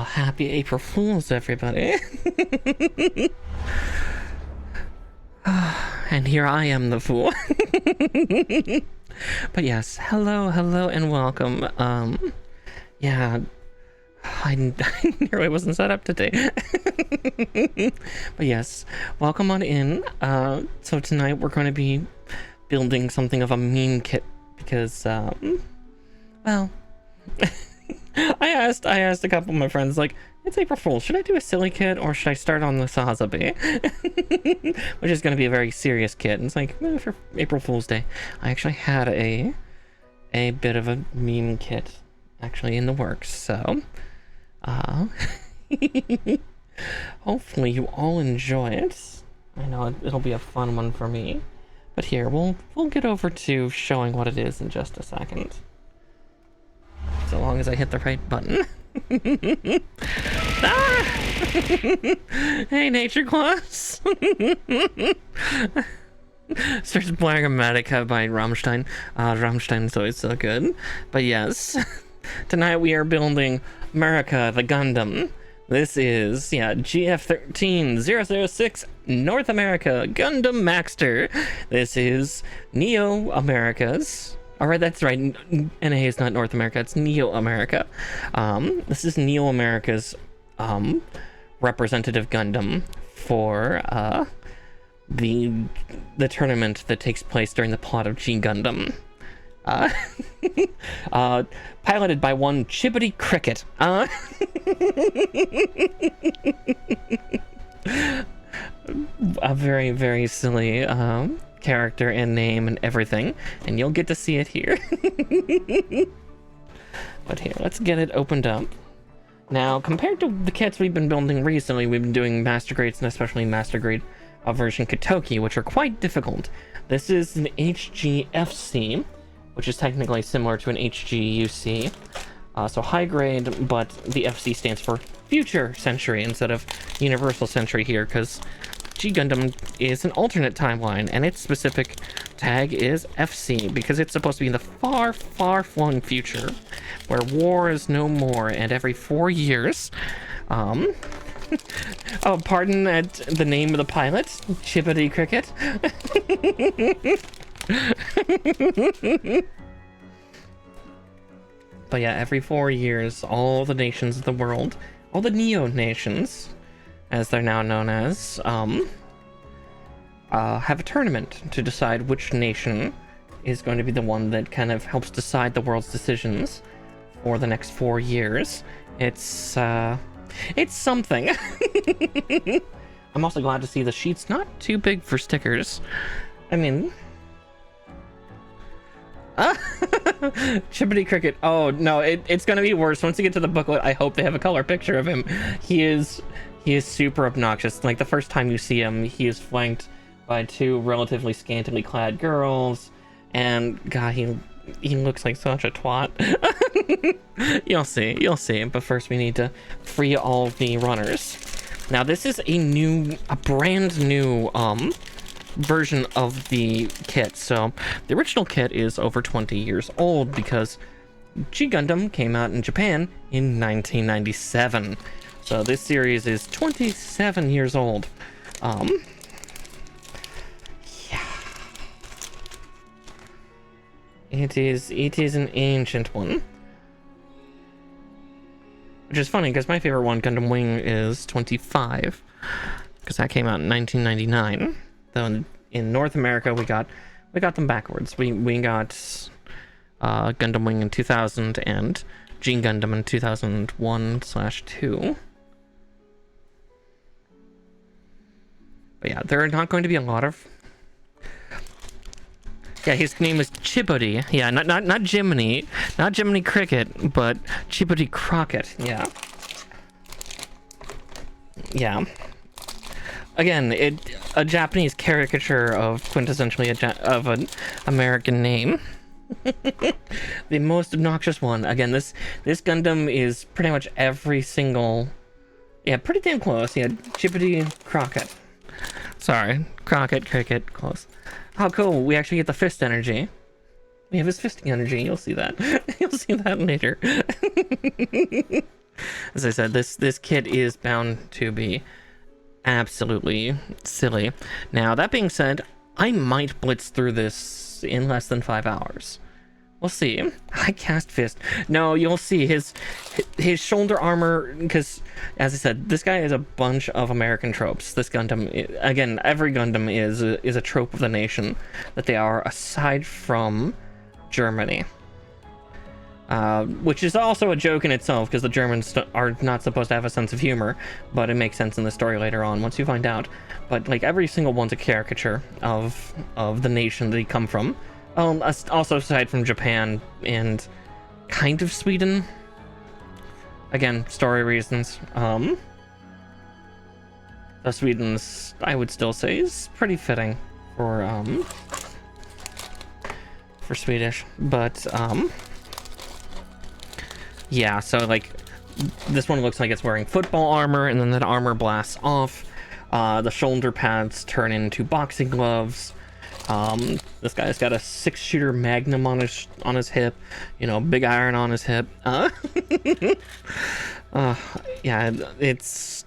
happy April Fools, everybody. And here I am, the fool. But yes, hello, and welcome. Yeah, I nearly wasn't set up today. But yes, welcome on in. So tonight we're going to be building something of a meme kit because, well, I asked a couple of my friends, like, it's April Fool's, should I do a silly kit or should I start on the Sazabe? Which is going to be a very serious kit. And it's like, for April Fool's Day, I actually had a bit of a meme kit actually in the works, so hopefully you all enjoy it. I know it'll be a fun one for me. But here, we'll get over to showing what it is in just a second. So long as I hit the right button. Ah! Hey, Nature Class! Starts blaring a MURICA by Rammstein. Rammstein's always so good. But yes, tonight we are building MURICA, the Gundam. This is, GF13006 North America Gundam Maxter. This is Neo America's. Alright, that's right. NA is not North America, it's Neo America. This is Neo America's representative Gundam for the tournament that takes place during the plot of G Gundam. Piloted by one Chibbity Cricket. A very, very silly character and name and everything, and you'll get to see it here. But here, let's get it opened up. Now, compared to the kits we've been building recently, we've been doing master grades, and especially master grade version Katoki, which are quite difficult. This is an HGFC, which is technically similar to an HGUC. So high grade, but the FC stands for Future Century instead of Universal Century here, because G Gundam is an alternate timeline, and its specific tag is FC, because it's supposed to be in the far, far-flung future, where war is no more, and every 4 years, oh, pardon the name of the pilot, Chibbity Cricket. But yeah, every 4 years, all the nations of the world, all the Neo nations, as they're now known as, have a tournament to decide which nation is going to be the one that kind of helps decide the world's decisions for the next 4 years. It's something. I'm also glad to see the sheet's not too big for stickers. I mean... Chibbity Cricket. Oh no, it's gonna be worse. Once you get to the booklet, I hope they have a color picture of him. He is super obnoxious. Like, the first time you see him, he is flanked by two relatively scantily clad girls, and god, he looks like such a twat. You'll see. But first we need to free all the runners. Now this is a brand new version of the kit. So the original kit is over 20 years old because G Gundam came out in Japan in 1997. So this series is 27 years old. Yeah. It is an ancient one. Which is funny because my favorite one, Gundam Wing, is 25. Because that came out in 1999. Though in North America we got them backwards. We got Gundam Wing in 2000 and G Gundam in 2001/2. But yeah, there are not going to be a lot of... Yeah, his name is Chibbity. Yeah, not Jiminy. Not Jiminy Cricket, but Chibbity Crockett. Yeah. Yeah. Again, a Japanese caricature of quintessentially of an American name. The most obnoxious one. Again, this Gundam is pretty much every single... Yeah, pretty damn close. Yeah, Chibbity Crockett. Sorry, Crockett, Cricket, close. Oh, cool. We actually get the fist energy. We have his fisting energy. You'll see that. You'll see that later. As I said, this kit is bound to be absolutely silly. Now, that being said, I might blitz through this in less than 5 hours. We'll see. I cast fist. No, you'll see his shoulder armor, because, as I said, this guy is a bunch of American tropes. This Gundam, again, every Gundam is a trope of the nation that they are, aside from Germany. Which is also a joke in itself, because the Germans are not supposed to have a sense of humor, but it makes sense in the story later on, once you find out. But, like, every single one's a caricature of the nation they come from. Also aside from Japan and kind of Sweden. Again, story reasons. Sweden's, I would still say, is pretty fitting for Swedish, but yeah, so like this one looks like it's wearing football armor, and then that armor blasts off. The shoulder pads turn into boxing gloves. This guy's got a 6-shooter Magnum on his hip, you know, big iron on his hip. Yeah, it's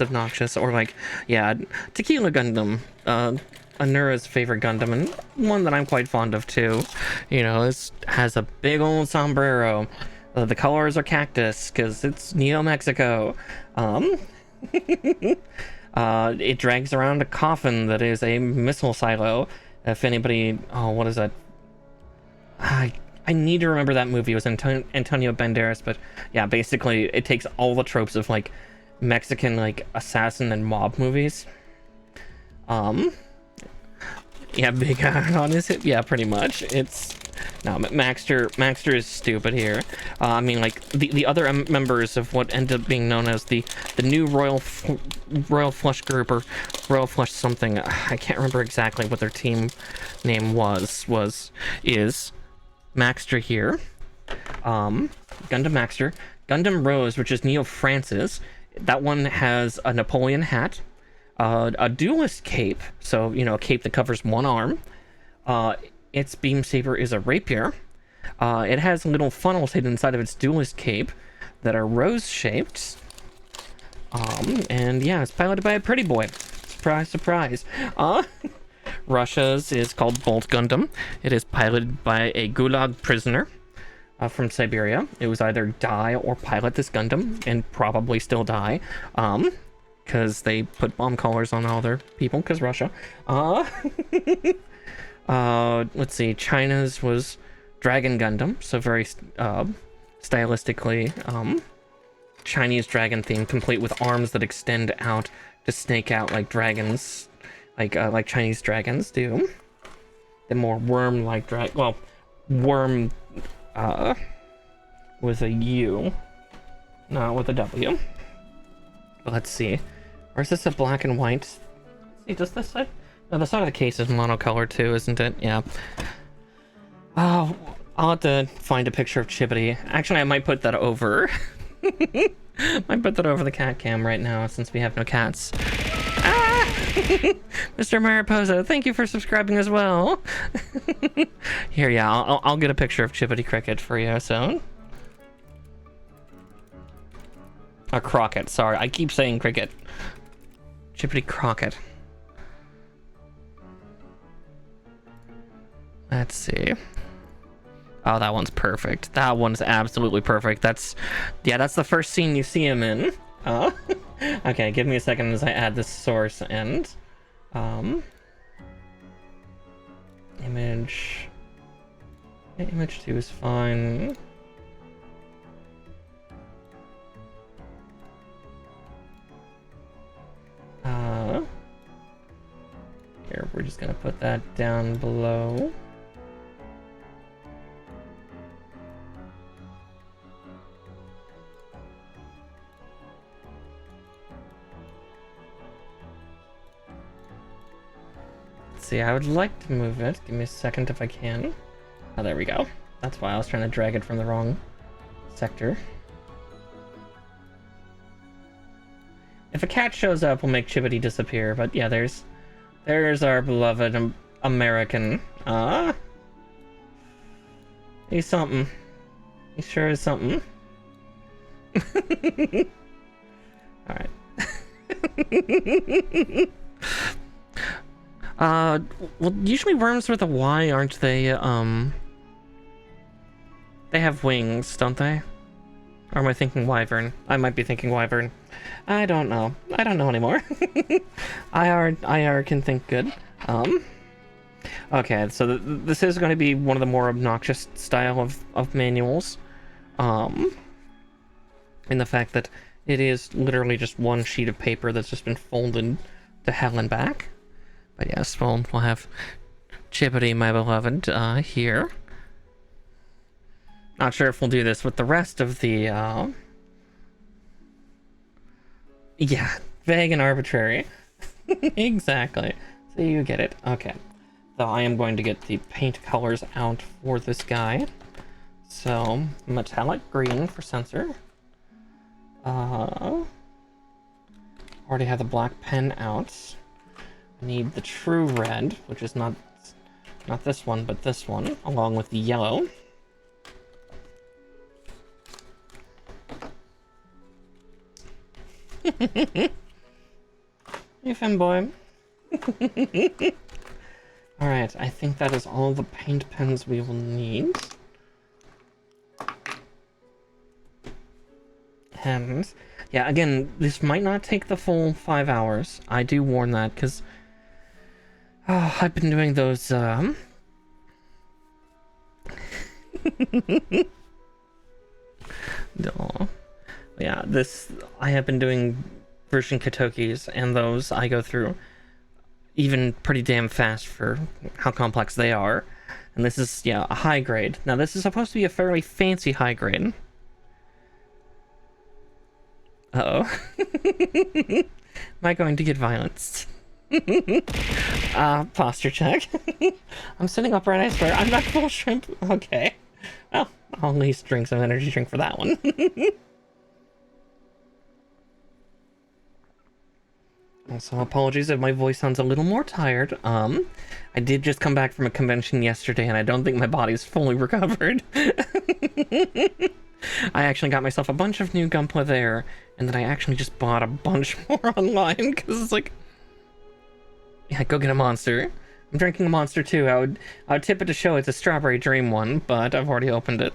obnoxious. Or like, yeah, Tequila Gundam, Anura's favorite Gundam, and one that I'm quite fond of too. You know, has a big old sombrero. The colors are cactus because it's Neo Mexico. It drags around a coffin that is a missile silo. If anybody, oh, what is that? I need to remember that movie. It was Antonio Banderas, but yeah, basically it takes all the tropes of like Mexican like assassin and mob movies. Yeah, big iron on his hip. Yeah, pretty much. It's no, Maxter is stupid here. I mean, like the other members of what ended up being known as the new Royal Flush group, or Royal Flush something. I can't remember exactly what their team name is Maxter here. Gundam Maxter, Gundam Rose, which is Neo France's. That one has a Napoleon hat, a duelist cape, so you know, a cape that covers one arm. Its beam saber is a rapier. It has little funnels hidden inside of its duelist cape that are rose-shaped. And yeah, it's piloted by a pretty boy. Surprise, surprise. Russia's is called Bolt Gundam. It is piloted by a Gulag prisoner from Siberia. It was either die or pilot this Gundam, and probably still die. Because they put bomb collars on all their people, because Russia. Let's see, China's was Dragon Gundam, so very stylistically Chinese dragon theme, complete with arms that extend out to snake out like dragons, like Chinese dragons do. The more worm-like worm with a U, not with a W. Let's see, or is this a black and white? Let's see, does this side? No, the side of the case is monocolor too, isn't it? Yeah. Oh, I'll have to find a picture of Chibbity. Actually, I might put that over. Might put that over the cat cam right now, since we have no cats. Ah! Mr. Mariposa, thank you for subscribing as well. Here, yeah, I'll get a picture of Chibbity Cricket for you, so. Crockett, sorry. I keep saying Cricket. Chibbity Crockett. Let's see. Oh, that one's perfect. That one's absolutely perfect. That's the first scene you see him in. Okay, give me a second as I add this source and image. Yeah, image 2 is fine. Here, we're just gonna put that down below. Let's see, I would like to move it. Give me a second if I can. Oh, there we go. That's why I was trying to drag it from the wrong sector. If a cat shows up, we'll make Chibbity disappear, but yeah, there's our beloved American. He's something. He sure is something. Alright. Well, usually worms with a Y, aren't they, they have wings, don't they? Or am I thinking wyvern? I might be thinking wyvern. I don't know. I don't know anymore. IR can think good. Okay, so this is going to be one of the more obnoxious style of manuals. In the fact that it is literally just one sheet of paper that's just been folded to hell and back. But yes, we'll have Chippity, my beloved, here. Not sure if we'll do this with the rest of the, yeah, vague and arbitrary. Exactly. So you get it. Okay. So I am going to get the paint colors out for this guy. So, metallic green for sensor. Already have the black pen out. I need the true red, which is not this one, but this one, along with the yellow. Hey, femboy. Alright, I think that is all the paint pens we will need. And, yeah, again, this might not take the full 5 hours. I do warn that, because I've been doing those, no. Yeah, I have been doing version Kitokis, and those I go through even pretty damn fast for how complex they are. And this is, yeah, a high grade. Now, this is supposed to be a fairly fancy high grade. Uh-oh. Am I going to get violence? Posture check. I'm sitting upright, I swear. I'm not full shrimp. Okay. Well, I'll at least drink some energy drink for that one. Also, apologies if my voice sounds a little more tired. I did just come back from a convention yesterday, and I don't think my body's fully recovered. I actually got myself a bunch of new Gunpla there, and then I actually just bought a bunch more online, because it's like... Yeah, go get a Monster. I'm drinking a Monster too. I would tip it to show it's a Strawberry Dream one, but I've already opened it.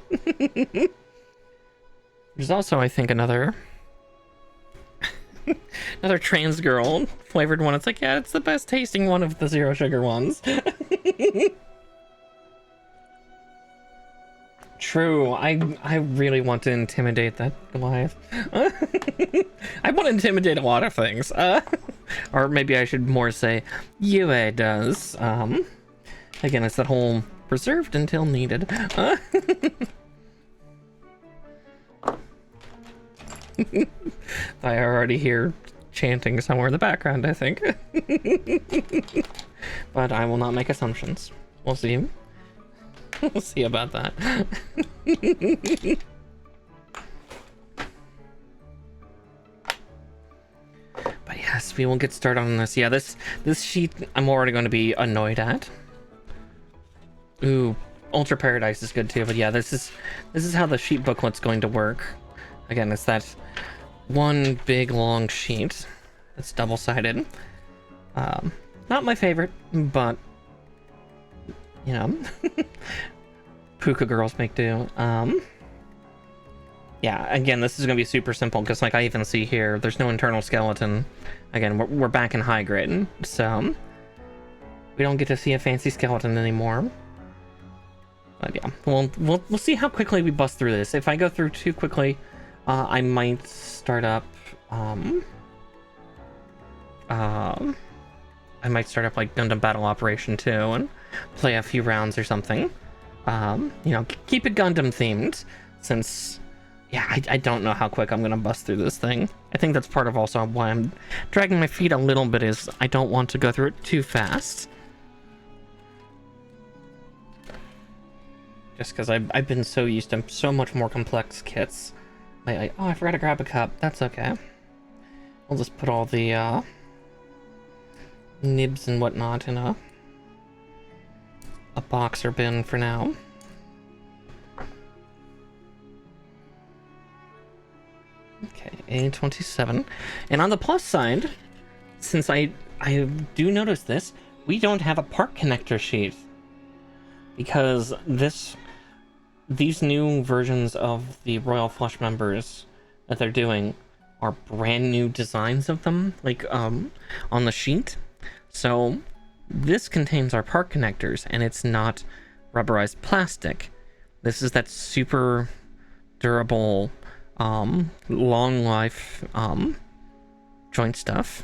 There's also, I think, another trans girl flavored one. It's like, yeah, it's the best tasting one of the zero sugar ones. True. I really want to intimidate that Goliath. I want to intimidate a lot of things. Or maybe I should more say UA does. Again, it's that whole preserved until needed. I already hear chanting somewhere in the background, I think. But I will not make assumptions. We'll see. We'll see about that. But yes, we will get started on this. Yeah, this sheet I'm already going to be annoyed at. Ooh, Ultra Paradise is good too, but yeah, this is how the sheet booklet's going to work. Again, it's that one big long sheet that's double-sided. Not my favorite, but you know, Puka girls make do. Yeah, again, this is gonna be super simple because, like, I even see here, there's no internal skeleton. Again, we're back in high grade, so we don't get to see a fancy skeleton anymore. But yeah, we'll see how quickly we bust through this. If I go through too quickly, I might start up. I might start up like Gundam Battle Operation 2 and play a few rounds or something. You know, keep it Gundam themed, since, yeah, I don't know how quick I'm gonna bust through this thing. I think that's part of also why I'm dragging my feet a little bit, is I don't want to go through it too fast. Just because I've been so used to so much more complex kits. Oh, I forgot to grab a cup. That's okay. I'll just put all the nibs and whatnot in a box or bin for now. A27. And on the plus side, since I do notice this, we don't have a park connector sheet. Because these new versions of the Royal Flush members that they're doing are brand new designs of them, like on the sheet. So this contains our park connectors, and it's not rubberized plastic. This is that super durable, long life joint stuff.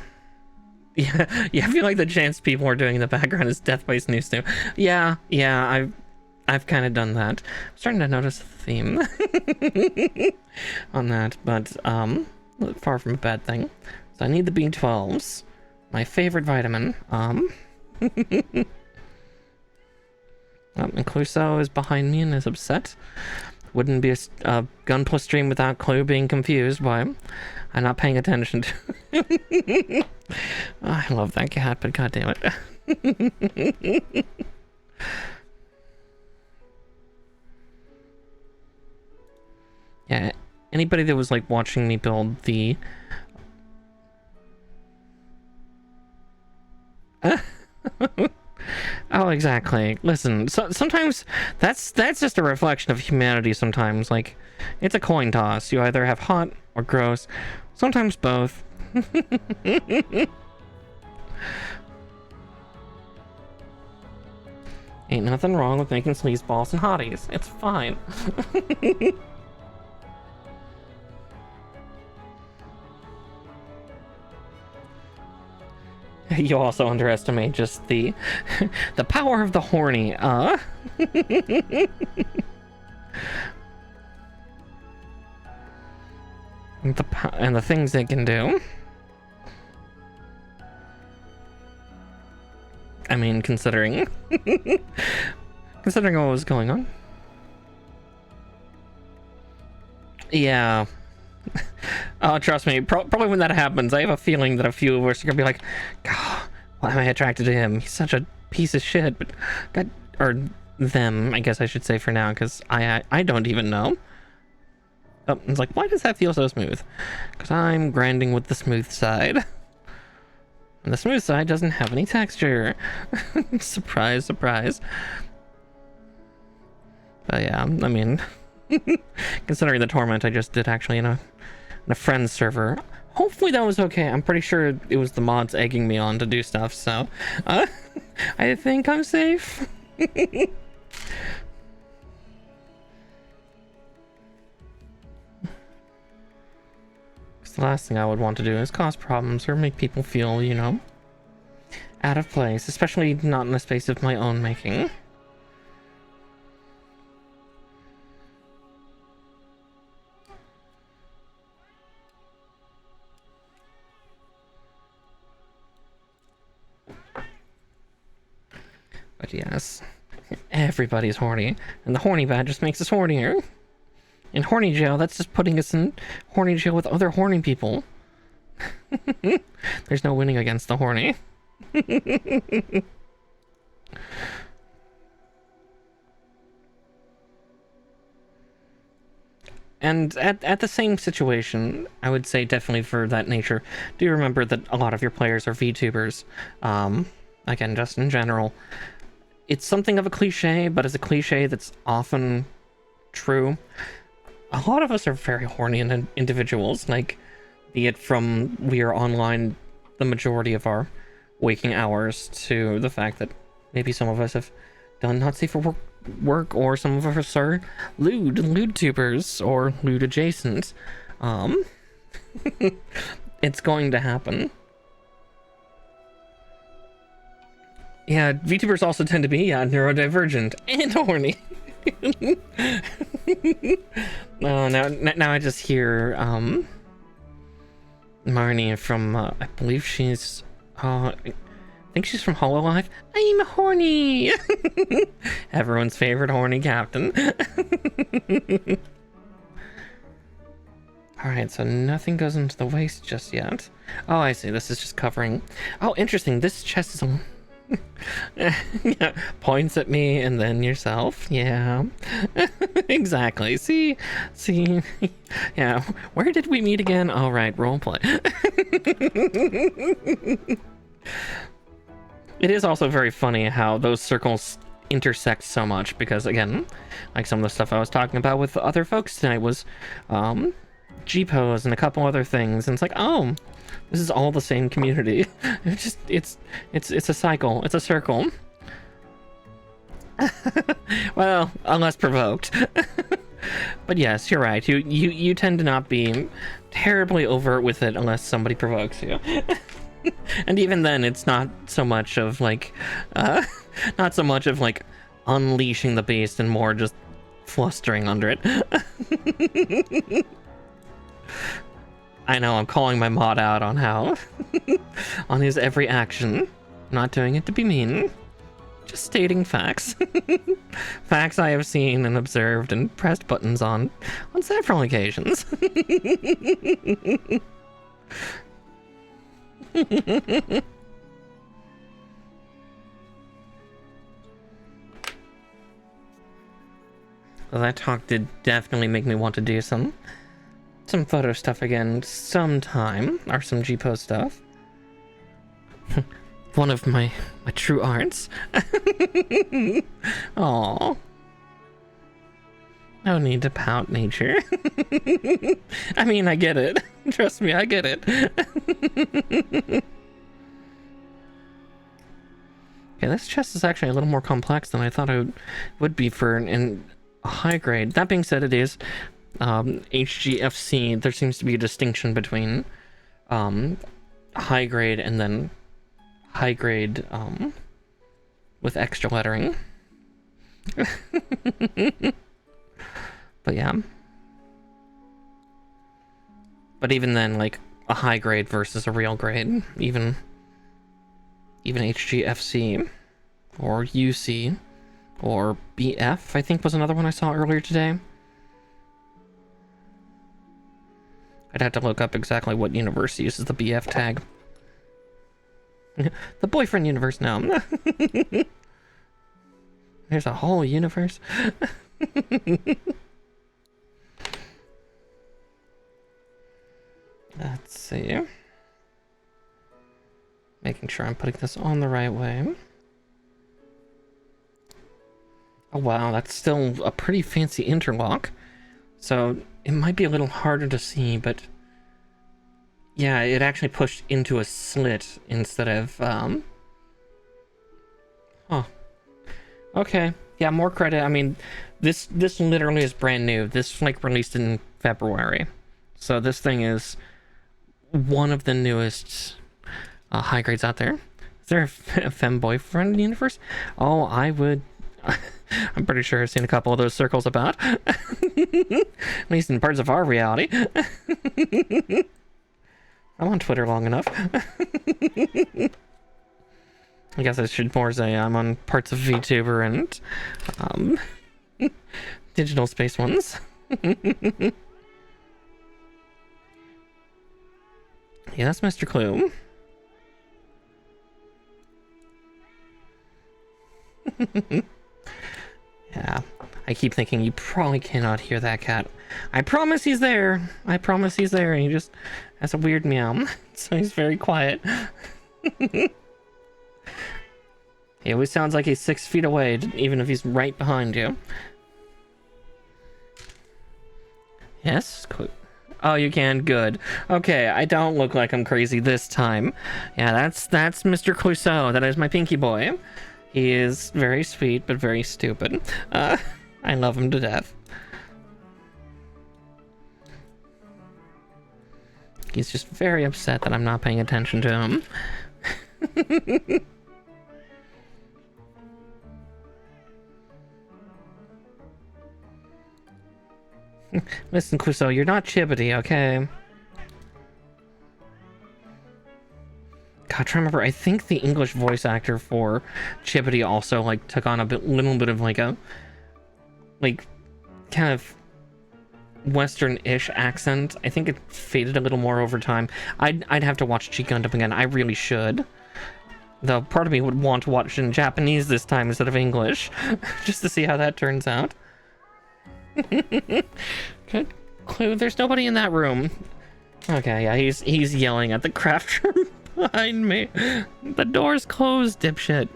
Yeah, I feel like the chants people are doing in the background is Death by Snoo Snoo. Yeah, I've kind of done that. I'm starting to notice a theme on that, but far from a bad thing. So I need the B12s, my favorite vitamin. And Cluso is behind me and is upset. Wouldn't be a Gunpla stream without Clue being confused by I'm not paying attention to. I love that cat, but goddamn it. Yeah, anybody that was like watching me build the oh, exactly. Listen, sometimes that's just a reflection of humanity. Sometimes, like, it's a coin toss. You either have hot or gross. Sometimes both. Ain't nothing wrong with making sleazeballs and hotties. It's fine. You also underestimate just the power of the horny, and the things they can do. I mean, considering what was going on. Yeah. Oh, trust me, probably when that happens, I have a feeling that a few of us are gonna be like, God, why am I attracted to him? He's such a piece of shit. But God, or them, I guess I should say for now, because I don't even know. Oh, it's like, why does that feel so smooth? Because I'm grinding with the smooth side. And the smooth side doesn't have any texture. Surprise, surprise. But yeah, I mean, considering the torment I just did actually in a friend's server, hopefully that was okay. I'm pretty sure it was the mods egging me on to do stuff, so I think I'm safe. The last thing I would want to do is cause problems or make people feel, you know, out of place, especially not in the space of my own making. But yes, everybody's horny, and the horny badge just makes us hornier. In horny jail, that's just putting us in horny jail with other horny people. There's no winning against the horny. And at the same situation, I would say definitely for that nature, do remember that a lot of your players are VTubers. Again, just in general. It's something of a cliche, but it's a cliche that's often true. A lot of us are very horny individuals, like, be it from we are online the majority of our waking hours to the fact that maybe some of us have done not safe for work, or some of us are lewd tubers or lewd adjacent. It's going to happen. Yeah, VTubers also tend to be neurodivergent and horny. Oh, now I just hear Marnie from I believe she's I think she's from Hololive. I'm horny. Everyone's favorite horny captain. Alright, so nothing goes into the waste just yet. Oh, I see. This is just covering. Oh, interesting. This chest is Yeah, points at me and then yourself. Yeah. Exactly. See? Yeah. Where did we meet again? All right, roleplay. It is also very funny how those circles intersect so much because, again, like some of the stuff I was talking about with other folks tonight was G-pose and a couple other things, and it's like, oh, this is all the same community. It's a cycle. It's a circle. Well, unless provoked. But yes, you're right. You tend to not be terribly overt with it unless somebody provokes you. And even then, it's not so much of like unleashing the beast and more just flustering under it. I know, I'm calling my mod out on how on his every action. Not doing it to be mean. Just stating facts. Facts I have seen and observed and pressed buttons on several occasions. Well, that talk did definitely make me want to do some photo stuff again sometime, or some G-pose stuff. One of my true arts. Aww. No need to pout, nature. I mean, I get it. Trust me, I get it. Okay, this chest is actually a little more complex than I thought it would be for a high grade. That being said, it is HGFC. There seems to be a distinction between high grade and then high grade with extra lettering. But yeah. But even then, like a high grade versus a real grade, even HGFC or UC or BF, I think was another one I saw earlier today. I'd have to look up exactly what universe uses the BF tag. The boyfriend universe, no. There's a whole universe. Let's see. Making sure I'm putting this on the right way. Oh wow, that's still a pretty fancy interlock. So it might be a little harder to see, but yeah, it actually pushed into a slit instead of huh. Okay. Yeah, more credit. I mean, this literally is brand new. This like released in February. So this thing is one of the newest high grades out there. Is there a femme boyfriend in the universe? Oh, I would. I'm pretty sure I've seen a couple of those circles about. At least in parts of our reality. I'm on Twitter long enough. I guess I should more say I'm on parts of VTuber and digital space ones. Yeah, that's Mr. Clue. Yeah, I keep thinking you probably cannot hear that cat. I promise he's there. I promise he's there. And he just has a weird meow, so he's very quiet. He always sounds like he's 6 feet away, even if he's right behind you. Yes? Oh, you can? Good. Okay, I don't look like I'm crazy this time. Yeah, that's Mr. Clouseau. That is my pinky boy. He is very sweet, but very stupid. I love him to death. He's just very upset that I'm not paying attention to him. Listen, Clouseau, you're not Chibbity, okay? God, try to remember, I think the English voice actor for Chibbity also, like, took on a little bit of, like, a... like, kind of Western-ish accent. I think it faded a little more over time. I'd have to watch Gundam again. I really should. Though part of me would want to watch in Japanese this time instead of English, just to see how that turns out. Good clue. There's nobody in that room. Okay, yeah, he's yelling at the craft room behind me. The door's closed, dipshit.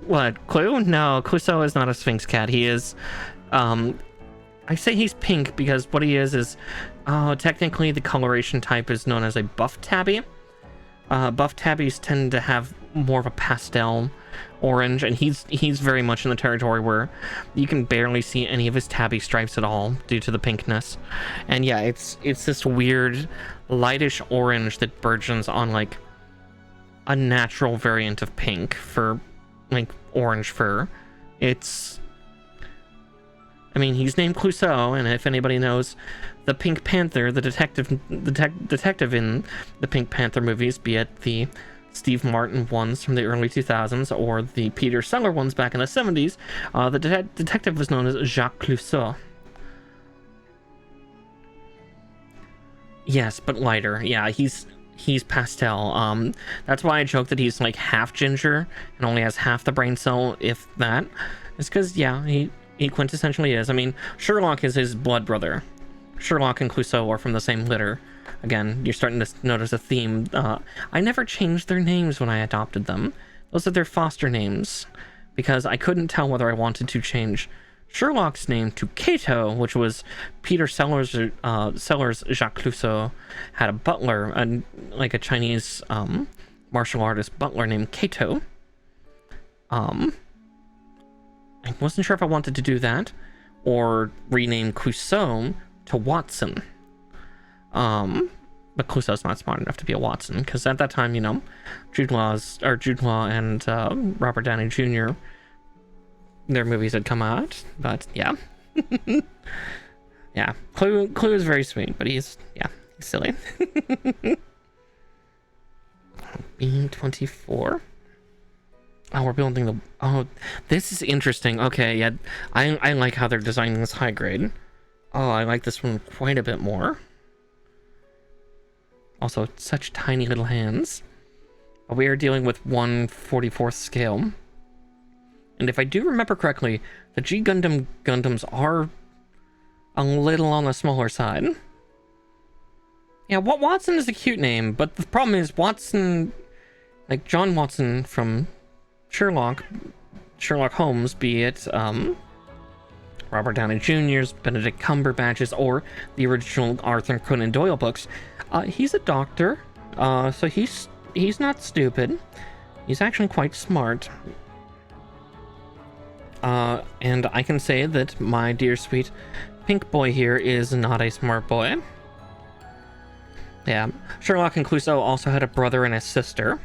What, Clue? No, Clouseau is not a Sphinx cat. He is, I say he's pink because what he is, technically the coloration type is known as a buff tabby. Buff tabbies tend to have more of a pastel orange, and he's very much in the territory where you can barely see any of his tabby stripes at all due to the pinkness. And yeah, it's this weird lightish orange that burgeons on like a natural variant of pink for like orange fur. I mean, he's named Clouseau, and if anybody knows the Pink Panther, the detective in the Pink Panther movies, be it the Steve Martin ones from the early 2000s or the Peter Sellers ones back in the 70s, the detective was known as Jacques Clouseau. Yes, but lighter. Yeah, he's pastel. That's why I joke that he's like half ginger and only has half the brain cell, if that. It's because, yeah, he quintessentially is. I mean, Sherlock is his blood brother. Sherlock and Clouseau are from the same litter. Again, you're starting to notice a theme. I never changed their names when I adopted them. Those are their foster names, because I couldn't tell whether I wanted to change Sherlock's name to Cato, which was Peter Sellers. Jacques Clouseau had a butler, like a Chinese martial artist butler named Cato. I wasn't sure if I wanted to do that or rename Clouseau to Watson. But Clouseau's not smart enough to be a Watson, because at that time, you know, Jude Law and Robert Downey Jr., their movies had come out. But yeah. Yeah, Clue is very sweet, but he's silly. B24. Oh, we're building the... Oh, this is interesting. Okay, yeah. I like how they're designing this high grade. Oh, I like this one quite a bit more. Also, such tiny little hands. But we are dealing with 1/44th scale. And if I do remember correctly, the G Gundams are a little on the smaller side. Yeah, Watson is a cute name, but the problem is Watson... Like John Watson from... Sherlock Holmes, be it Robert Downey Jr.'s, Benedict Cumberbatch's, or the original Arthur Conan Doyle books, he's a doctor, so he's not stupid. He's actually quite smart. And I can say that my dear sweet pink boy here is not a smart boy. Yeah, Sherlock and Clouseau also had a brother and a sister.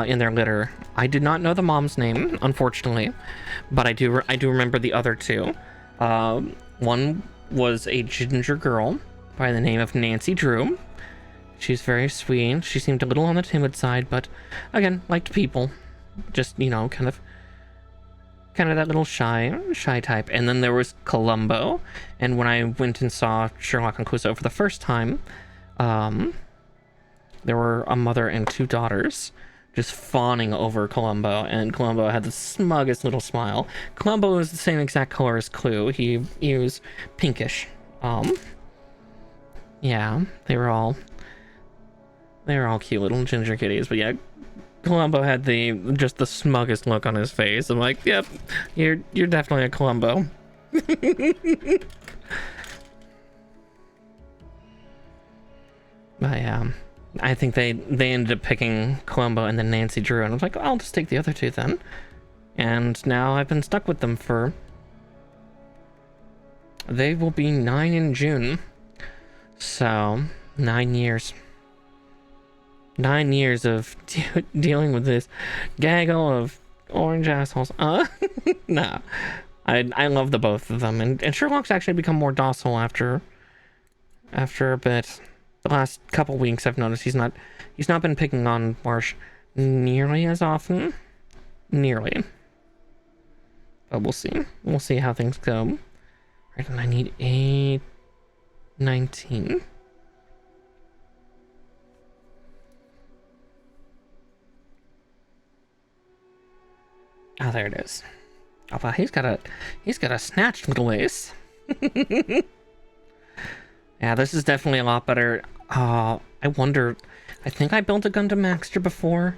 In their litter. I did not know the mom's name, unfortunately, but I do remember the other two. One was a ginger girl by the name of Nancy Drew. She's very sweet. She seemed a little on the timid side, but again, liked people. Just, you know, kind of that little shy type. And then there was Columbo, and when I went and saw Sherlock and Clouseau for the first time, there were a mother and two daughters just fawning over Columbo, and Columbo had the smuggest little smile. Columbo was the same exact color as Clue. He was pinkish. Yeah, they were all cute little ginger kitties, but yeah, Columbo had just the smuggest look on his face. I'm like, yep, you're definitely a Columbo. But yeah, I think they ended up picking Columbo and then Nancy Drew, and I was like, I'll just take the other two then. And now I've been stuck with them for... They will be 9 in June. So, 9 years. 9 years of dealing with this gaggle of orange assholes. Nah. I love the both of them. And Sherlock's actually become more docile after a bit. The last couple weeks I've noticed he's not been picking on Marsh nearly as often. Nearly. But we'll see. We'll see how things go. Right, and I need a 19. Oh, there it is. Oh, wow, he's got a snatched little ace. Yeah, this is definitely a lot better. I wonder, I think I built a Gundam Maxter before.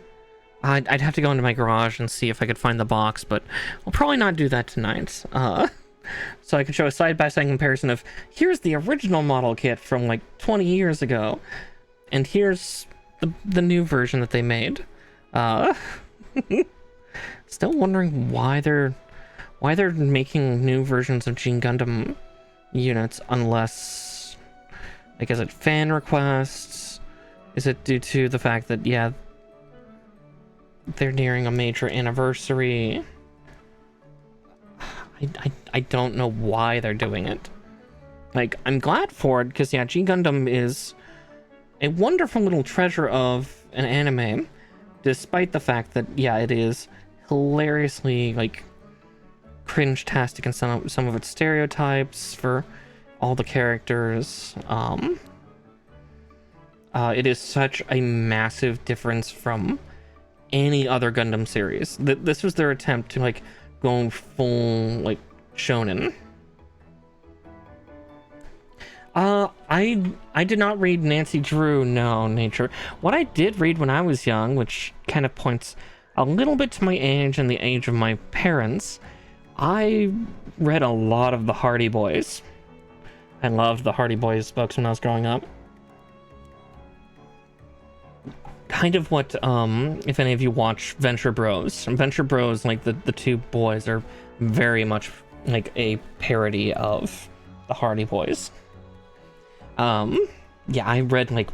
I'd have to go into my garage and see if I could find the box, but I'll probably not do that tonight. So I could show a side-by-side comparison of, here's the original model kit from like 20 years ago, and here's the new version that they made. Still wondering why they're making new versions of Gene Gundam units, unless, like, is it fan requests? Is it due to the fact that, yeah, they're nearing a major anniversary? I don't know why they're doing it. Like, I'm glad for it, because, yeah, Gene Gundam is a wonderful little treasure of an anime, despite the fact that, yeah, it is hilariously, like, cringe-tastic in some of its stereotypes for all the characters. It is such a massive difference from any other Gundam series. This was their attempt to, like, go full, like, shonen. I did not read Nancy Drew, no, Nature. What I did read when I was young, which kind of points a little bit to my age and the age of my parents, I read a lot of the Hardy Boys. I loved the Hardy Boys books when I was growing up. Kind of what, if any of you watch Venture Bros. Venture Bros, like, the two boys are very much like a parody of the Hardy Boys. Yeah, I read, like,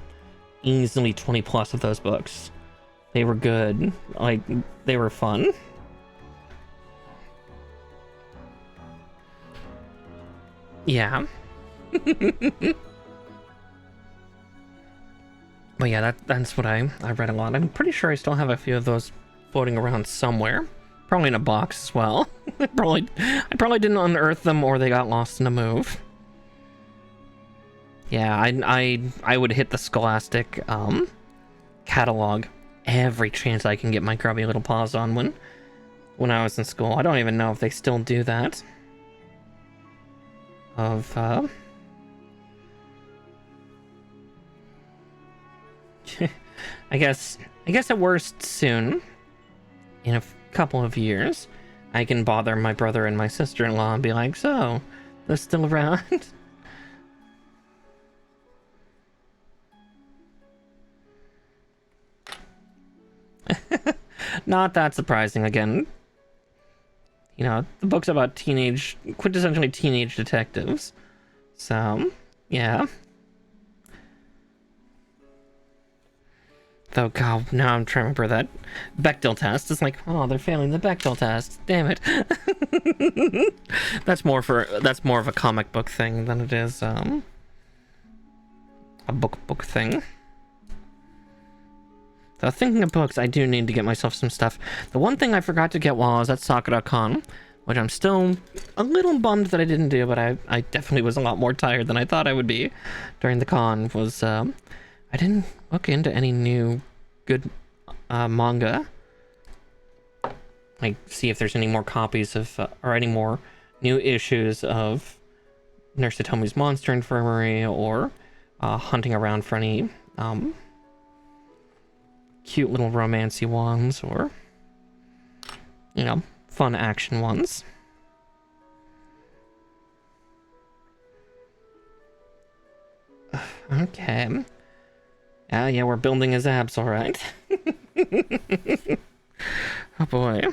easily 20 plus of those books. They were good. Like, they were fun. Yeah. But yeah, that's what I read a lot. I'm pretty sure I still have a few of those floating around somewhere. Probably in a box as well. I probably didn't unearth them, or they got lost in a move. Yeah, I would hit the Scholastic catalog every chance I can get my grubby little paws on when I was in school. I don't even know if they still do that. I guess at worst soon, in a couple of years, I can bother my brother and my sister-in-law and be like, so, they're still around? Not that surprising, again. You know, the book's about quintessentially teenage detectives. So, yeah. Though, God, now I'm trying to remember that Bechdel test. It's like, oh, they're failing the Bechdel test. Damn it. That's more of a comic book thing than it is, a book thing. So, thinking of books, I do need to get myself some stuff. The one thing I forgot to get while I was at Sakura-Con, which I'm still a little bummed that I didn't do, but I definitely was a lot more tired than I thought I would be during the con, was, I didn't look into any new good manga. Like, see if there's any more copies of, or any more new issues of Nurse Hitomi's Monster Infirmary, or hunting around for any cute little romancy ones, or, you know, fun action ones. Okay. Yeah, we're building his abs, all right. Oh boy.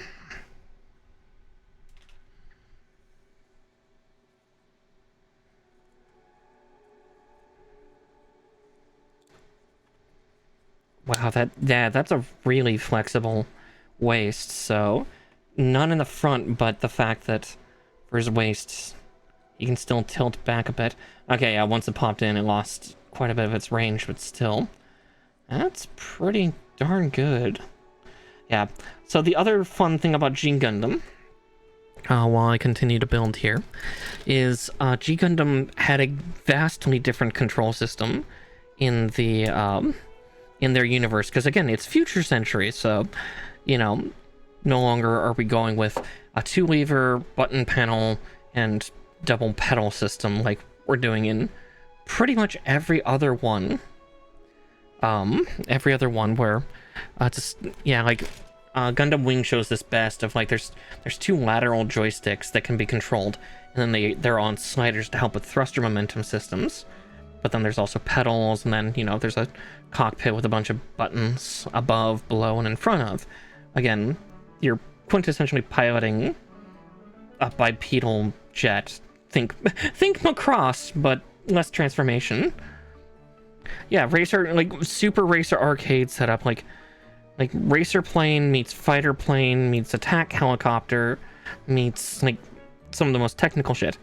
Wow, that's a really flexible waist. So, none in the front, but the fact that for his waist, he can still tilt back a bit. Okay, yeah, once it popped in, it lost quite a bit of its range, but still. That's pretty darn good. Yeah, so the other fun thing about Gene Gundam, while I continue to build here, is Gene Gundam had a vastly different control system in the in their universe, because again, it's future century, so, you know, No longer are we going with a 2-lever button panel and double pedal system like we're doing in pretty much every other one. Where just, yeah, like Gundam Wing shows this best of like there's 2 lateral joysticks that can be controlled, and then they're on sliders to help with thruster momentum systems. But then there's also pedals, and then, you know, there's a cockpit with a bunch of buttons above, below, and in front of. Again, you're quintessentially piloting a bipedal jet. Think Macross, but less transformation. Yeah, racer, like super racer arcade setup, like racer plane meets fighter plane meets attack helicopter meets like some of the most technical shit.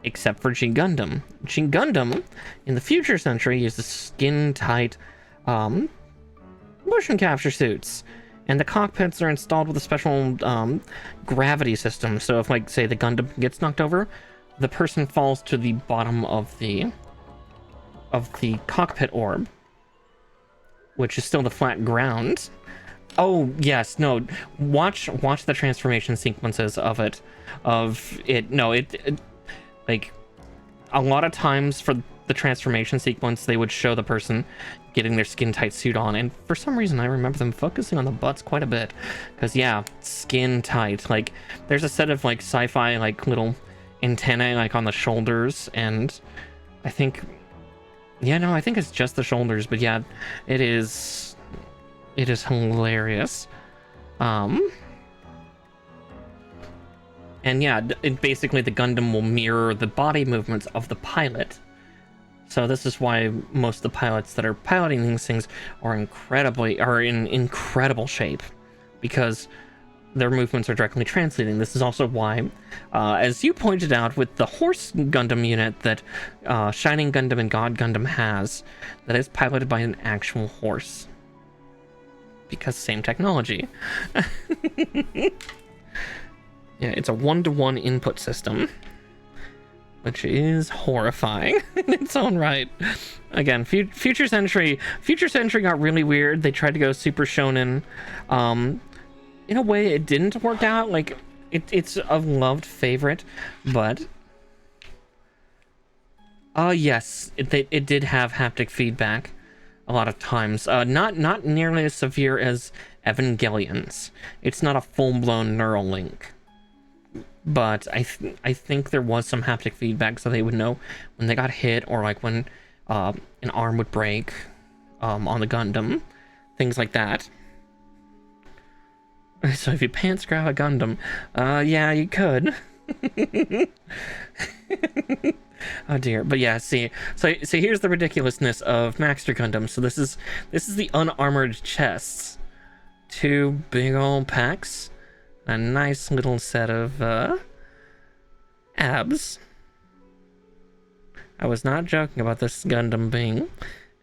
Except for G Gundam. G Gundam in the future century uses skin-tight motion capture suits, and the cockpits are installed with a special gravity system. So if, like, say the Gundam gets knocked over, the person falls to the bottom of the cockpit orb, which is still the flat ground. Oh yes, no. Watch the transformation sequences of it. Like, a lot of times for the transformation sequence, they would show the person getting their skin-tight suit on, and for some reason I remember them focusing on the butts quite a bit. Because, yeah, skin-tight. Like, there's a set of, like, sci-fi, like, little antennae, like, on the shoulders, and I think... Yeah, no, I think it's just the shoulders, but yeah, it is hilarious. And yeah, basically the Gundam will mirror the body movements of the pilot. So this is why most of the pilots that are piloting these things are in incredible shape, because their movements are directly translating. This is also why, as you pointed out, with the Horse Gundam unit that Shining Gundam and God Gundam has, that is piloted by an actual horse. Because same technology. Yeah, it's a 1-to-1 input system, which is horrifying in its own right. Again, Future Century got really weird. They tried to go Super Shonen. In a way, it didn't work out. Like, it's a loved favorite, but yes, it did have haptic feedback a lot of times. Not nearly as severe as Evangelion's. It's not a full-blown neural link. But I think there was some haptic feedback, so they would know when they got hit, or like when an arm would break on the Gundam, things like that. So if you pants grab a Gundam, yeah, you could. Oh dear, but yeah, see, so here's the ridiculousness of Maxter Gundam. So this is the unarmored chests, 2 big old packs. A nice little set of abs. I was not joking about this Gundam being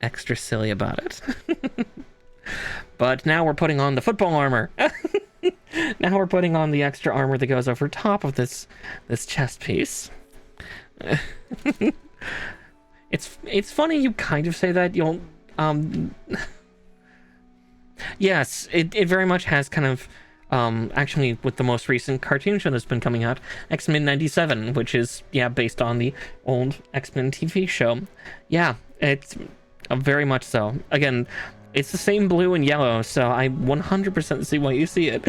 extra silly about it. But now we're putting on the football armor. Now we're putting on the extra armor that goes over top of this chest piece. It's funny you kind of say that. You'll yes, it very much has kind of actually, with the most recent cartoon show that's been coming out, X-Men 97, which is, yeah, based on the old X-Men TV show. Yeah, it's very much so. Again, it's the same blue and yellow, so I 100% see why you see it.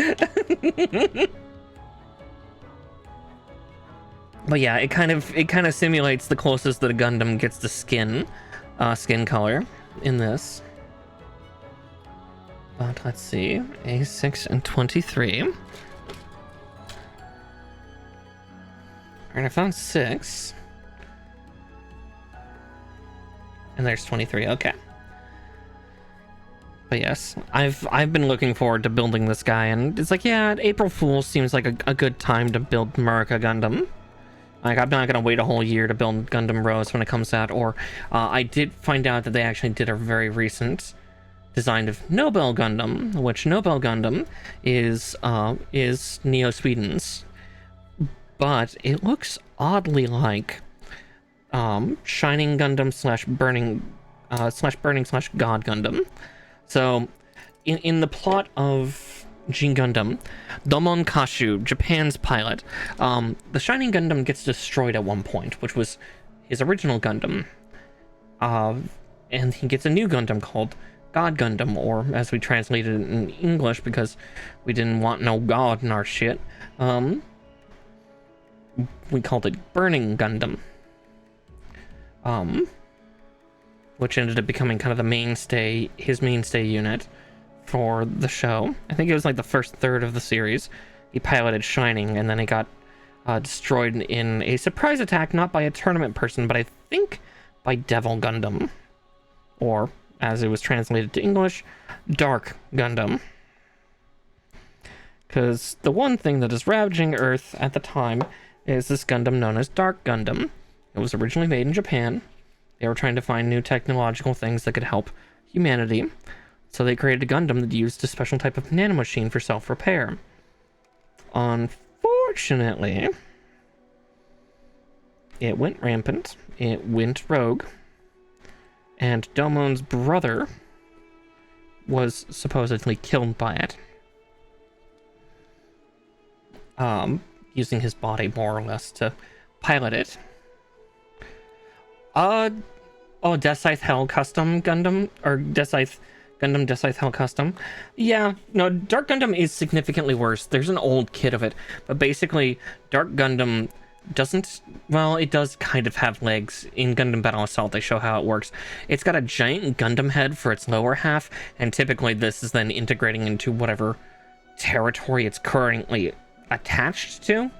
But yeah, it kind of simulates the closest that a Gundam gets to skin color in this. But let's see, A6 and 23. Alright, I found 6. And there's 23, okay. But yes, I've been looking forward to building this guy, and it's like, yeah, April Fool's seems like a good time to build MURICA Gundam. Like, I'm not gonna wait a whole year to build Gundam Rose when it comes out, or I did find out that they actually did a very recent design of Nobel Gundam, which Nobel Gundam is Neo Sweden's, but it looks oddly like Shining Gundam slash Burning God Gundam. So in the plot of G Gundam. Domon Kashu, Japan's pilot. The Shining Gundam gets destroyed at one point, which was his original Gundam. And he gets a new Gundam called God Gundam, or as we translated it in English because we didn't want no God in our shit. We called it Burning Gundam. Which ended up becoming kind of the mainstay, his mainstay unit for the show. I think it was like the first third of the series. He piloted Shining, and then he got destroyed in a surprise attack, not by a tournament person, but I think by Devil Gundam. Or, as it was translated to English, Dark Gundam. Because the one thing that is ravaging Earth at the time is this Gundam known as Dark Gundam. It was originally made in Japan. They were trying to find new technological things that could help humanity. So they created a Gundam that used a special type of nanomachine for self-repair. Unfortunately, it went rampant. It went rogue. And Domon's brother was supposedly killed by it. Using his body more or less to pilot it. Deathscythe Hell Custom Gundam, or Gundam Deathscythe Hell Custom. Yeah, no, Dark Gundam is significantly worse. There's an old kit of it, but basically, Dark Gundam doesn't, well, it does kind of have legs. In Gundam Battle Assault, they show how it works. It's got a giant Gundam head for its lower half, and typically this is then integrating into whatever territory it's currently attached to.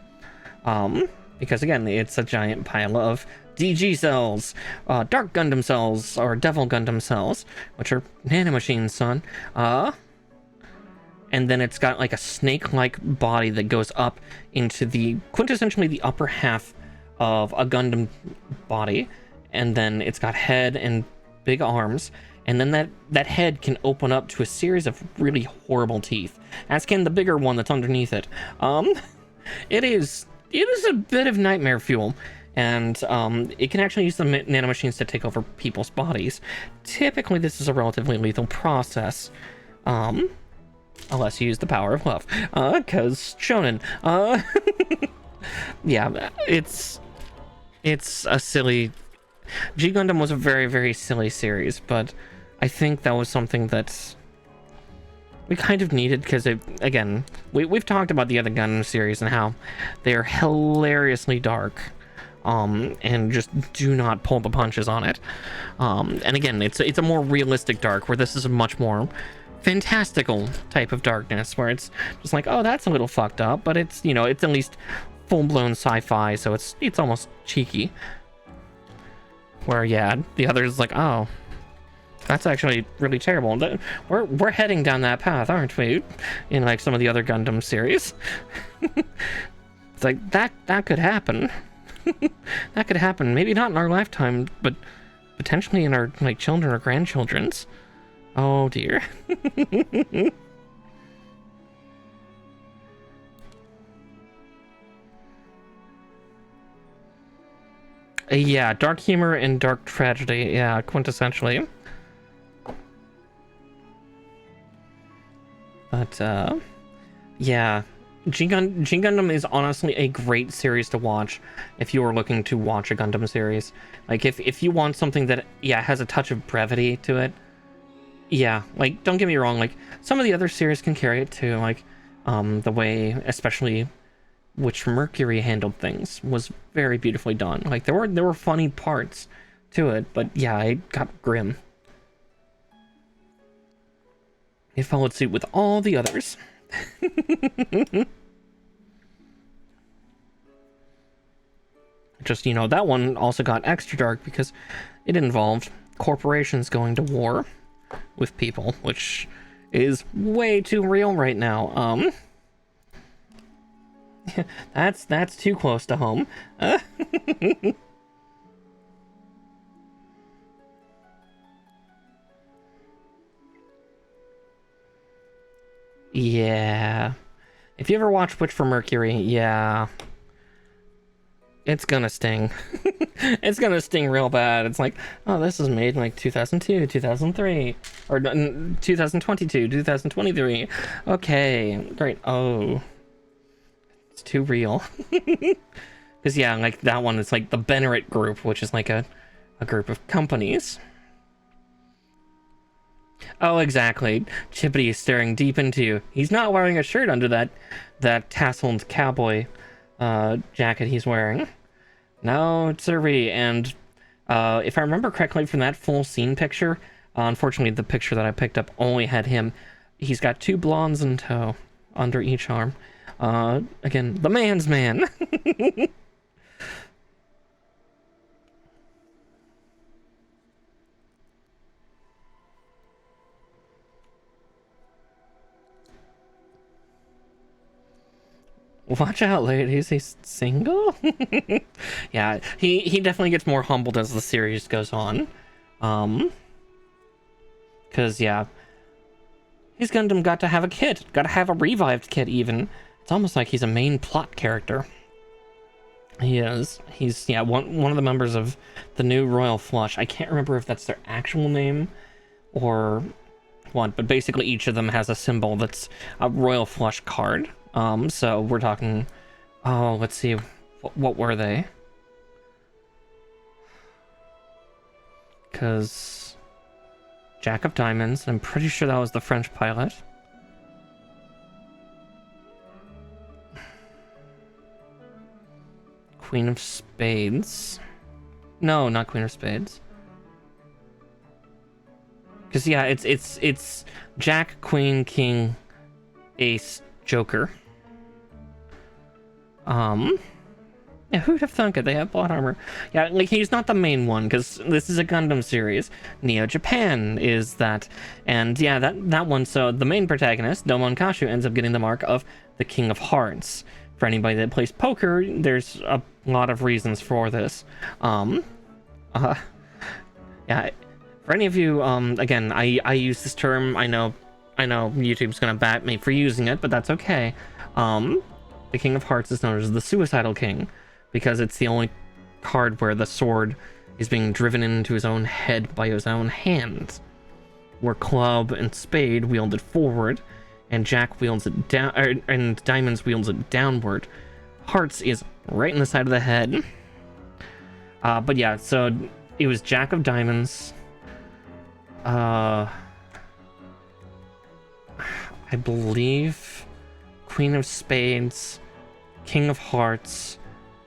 Because again, it's a giant pile of DG cells, Dark Gundam cells, or Devil Gundam cells, which are nanomachines, son. And then it's got like a snake-like body that goes up into the, quintessentially the upper half of a Gundam body. And then it's got head and big arms. And then that head can open up to a series of really horrible teeth, as can the bigger one that's underneath it. It is a bit of nightmare fuel. And it can actually use the nanomachines to take over people's bodies. Typically, this is a relatively lethal process. Unless you use the power of love. Because shonen. Yeah, it's a silly... G Gundam was a very, very silly series, but I think that was something that we kind of needed, because again, we've talked about the other Gundam series and how they're hilariously dark. And just do not pull the punches on it. And again, it's a more realistic dark, where this is a much more fantastical type of darkness, where it's just like, oh, that's a little fucked up, but it's, you know, it's at least full-blown sci-fi, so it's almost cheeky. Where, yeah, the other is like, oh, that's actually really terrible. We're heading down that path, aren't we? In like some of the other Gundam series. It's like, that could happen. That could happen. Maybe not in our lifetime, but potentially in our like children or grandchildren's. Oh dear. Yeah, dark humor and dark tragedy. Yeah, quintessentially. But yeah. G Gundam is honestly a great series to watch if you are looking to watch a Gundam series. Like, if you want something that, yeah, has a touch of brevity to it, yeah, like, don't get me wrong, like, some of the other series can carry it too, like, the way, especially, which Mercury handled things was very beautifully done. Like, there were funny parts to it, but yeah, it got grim. It followed suit with all the others. Just, you know, that one also got extra dark because it involved corporations going to war with people, which is way too real right now. That's too close to home. Yeah. If you ever watched Witch from Mercury, yeah. it's gonna sting. It's gonna sting real bad. It's like, oh, this was made in like 2002, 2003, or 2022, 2023. Okay, great. Oh, it's too real. Because yeah, like that one is like the Bennett Group, which is like a group of companies. Oh, exactly. Chippity is staring deep into you. He's not wearing a shirt under that tasseled cowboy jacket he's wearing. No, sirree. And if I remember correctly from that full scene picture, unfortunately the picture that I picked up only had him. He's got 2 blondes in tow under each arm. Again, the man's man. Watch out, ladies. He's single? Yeah, he definitely gets more humbled as the series goes on. Because, yeah, his Gundam got to have a kid. Got to have a revived kid, even. It's almost like he's a main plot character. He is. He's, yeah, one of the members of the new Royal Flush. I can't remember if that's their actual name or what, but basically each of them has a symbol that's a Royal Flush card. So we're talking, oh, let's see, what were they? Because Jack of Diamonds, I'm pretty sure that was the French pilot. Queen of Spades. No, not Queen of Spades. Because yeah, it's Jack, Queen, King, Ace, Joker. Yeah, who'd have thunk it? They have plot armor. Yeah, like he's not the main one because this is a Gundam series. Neo Japan is that, and yeah, that one. So the main protagonist, Domon Kashu, ends up getting the mark of the King of Hearts. For anybody that plays poker, there's a lot of reasons for this. Yeah, for any of you, again, I use this term. I know YouTube's gonna bat me for using it, but that's okay. The King of Hearts is known as the Suicidal King because it's the only card where the sword is being driven into his own head by his own hands, where Club and Spade wield it forward, and Jack wields it down, and Diamonds wields it downward. Hearts is right in the side of the head. But yeah, so it was Jack of Diamonds. I believe Queen of Spades, King of Hearts,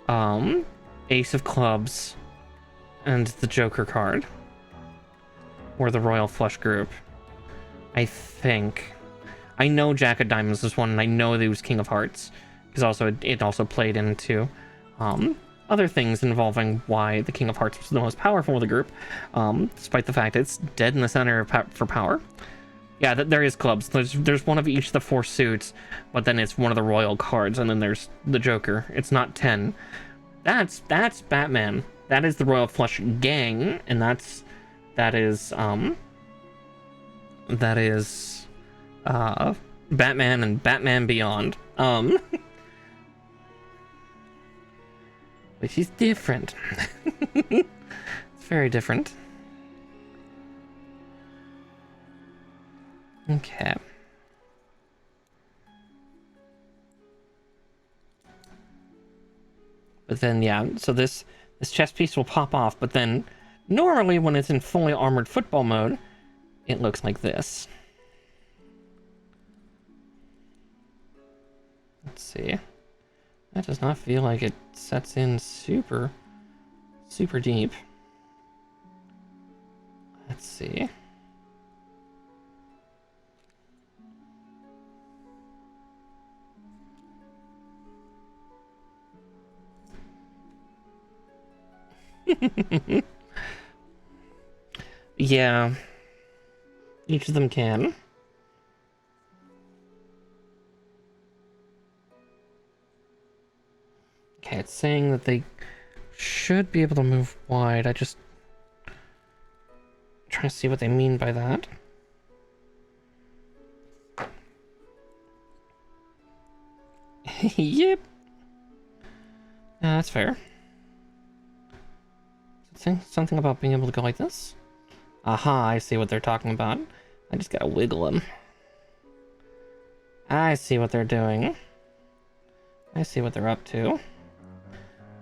Ace of Clubs, and the Joker card. Or the Royal Flush group. I think. I know Jack of Diamonds was one, and I know that he was King of Hearts. Because it also played into other things involving why the King of Hearts was the most powerful of the group. Despite the fact it's dead in the center for power. Yeah, there is clubs. There's one of each of the 4 suits, but then it's one of the royal cards, and then there's the Joker. It's not 10. That's Batman. That is the Royal Flush gang, and that is Batman and Batman Beyond. Which is different. It's very different. Okay. But then, yeah, so this chest piece will pop off, but then normally when it's in fully armored football mode, it looks like this. Let's see. That does not feel like it sets in super deep. Let's see. Yeah, each of them can. Okay, it's saying that they should be able to move wide. I just trying to see what they mean by that. Yep. Yeah, that's fair. Something about being able to go like this? Aha, I see what they're talking about. I just gotta wiggle them. I see what they're doing. I see what they're up to.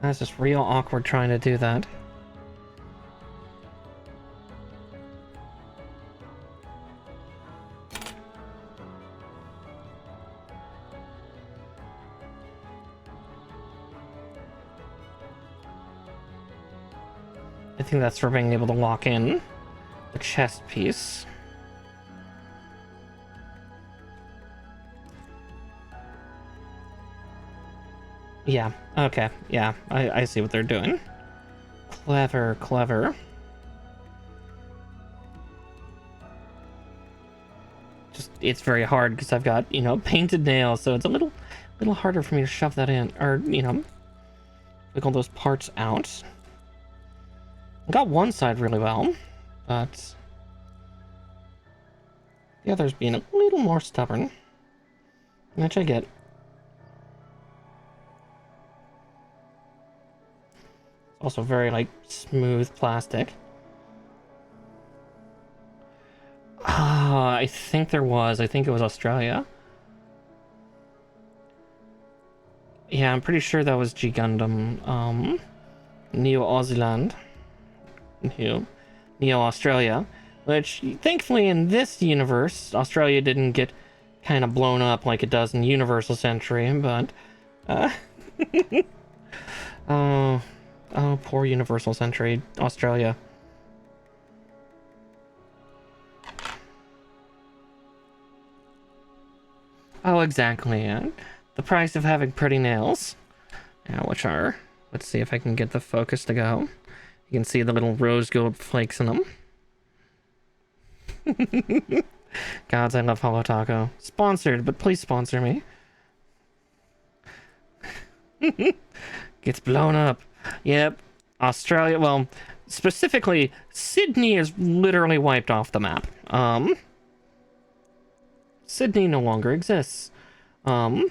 That's just real awkward trying to do that. I think that's for being able to lock in the chest piece. Yeah, okay, yeah, I see what they're doing. Clever, clever. Just, it's very hard because I've got, you know, painted nails, so it's a little harder for me to shove that in, or, you know, wiggle those parts out. I got one side really well, but the other's being a little more stubborn, which I get. Also very, like, smooth plastic. Ah, I think there was. I think it was Australia. Yeah, I'm pretty sure that was G Gundam. Neo-Aussiland. Neo-Australia. Which, thankfully, in this universe, Australia didn't get kind of blown up like it does in Universal Century, but... oh, poor Universal Century, Australia. Oh, exactly, yeah. The price of having pretty nails. Yeah, which are... Let's see if I can get the focus to go. You can see the little rose gold flakes in them. Gods, I love Holo Taco. Sponsored, but please sponsor me. Gets blown up. Yep. Australia, well, specifically, Sydney is literally wiped off the map. Sydney no longer exists. There's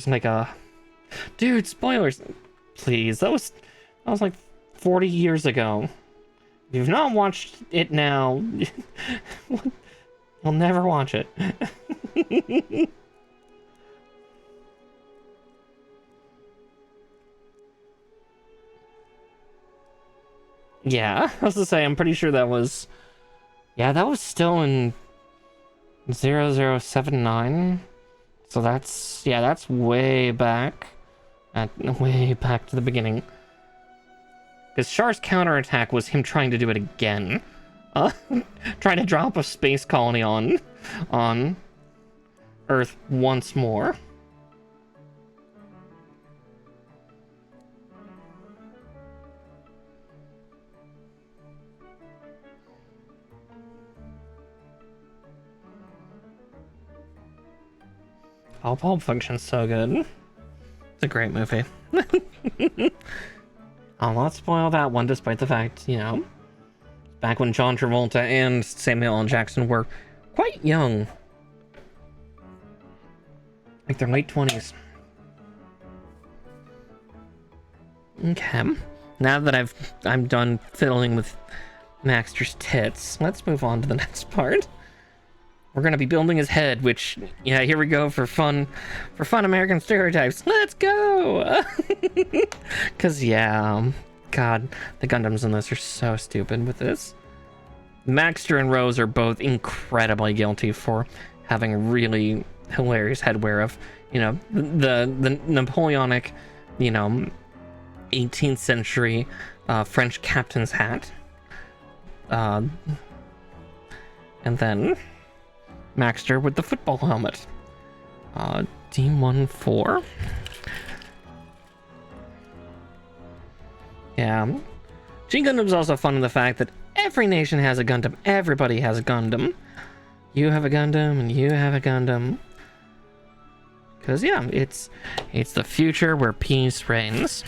like a... Dude, spoilers! Please, that was like 40 years ago. If you've not watched it now, you'll never watch it. Yeah, I was to say, I'm pretty sure that was... Yeah, that was still in 0079. So that's... Yeah, that's way back. Way back to the beginning. Because Char's counterattack was him trying to do it again. Trying to drop a space colony on Earth once more. Oh, Pulp Fiction's so good. It's a great movie. I'll not spoil that one, despite the fact, you know, back when John Travolta and Samuel L. Jackson were quite young. Like their late 20s. Okay. Now that I'm done fiddling with Maxter's tits, let's move on to the next part. We're gonna be building his head, which, yeah, here we go for fun American stereotypes. Let's go! Cause yeah, God, the Gundams in this are so stupid with this. Maxter and Rose are both incredibly guilty for having really hilarious headwear of, you know, the Napoleonic, you know, 18th century French captain's hat. And then Maxter with the football helmet. D14. Yeah. G Gundam's also fun in the fact that every nation has a Gundam. Everybody has a Gundam. You have a Gundam, and you have a Gundam. Because, yeah, it's the future where peace reigns.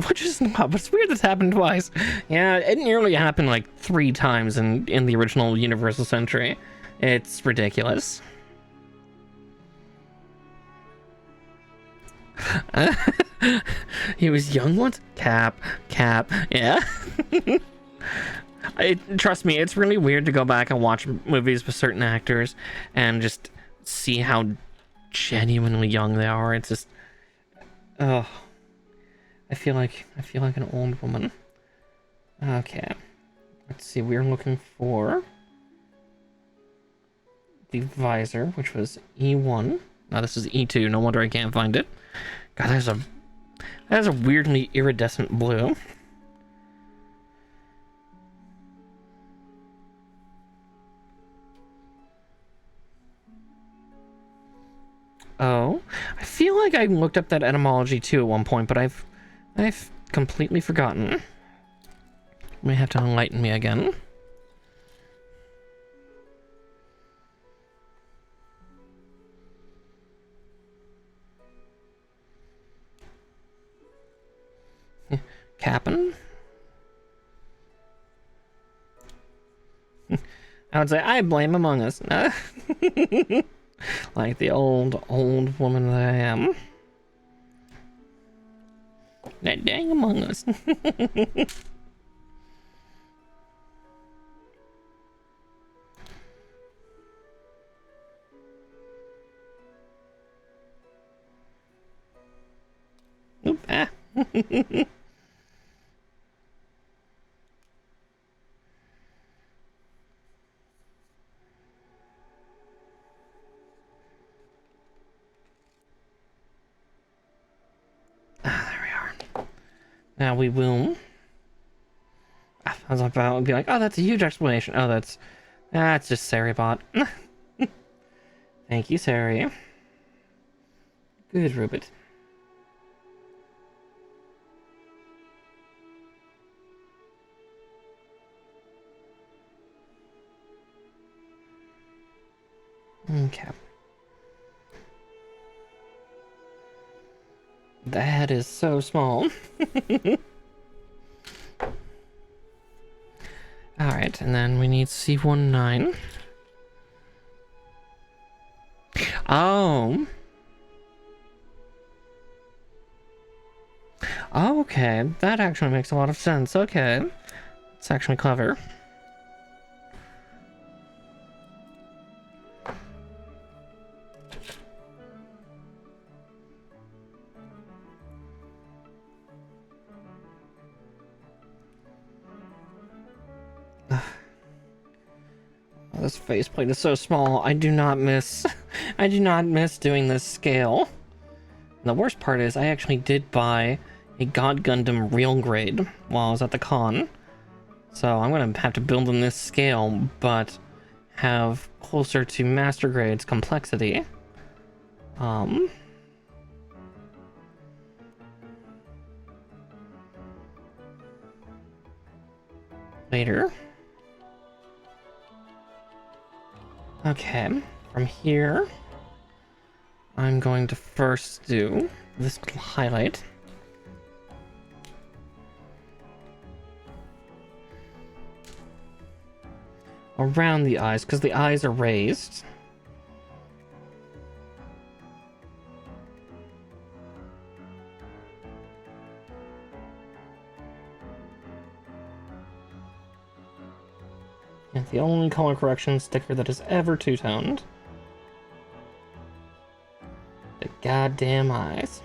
Which is not, but it's weird this happened twice. Yeah, it nearly happened like 3 times in the original Universal Century. It's ridiculous. He was young once? Cap. Yeah. Trust me, it's really weird to go back and watch movies with certain actors and just see how genuinely young they are. It's just, oh, I feel like an old woman. Okay, let's see. We're looking for the visor, which was E1. Now this is E2. No wonder I can't find it. God, that has a weirdly iridescent blue. Oh, I feel like I looked up that etymology too at one point, but I've completely forgotten. You may have to enlighten me again. Cap'n? I would say I blame Among Us. Like the old woman that I am. That dang Among Us. Oop, ah. There we are. Now we will. I was about to be like, oh, that's a huge explanation. Oh, that's just Saribot. Thank you, Sari. Good, Rubit. Okay. The head is so small. Alright, and then we need C19. Oh. Oh, okay. That actually makes a lot of sense. Okay. It's actually clever. This faceplate is so small. I do not miss doing this scale. And the worst part is I actually did buy a God Gundam real grade while I was at the con. So I'm gonna have to build in this scale, but have closer to master grade's complexity. Later. Okay, from here, I'm going to first do this little highlight. Around the eyes, because the eyes are raised. And the only color correction sticker that is ever two-toned. The goddamn eyes.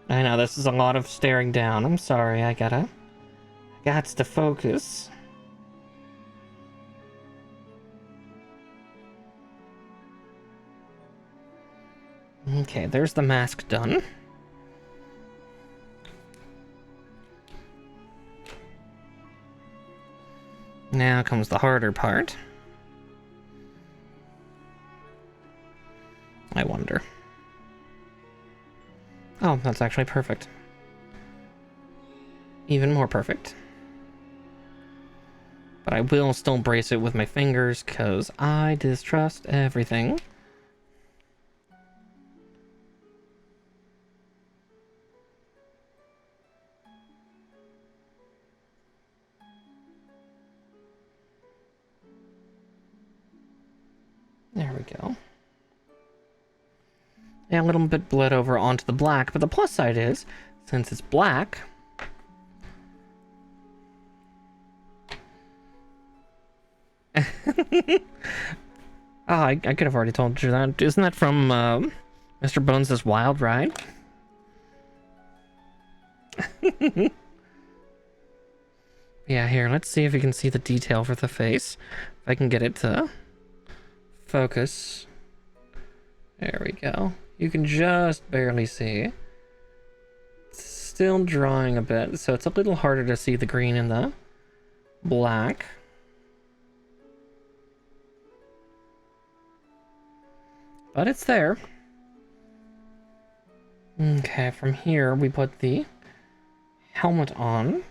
I know, this is a lot of staring down. I'm sorry, I gots to focus. Okay, there's the mask done. Now comes the harder part. I wonder. Oh, that's actually perfect. even more perfect. But I will still brace it with my fingers, because I distrust everything. There we go. Yeah, a little bit bled over onto the black, but the plus side is, since it's black... Oh, I could have already told you that. Isn't that from Mr. Bones' Wild Ride? Yeah, here, let's see if we can see the detail for the face. If I can get it to focus. There we go. You can just barely see. It's still drawing a bit, so it's a little harder to see the green and the black. But it's there. Okay, from here we put the helmet on.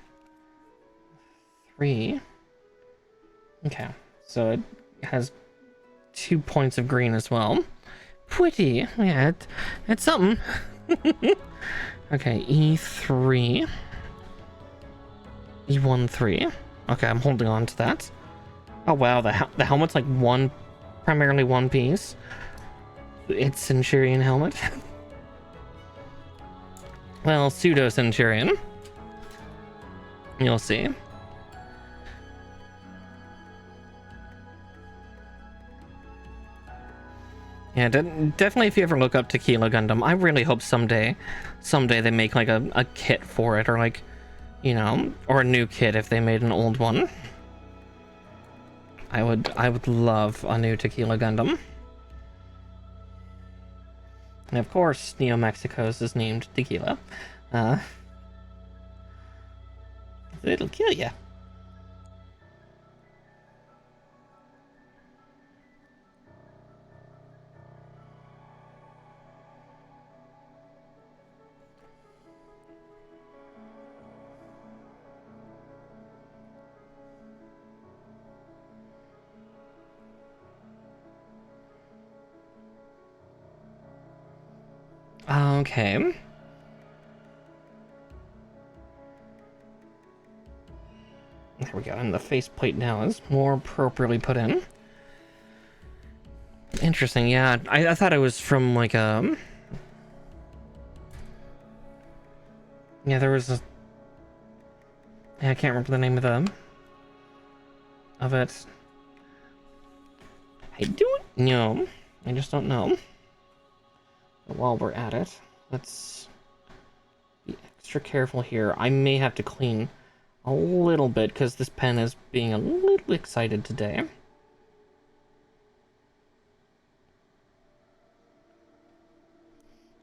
3. Okay, so it has 2 points of green as well. Pretty. Yeah, it's something. Okay, E3. E1, 3. Okay, I'm holding on to that. Oh wow, the helmet's like primarily one piece. It's Centurion helmet. Well, pseudo Centurion. You'll see. Yeah, definitely if you ever look up Tequila Gundam, I really hope someday they make like a kit for it, or like, you know, or a new kit if they made an old one. I would love a new Tequila Gundam. And of course, Neo Mexico's is named Tequila. It'll kill ya. Okay. There we go, and the faceplate now is more appropriately put in. Interesting, yeah. I thought it was from like yeah, there was a... Yeah, I can't remember the name of it. I don't know. I just don't know. But while we're at it, let's be extra careful here. I may have to clean a little bit because this pen is being a little excited today.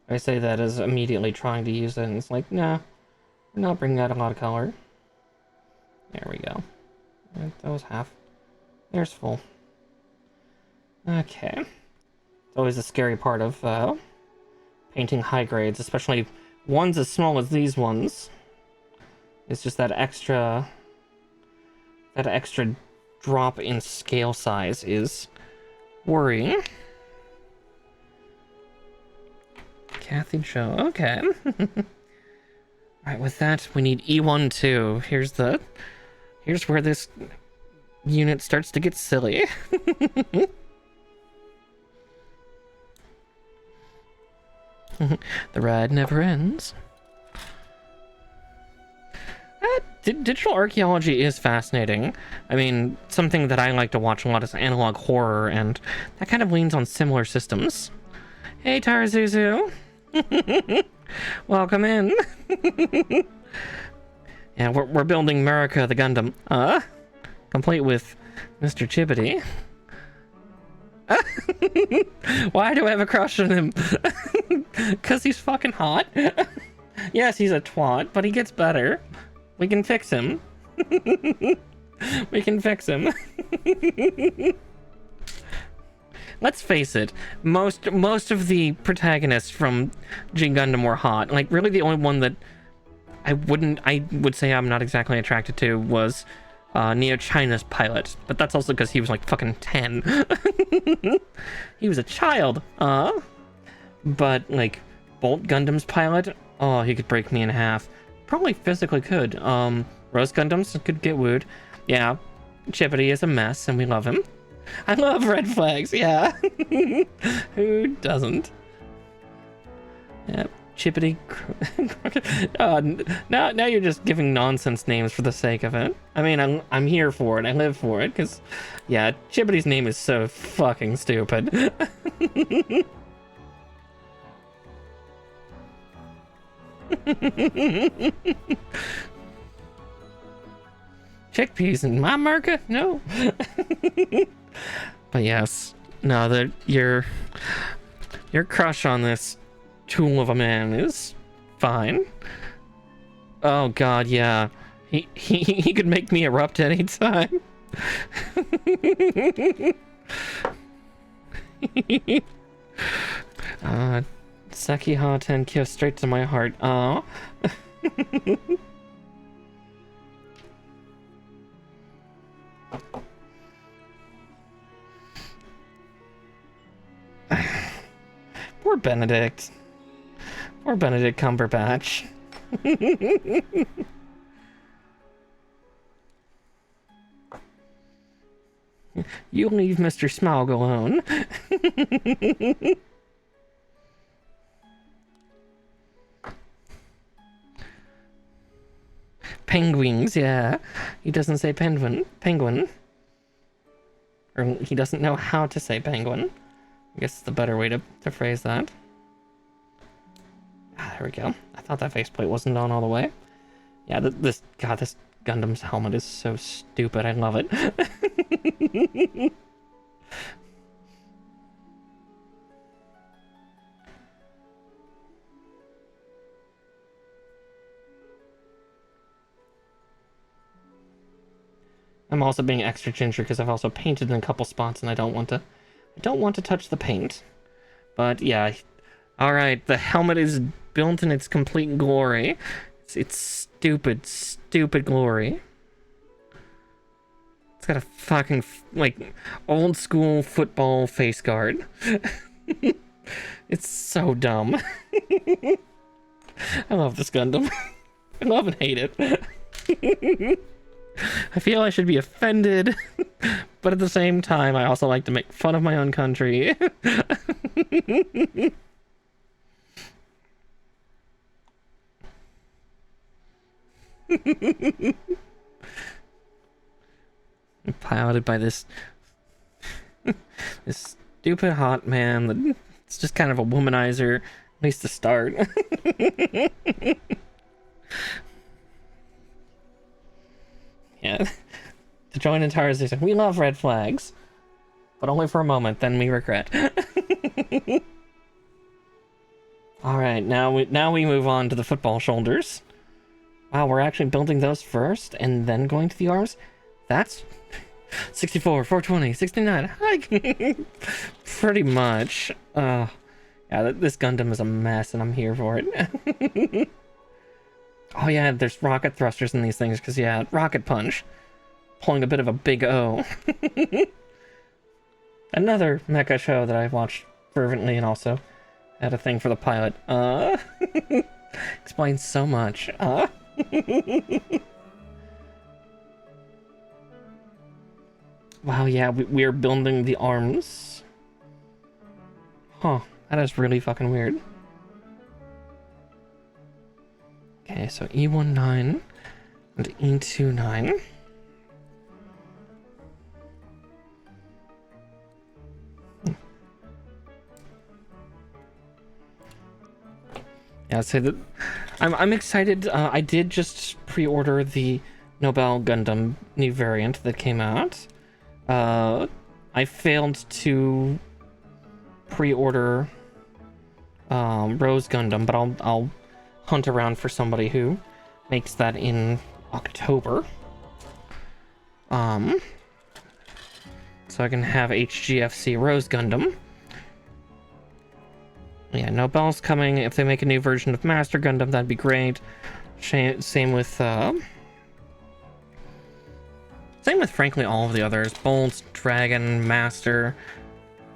I say that as immediately trying to use it, and it's like, nah, we're not bringing out a lot of color. There we go. That was half. There's full. Okay. It's always a scary part of painting high grades, especially ones as small as these ones. It's just that extra drop in scale size is worrying. Kathy Joe, okay. Alright, with that, we need E1 too. Here's where this unit starts to get silly. The ride never ends. Digital archaeology is fascinating. I mean, something that I like to watch a lot is analog horror, and that kind of leans on similar systems. Hey, Tarazuzu! Welcome in. Yeah, we're building MURICA the Gundam. Complete with Mr. Chibbity. Why do I have a crush on him? Because he's fucking hot. Yes, he's a twat, but he gets better. We can fix him. We can fix him. Let's face it, most of the protagonists from G Gundam were hot. Like, really the only one that I would say I'm not exactly attracted to was Neo China's pilot, but that's also because he was like fucking 10. He was a child. But like Bolt Gundam's pilot, oh, he could break me in half. Probably physically could. Rose Gundams could get wooed. Yeah, Chippity is a mess, and we love him. I love red flags, yeah. Who doesn't? Yep, Chippity. Now you're just giving nonsense names for the sake of it. I mean, I'm here for it. I live for it, because, yeah, Chippity's name is so fucking stupid. Chickpeas in my market? No. But yes, no, your crush on this tool of a man is fine. Oh god, yeah. He could make me erupt anytime. Seki Haten kiss straight to my heart. Aw. Poor Benedict. Poor Benedict Cumberbatch. You leave Mr. Smaug alone. Penguins, yeah. He doesn't say penguin. Or he doesn't know how to say penguin. I guess it's the better way to phrase that. Ah, there we go. I thought that faceplate wasn't on all the way. Yeah, this Gundam's helmet is so stupid. I love it. I'm also being extra ginger because I've also painted in a couple spots and I don't want to touch the paint. But yeah, all right, the helmet is built in its complete glory. It's stupid glory. It's got a fucking like old school football face guard. It's so dumb. I love this Gundam. I love and hate it. I feel I should be offended, but at the same time, I also like to make fun of my own country. Piloted by this stupid hot man that's just kind of a womanizer, at least to start. Yeah. To join in Tarzan, we love red flags, but only for a moment, then we regret. All right, now we move on to the football shoulders. Wow, we're actually building those first and then going to the arms. That's 64, 420, 69. Pretty much. Yeah, this Gundam is a mess, and I'm here for it. Oh yeah, there's rocket thrusters in these things, because yeah, rocket punch. Pulling a bit of a big O. Another mecha show that I've watched fervently and also had a thing for the pilot. Explains so much. Wow, yeah, we're building the arms. Huh, that is really fucking weird. Okay, so E19 and E29. Yeah, so that I'm excited. I did just pre-order the Nobel Gundam new variant that came out. I failed to pre-order Rose Gundam, but I'll hunt around for somebody who makes that in October. So I can have HGFC Rose Gundam. Yeah, Nobel's coming. If they make a new version of Master Gundam, that'd be great. Same with frankly all of the others. Bolt, Dragon, Maxter.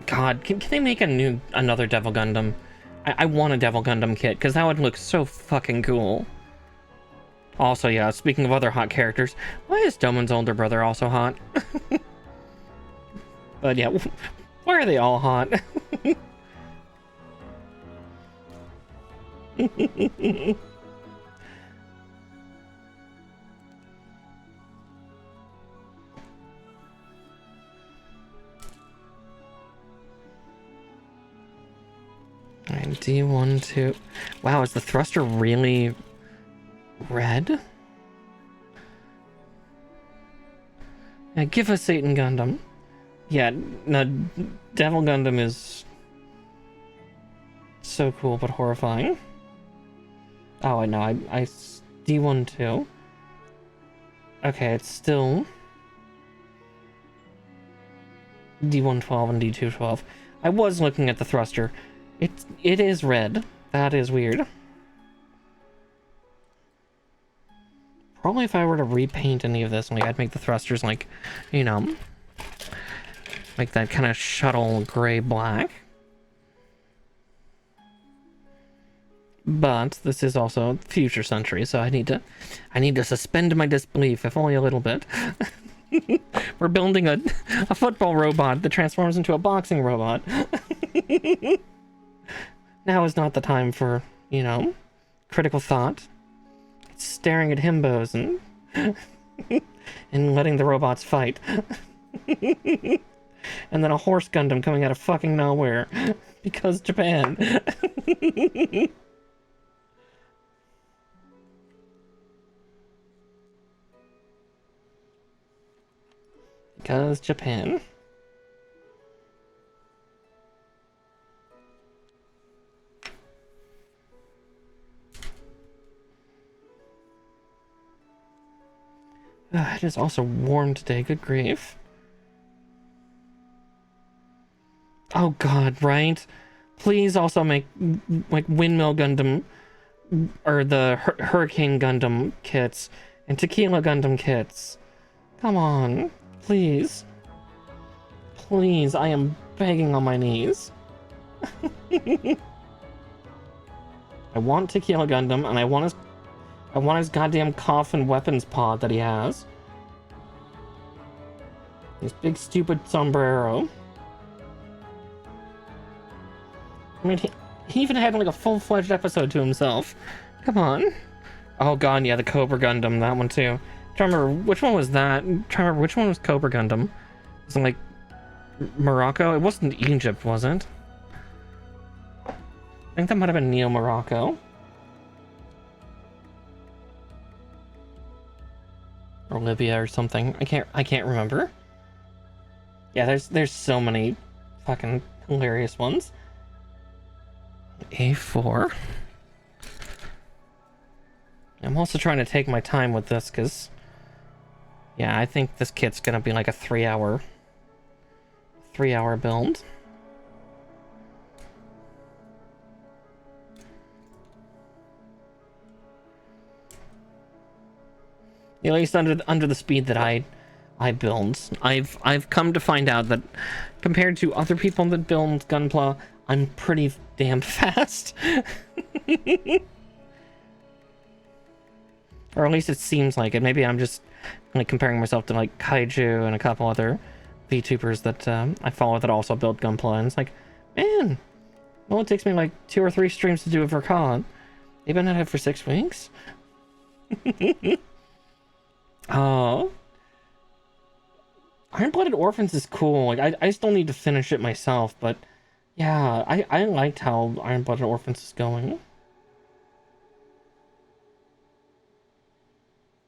God, can they make another Devil Gundam? I want a Devil Gundam kit, because that would look so fucking cool. Also, yeah, speaking of other hot characters, why is Domon's older brother also hot? But yeah, why are they all hot? Alright, D1, 2. Wow, is the thruster really red? Yeah, give us Satan Gundam. Yeah, no, Devil Gundam is so cool but horrifying. Oh, I know, I D1, 2. Okay, it's still D1, 12 and D2, 12. I was looking at the thruster. It is red. That is weird. Probably if I were to repaint any of this, like I'd make the thrusters like, you know, like that kind of shuttle gray black. But this is also future century, so I need to suspend my disbelief, if only a little bit. We're building a football robot that transforms into a boxing robot. Now is not the time for, you know, critical thought. It's staring at himbos and and letting the robots fight. And then a horse Gundam coming out of fucking nowhere. Because Japan. Because Japan. It is also warm today, good grief. Oh god, right? Please also make, like, Windmill Gundam, or the Hurricane Gundam kits, and Tequila Gundam kits. Come on, please. Please, I am begging on my knees. I want Tequila Gundam, and I want his goddamn coffin weapons pod that he has. His big stupid sombrero. I mean, he even had like a full-fledged episode to himself. Come on. Oh god, yeah, the Cobra Gundam, that one too. I'm trying to remember which one was that. I'm trying to remember which one was Cobra Gundam. Was it like Morocco? It wasn't Egypt, was it? I think that might have been Neo Morocco. Or Libya or something. I can't remember. Yeah, there's so many fucking hilarious ones. A4. I'm also trying to take my time with this because, yeah, I think this kit's gonna be like a 3-hour build. At least under the speed that I build. I've come to find out that compared to other people that build Gunpla, I'm pretty damn fast. Or at least it seems like it. Maybe I'm just like comparing myself to like Kaiju and a couple other VTubers that I follow that also build Gunpla, and it's like, man, well, it takes me like 2 or 3 streams to do it for COD. They've been at it for 6 weeks. Oh, Iron-Blooded Orphans is cool. Like I still need to finish it myself, but yeah, I liked how Iron-Blooded Orphans is going.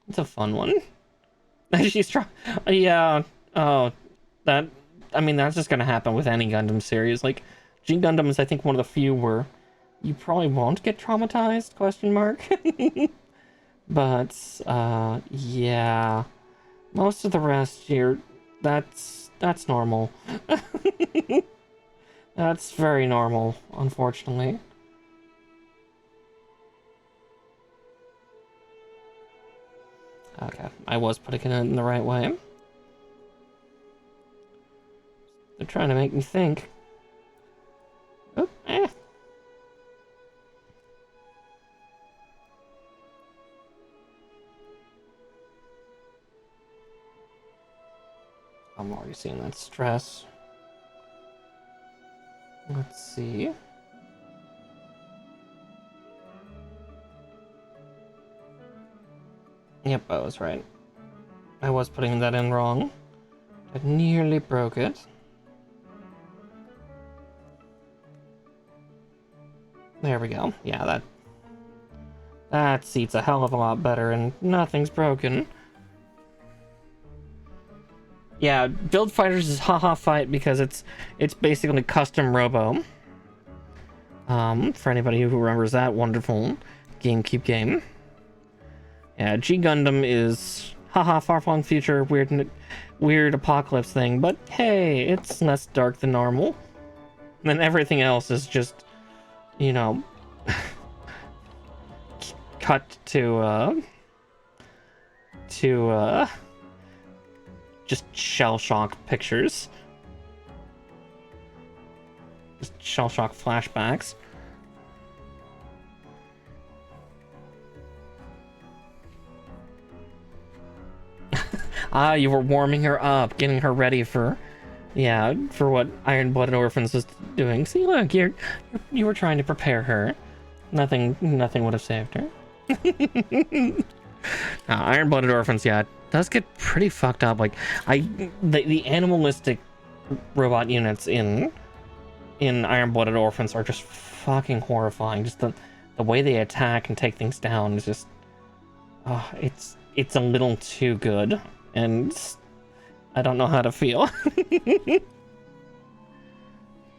It's a fun one. She's trying. Yeah. Oh, that. I mean, that's just gonna happen with any Gundam series. Like, G Gundam is, I think, one of the few where you probably won't get traumatized? Question mark. But yeah, most of the rest here, that's normal. That's very normal, unfortunately. Okay, I was putting it in the right way. They're trying to make me think. Oh, eh. I'm already seeing that stress. Let's see. Yep, I was right. I was putting that in wrong. I nearly broke it. There we go. Yeah, that seats a hell of a lot better, and nothing's broken. Yeah, Build Fighters is haha fight because it's basically custom robo. For anybody who remembers that wonderful GameCube game. Yeah, G Gundam is haha far-flung future weird apocalypse thing, but hey, it's less dark than normal. And then everything else is just, you know, cut to just shell shock pictures. Just shell shock flashbacks. Ah, you were warming her up, getting her ready for, yeah, for what Iron-Blooded Orphans was doing. See, look, you were trying to prepare her. Nothing would have saved her. Iron-Blooded Orphans, yeah, it does get pretty fucked up. Like, the animalistic robot units in Iron-Blooded Orphans are just fucking horrifying. Just the way they attack and take things down is just, it's a little too good, and I don't know how to feel.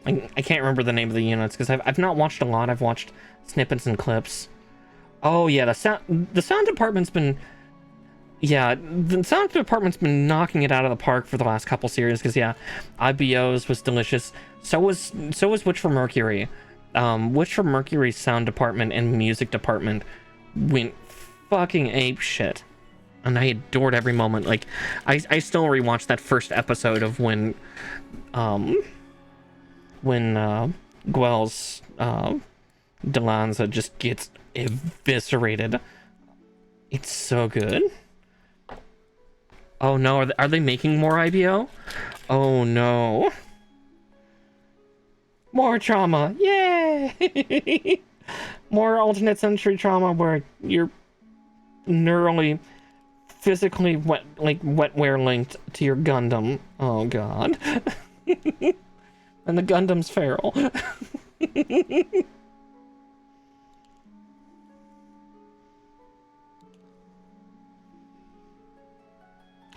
I can't remember the name of the units because I've not watched a lot. I've watched snippets and clips. Oh yeah, the sound department's been, yeah, the sound department's been knocking it out of the park for the last couple series. Because yeah, IBO's was delicious. So was Witch from Mercury. Witch from Mercury's sound department and music department went fucking ape shit, and I adored every moment. Like, I still rewatch that first episode of when Guel's Delanza just gets eviscerated. It's so good. Oh no, are they making more IBO? Oh no. More trauma, yay! More alternate century trauma where you're neurally, physically wetware linked to your Gundam. Oh god. And the Gundam's feral.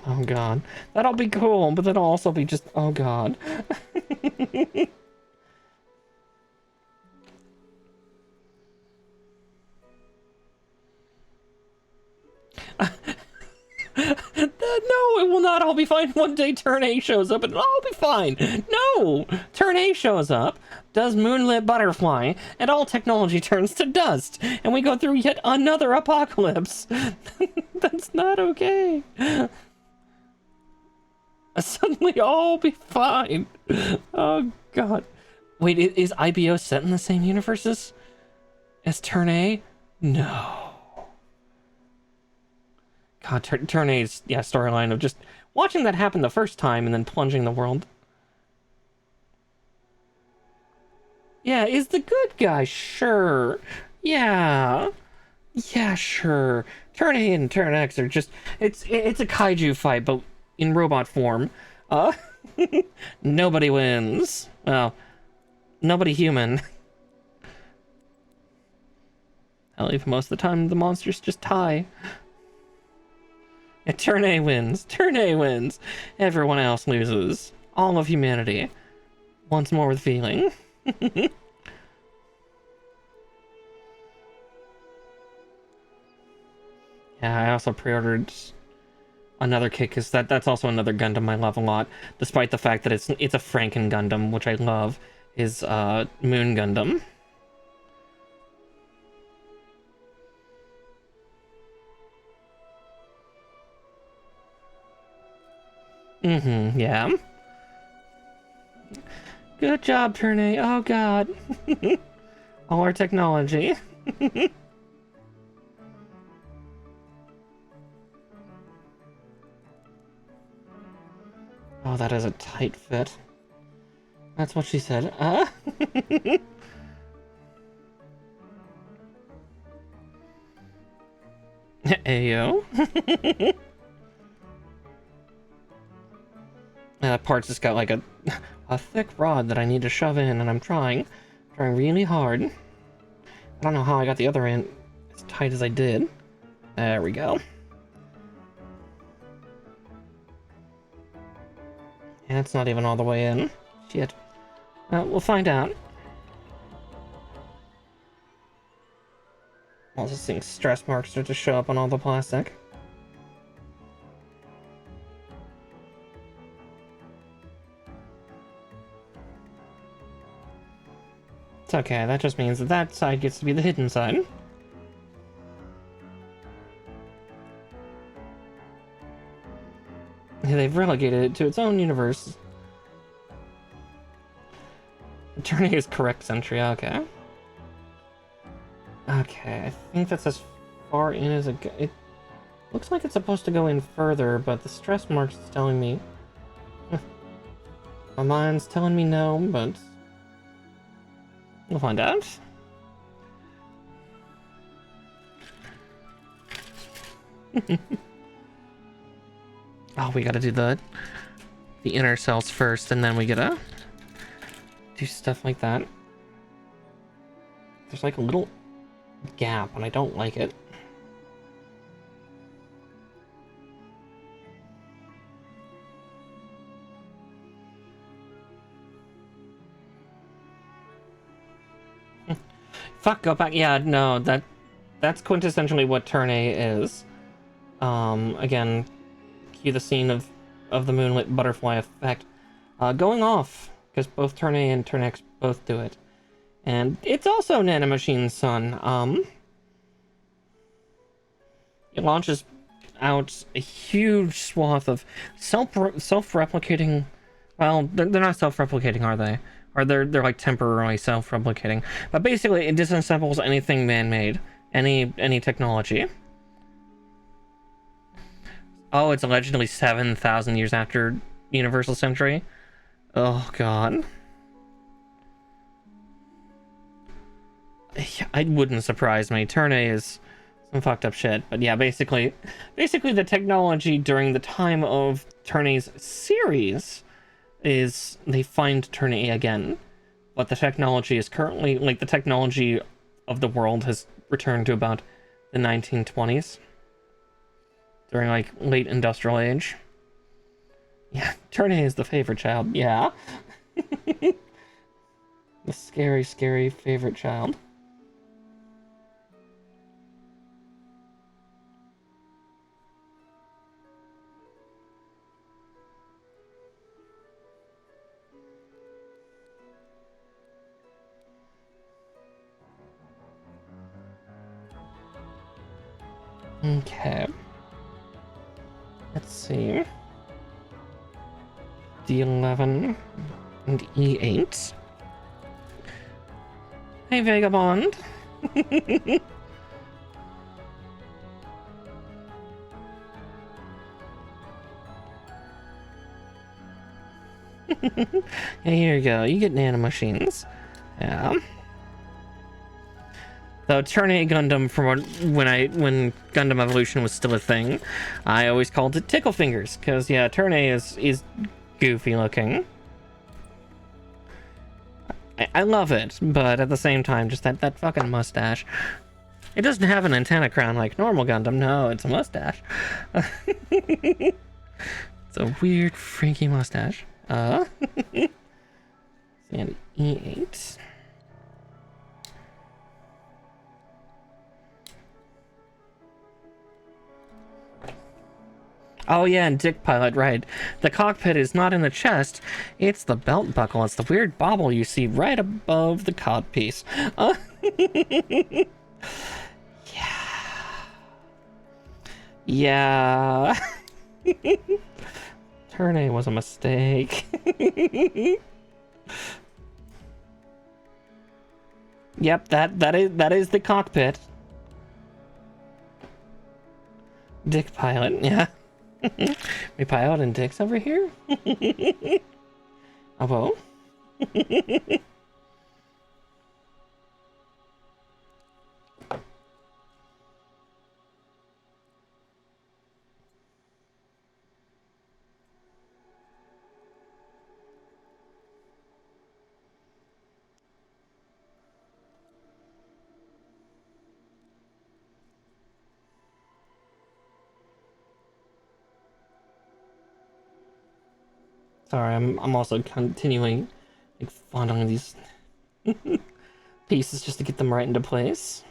Oh god. That'll be cool, but that'll also be just, oh god. No, it will not all be fine. One day Turn A shows up and it'll all be fine. No! Turn A shows up, does Moonlit Butterfly, and all technology turns to dust, and we go through yet another apocalypse. That's not okay. Suddenly all be fine. Oh god. Wait, is IBO set in the same universes as Turn A? No. God, Turn A's, yeah, storyline of just watching that happen the first time and then plunging the world. Yeah, is the good guy, sure. Yeah. Yeah, sure. Turn A and Turn X are just, it's a kaiju fight, but in robot form. Nobody wins. Well, nobody human. Hell, even most of the time the monsters just die. And Turn A wins. Turn A wins. Everyone else loses. All of humanity. Once more with feeling. Yeah, I also pre-ordered another kit because that's also another Gundam I love a lot. Despite the fact that it's a Franken Gundam, which I love, is Moon Gundam. Yeah. Good job, Turnay. Oh, God. All our technology. Oh, that is a tight fit. That's what she said. Ayo. That part's just got like a thick rod that I need to shove in, and I'm trying really hard. I don't know how I got the other end as tight as I did. There we go. Yeah, it's not even all the way in. Shit. We'll find out. All these things, stress marks start to show up on all the plastic. It's okay, that just means that side gets to be the hidden side. They've relegated it to its own universe. Turning is correct century, okay. Okay, I think that's as far in as it looks like it's supposed to go in further, but the stress marks is telling me... My mind's telling me no, but... We'll find out. Oh, we gotta do the inner cells first, and then we gotta do stuff like that. There's like a little gap, and I don't like it. Fuck, go back. Yeah, no, that's quintessentially what Turn A is. Again, cue the scene of the moonlit butterfly effect going off, because both Turn A and Turn X both do it. And it's also Nanomachine's son. It launches out a huge swath of self-replicating... Well, they're not self-replicating, are they? Or they're like temporarily self-replicating. But basically, it disassembles anything man-made. Any technology. Oh, it's allegedly 7,000 years after Universal Century. Oh, God. It wouldn't surprise me. Turn A is some fucked up shit. But yeah, basically the technology during the time of Turn A's series is they find Turn A again. But the technology is currently, like, the technology of the world has returned to about the 1920s. During, like, late industrial age. Yeah, Turn A is the favorite child. Yeah. The scary, scary favorite child. Okay. Let's see. D11 and E8. Hey, Vagabond. Yeah, here you go. You get nanomachines. Yeah. Though Turn A Gundam, from when Gundam Evolution was still a thing, I always called it Tickle Fingers, because yeah, Turn A is goofy looking. I love it, but at the same time, just that fucking mustache. It doesn't have an antenna crown like normal Gundam. No, it's a mustache. It's a weird, freaky mustache. And E8. Oh yeah, and Dick Pilot, right. The cockpit is not in the chest, it's the belt buckle. It's the weird bauble you see right above the codpiece. Yeah. Turn A was a mistake. Yep, that is the cockpit. Dick pilot, yeah. We piloting dicks over here? Oh, well. Sorry, I'm also continuing like fondling these pieces just to get them right into place.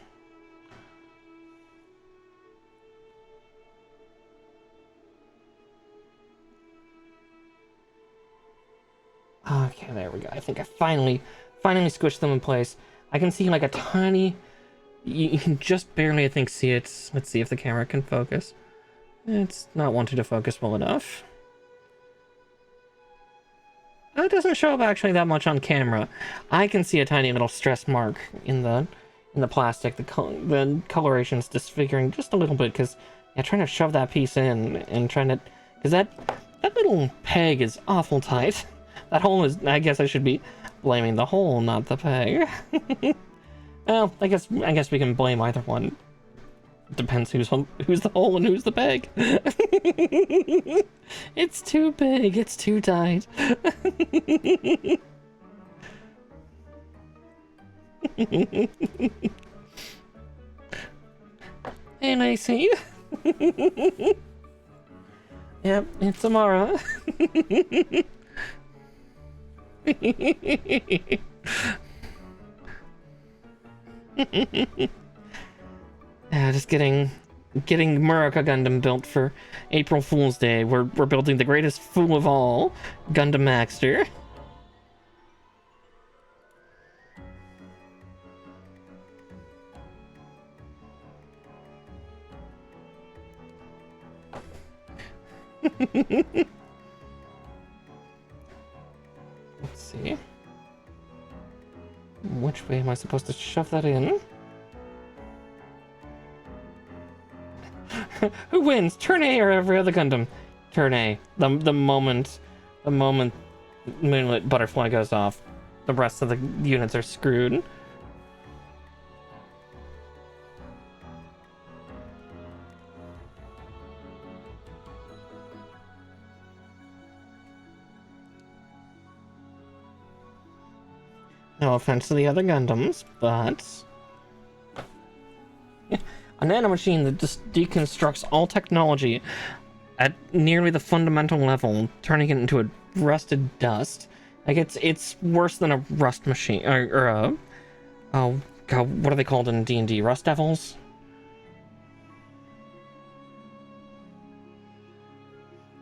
Okay, there we go. I think I finally squished them in place. I can see like a tiny... You can just barely, I think, see it. Let's see if the camera can focus. It's not wanting to focus well enough. It doesn't show up actually that much on camera. I can see a tiny little stress mark in the plastic. The coloration's disfiguring just a little bit because yeah, trying to shove that piece in and trying to... Because that little peg is awful tight. That hole is... I guess I should be blaming the hole, not the peg. Well, I guess we can blame either one. Depends who's the hole and who's the peg. It's too big, it's too tight. Hey, Lacey. Yep, it's Amara. Yeah, just getting MURICA Gundam built for April Fool's Day. We're building the greatest fool of all, Gundam Maxter. Let's see. Which way am I supposed to shove that in? Who wins? Turn A or every other Gundam? Turn A. The moment Moonlit Butterfly goes off, the rest of the units are screwed. No offense to the other Gundams, but... A nanomachine that just deconstructs all technology at nearly the fundamental level, turning it into a rusted dust. Like, it's worse than a rust machine, or a... Oh, God, what are they called in D&D? Rust Devils?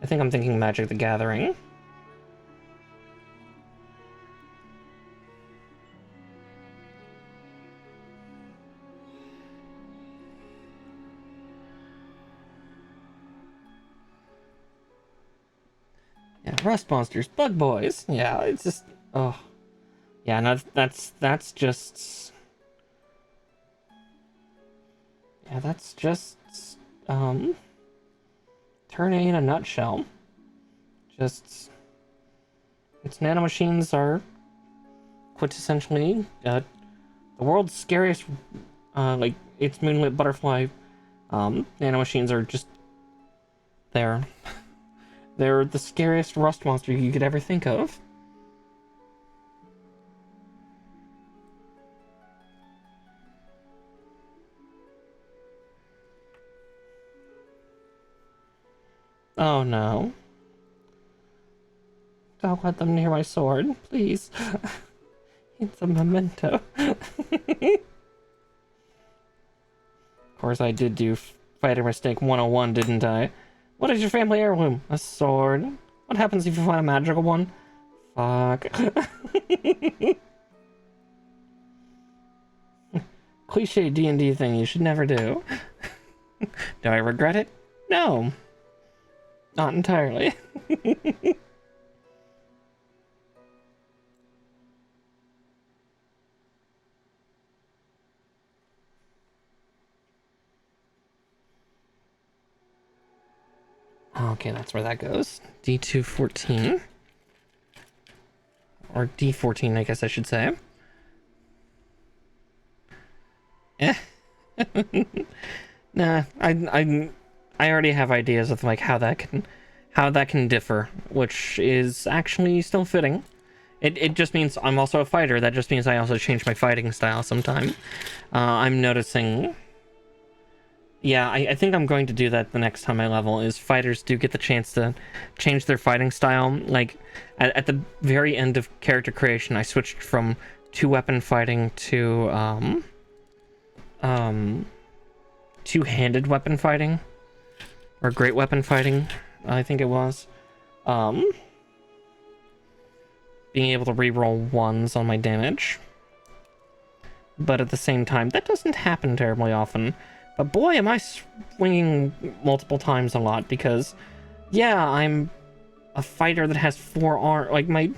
I think I'm thinking Magic the Gathering. Yeah, rust monsters, bug boys. Yeah, it's just... Oh. Yeah, no, that's just... Yeah, that's just... Turn A in a nutshell. Just... Its nanomachines are quintessentially the world's scariest... like, its Moonlit Butterfly nanomachines are just... They're the scariest rust monster you could ever think of. Oh no. Don't let them near my sword, please. It's a memento. Of course, I did do Fighter Mistake 101, didn't I? What is your family heirloom? A sword. What happens if you find a magical one? Fuck. Cliche D&D thing you should never do. Do I regret it? No. Not entirely. Okay, that's where that goes. D214. Or D14, I guess I should say. Eh. Nah, I already have ideas of like how that can differ, which is actually still fitting. It just means I'm also a fighter. That just means I also change my fighting style sometime. I'm noticing. Yeah, I think I'm going to do that the next time I level, is fighters do get the chance to change their fighting style. Like, at the very end of character creation, I switched from two-weapon fighting to, two-handed weapon fighting. Or great weapon fighting, I think it was. Being able to reroll ones on my damage. But at the same time, that doesn't happen terribly often. But boy, am I swinging multiple times a lot, because, yeah, I'm a fighter that has 4 arms. Like, my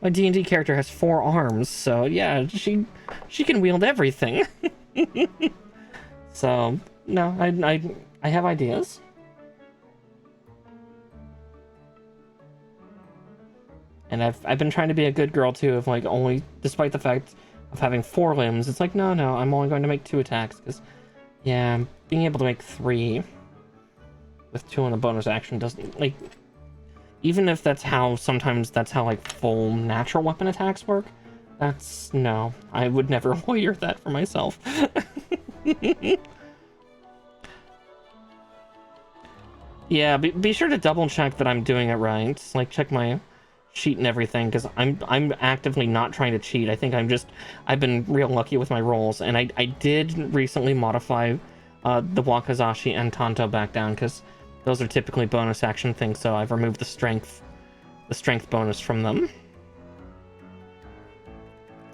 D&D character has 4 arms, so yeah, she can wield everything. So, no, I have ideas. And I've been trying to be a good girl, too, of, like, only, despite the fact of having 4 limbs, it's like, no, I'm only going to make 2 attacks, because... yeah, being able to make 3 with 2 on the bonus action doesn't, like, even if sometimes that's how, like, full natural weapon attacks work, no, I would never lawyer that for myself. Yeah, be sure to double check that I'm doing it right, like, check my sheet and everything, because I'm actively not trying to cheat. I think I've been real lucky with my rolls, and I did recently modify the Wakazashi and Tanto back down, because those are typically bonus action things, so I've removed the strength bonus from them.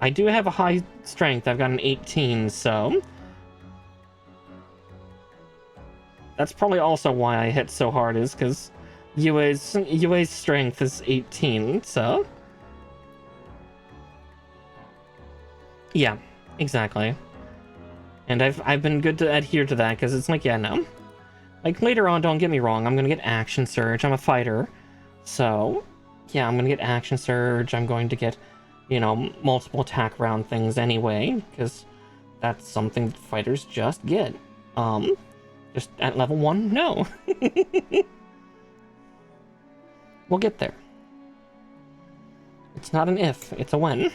I do have a high strength. I've got an 18, so that's probably also why I hit so hard, is because Yue's strength is 18, so... yeah, exactly. And I've been good to adhere to that, because it's like, yeah, no. Like, later on, don't get me wrong, I'm gonna get Action Surge, I'm a fighter. So, yeah, I'm gonna get Action Surge, I'm going to get, you know, multiple attack round things anyway, because that's something that fighters just get. Just at level 1, no. We'll get there. It's not an if, it's a when.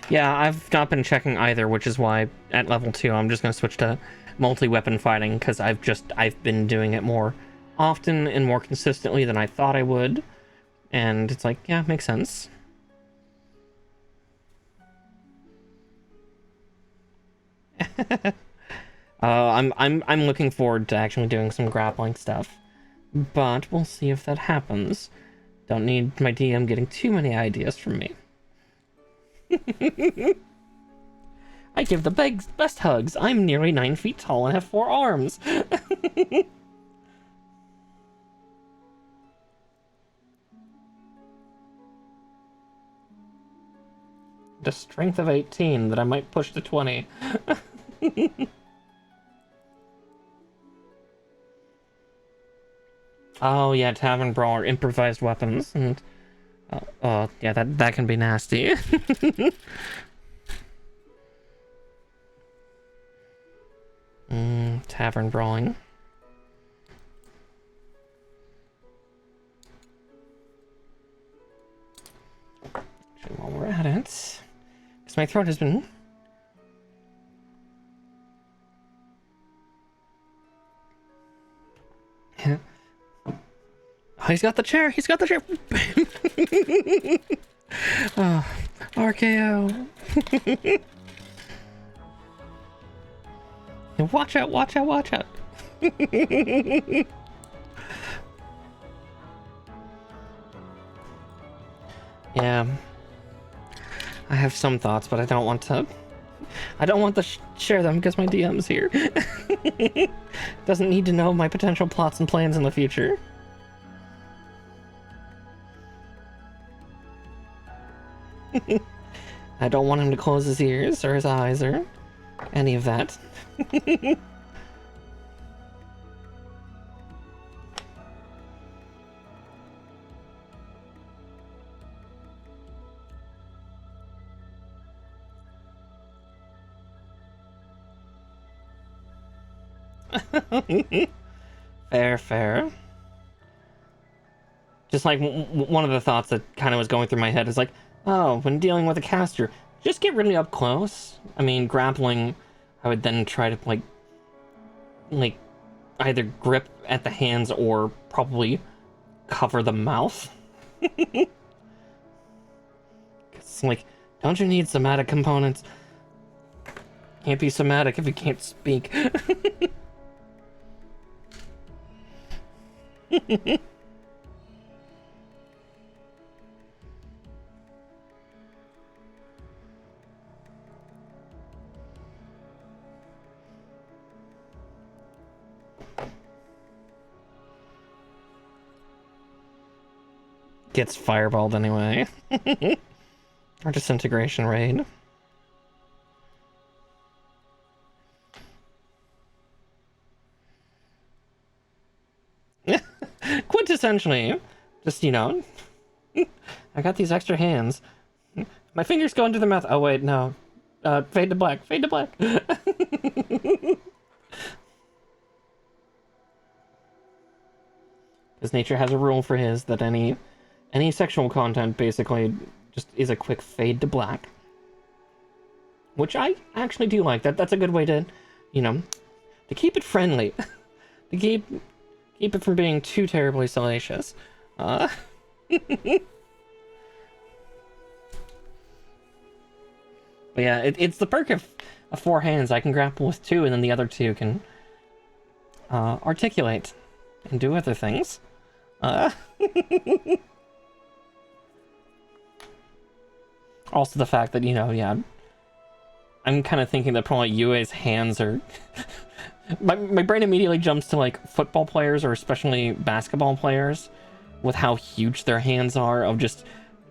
Yeah, I've not been checking either, which is why at level 2 I'm just going to switch to multi-weapon fighting, because I've been doing it more often and more consistently than I thought I would. And it's like, yeah, makes sense. I'm looking forward to actually doing some grappling stuff, but we'll see if that happens. Don't need my DM getting too many ideas from me. I give the best hugs. I'm nearly 9 feet tall and have 4 arms. The strength of 18 that I might push to 20. Oh yeah, Tavern Brawler, improvised weapons, and yeah, that can be nasty. Tavern Brawling. Actually, while we're at it, because my throat has been... yeah. Oh, he's got the chair! He's got the chair! Oh, RKO! Watch out, watch out, watch out! Yeah. I have some thoughts, but I don't want to share them because my DM's here. Doesn't need to know my potential plots and plans in the future. I don't want him to close his ears or his eyes or any of that. Fair. Just like one of the thoughts that kind of was going through my head is like, oh, when dealing with a caster, just get really up close. I mean, grappling, I would then try to like either grip at the hands or probably cover the mouth. It's like, don't you need somatic components? Can't be somatic if you can't speak. Gets fireballed anyway. Or disintegration raid. Quintessentially, just, you know, I got these extra hands. My fingers go into the mouth. Oh, wait, no. Fade to black. Fade to black. Because nature has a rule for his that any sexual content basically just is a quick fade to black. Which I actually do like. That's a good way to, you know, to keep it friendly. To keep it from being too terribly salacious. But yeah, it's the perk of 4 hands. I can grapple with 2, and then the other 2 can articulate and do other things. Also the fact that, you know, yeah, I'm kind of thinking that probably Yue's hands are... my brain immediately jumps to, like, football players, or especially basketball players, with how huge their hands are, of just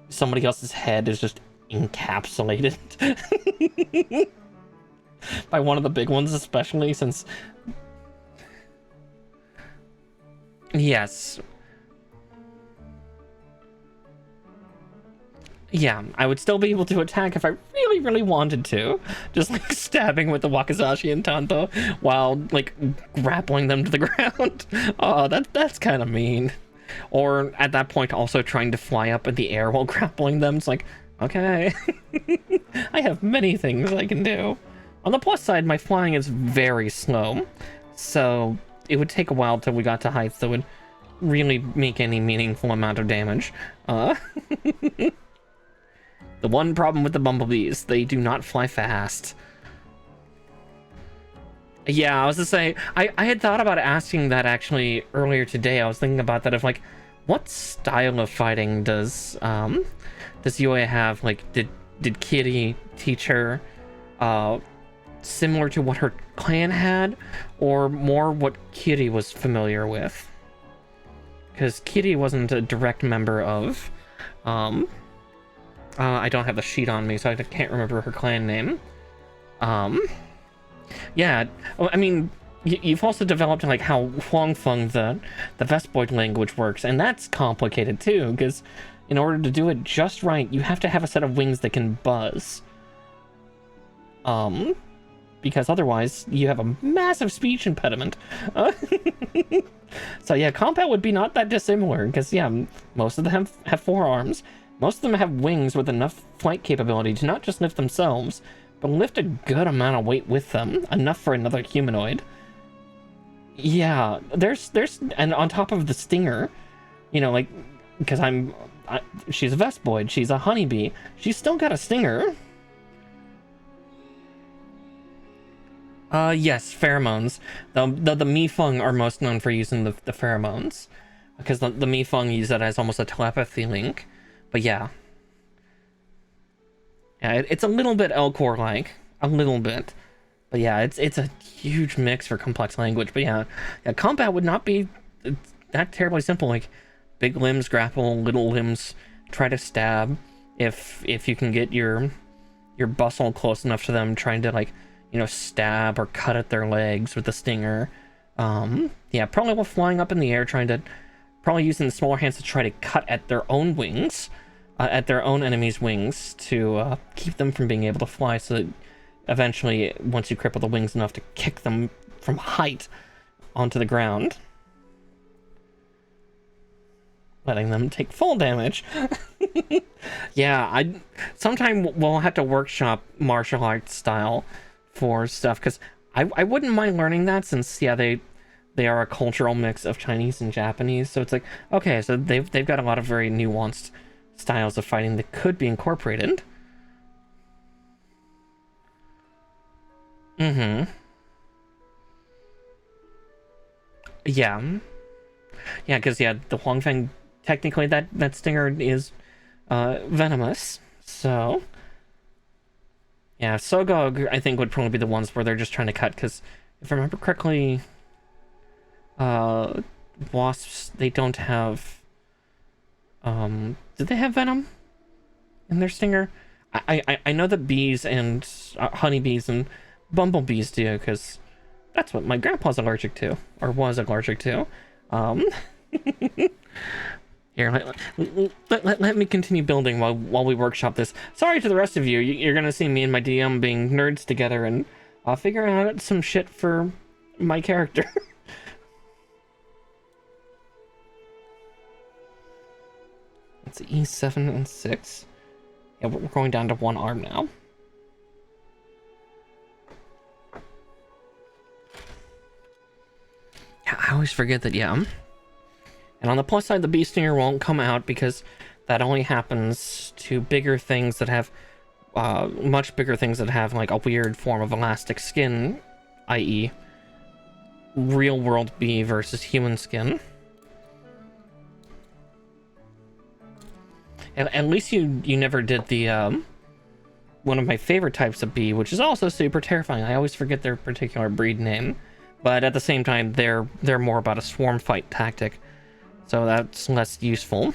somebody else's head is just encapsulated. By one of the big ones, especially, since... Yes. Yeah, I would still be able to attack if I really, really wanted to. Just, like, stabbing with the Wakizashi and Tanto while, like, grappling them to the ground. Oh, that's kind of mean. Or, at that point, also trying to fly up in the air while grappling them. It's like, okay. I have many things I can do. On the plus side, my flying is very slow. So, it would take a while till we got to heights that would really make any meaningful amount of damage. The one problem with the bumblebees, they do not fly fast. Yeah, I was to say, I had thought about asking that actually earlier today. I was thinking about that of like, what style of fighting does Yue have? Like, did Kitty teach her similar to what her clan had, or more what Kitty was familiar with? Because Kitty wasn't a direct member of I don't have the sheet on me, so I can't remember her clan name. Yeah, I mean, you've also developed like how Huangfeng, the Vespoid language works, and that's complicated too, because in order to do it just right, you have to have a set of wings that can buzz. Because otherwise, you have a massive speech impediment. So yeah, combat would be not that dissimilar, because yeah, most of them have 4 arms. Most of them have wings with enough flight capability to not just lift themselves, but lift a good amount of weight with them, enough for another humanoid. Yeah, there's and on top of the stinger, you know, like, because she's a Vespoid, she's a honeybee, she's still got a stinger. Yes, pheromones. The Mi-Feng are most known for using the pheromones, because the Mi-Feng use that as almost a telepathy link. But yeah. Yeah, it's a little bit Elcor-like, a little bit. But yeah, it's a huge mix for complex language. But yeah, combat would not be that terribly simple. Like, big limbs grapple, little limbs try to stab. If you can get your bustle close enough to them, trying to, like, you know, stab or cut at their legs with the stinger. Yeah, probably while flying up in the air, probably using the smaller hands to try to cut at their own wings, at their own enemies' wings, to keep them from being able to fly, so that eventually, once you cripple the wings enough, to kick them from height onto the ground, letting them take full damage. Yeah, sometime we'll have to workshop martial arts style for stuff, because I wouldn't mind learning that, since, yeah, they are a cultural mix of Chinese and Japanese, so it's like, okay, so they've got a lot of very nuanced styles of fighting that could be incorporated. Yeah. Yeah, because, yeah, the Huangfeng, technically that stinger is venomous, so yeah, Sogog, I think, would probably be the ones where they're just trying to cut, because if I remember correctly, wasps, they don't have, did they have venom in their stinger? I know that bees and honeybees and bumblebees do, because that's what my grandpa's allergic to, or was allergic to. Here, let me continue building while we workshop this. Sorry to the rest of you. You're gonna see me and my DM being nerds together and figuring out some shit for my character. It's E7 and 6. Yeah, we're going down to one arm now. Yeah, I always forget that, yeah. And on the plus side, the bee stinger won't come out, because that only happens to bigger things that have, much bigger things that have, like, a weird form of elastic skin, i.e. real world bee versus human skin. And at least you never did the, one of my favorite types of bee, which is also super terrifying. I always forget their particular breed name, but at the same time, they're more about a swarm fight tactic, so that's less useful.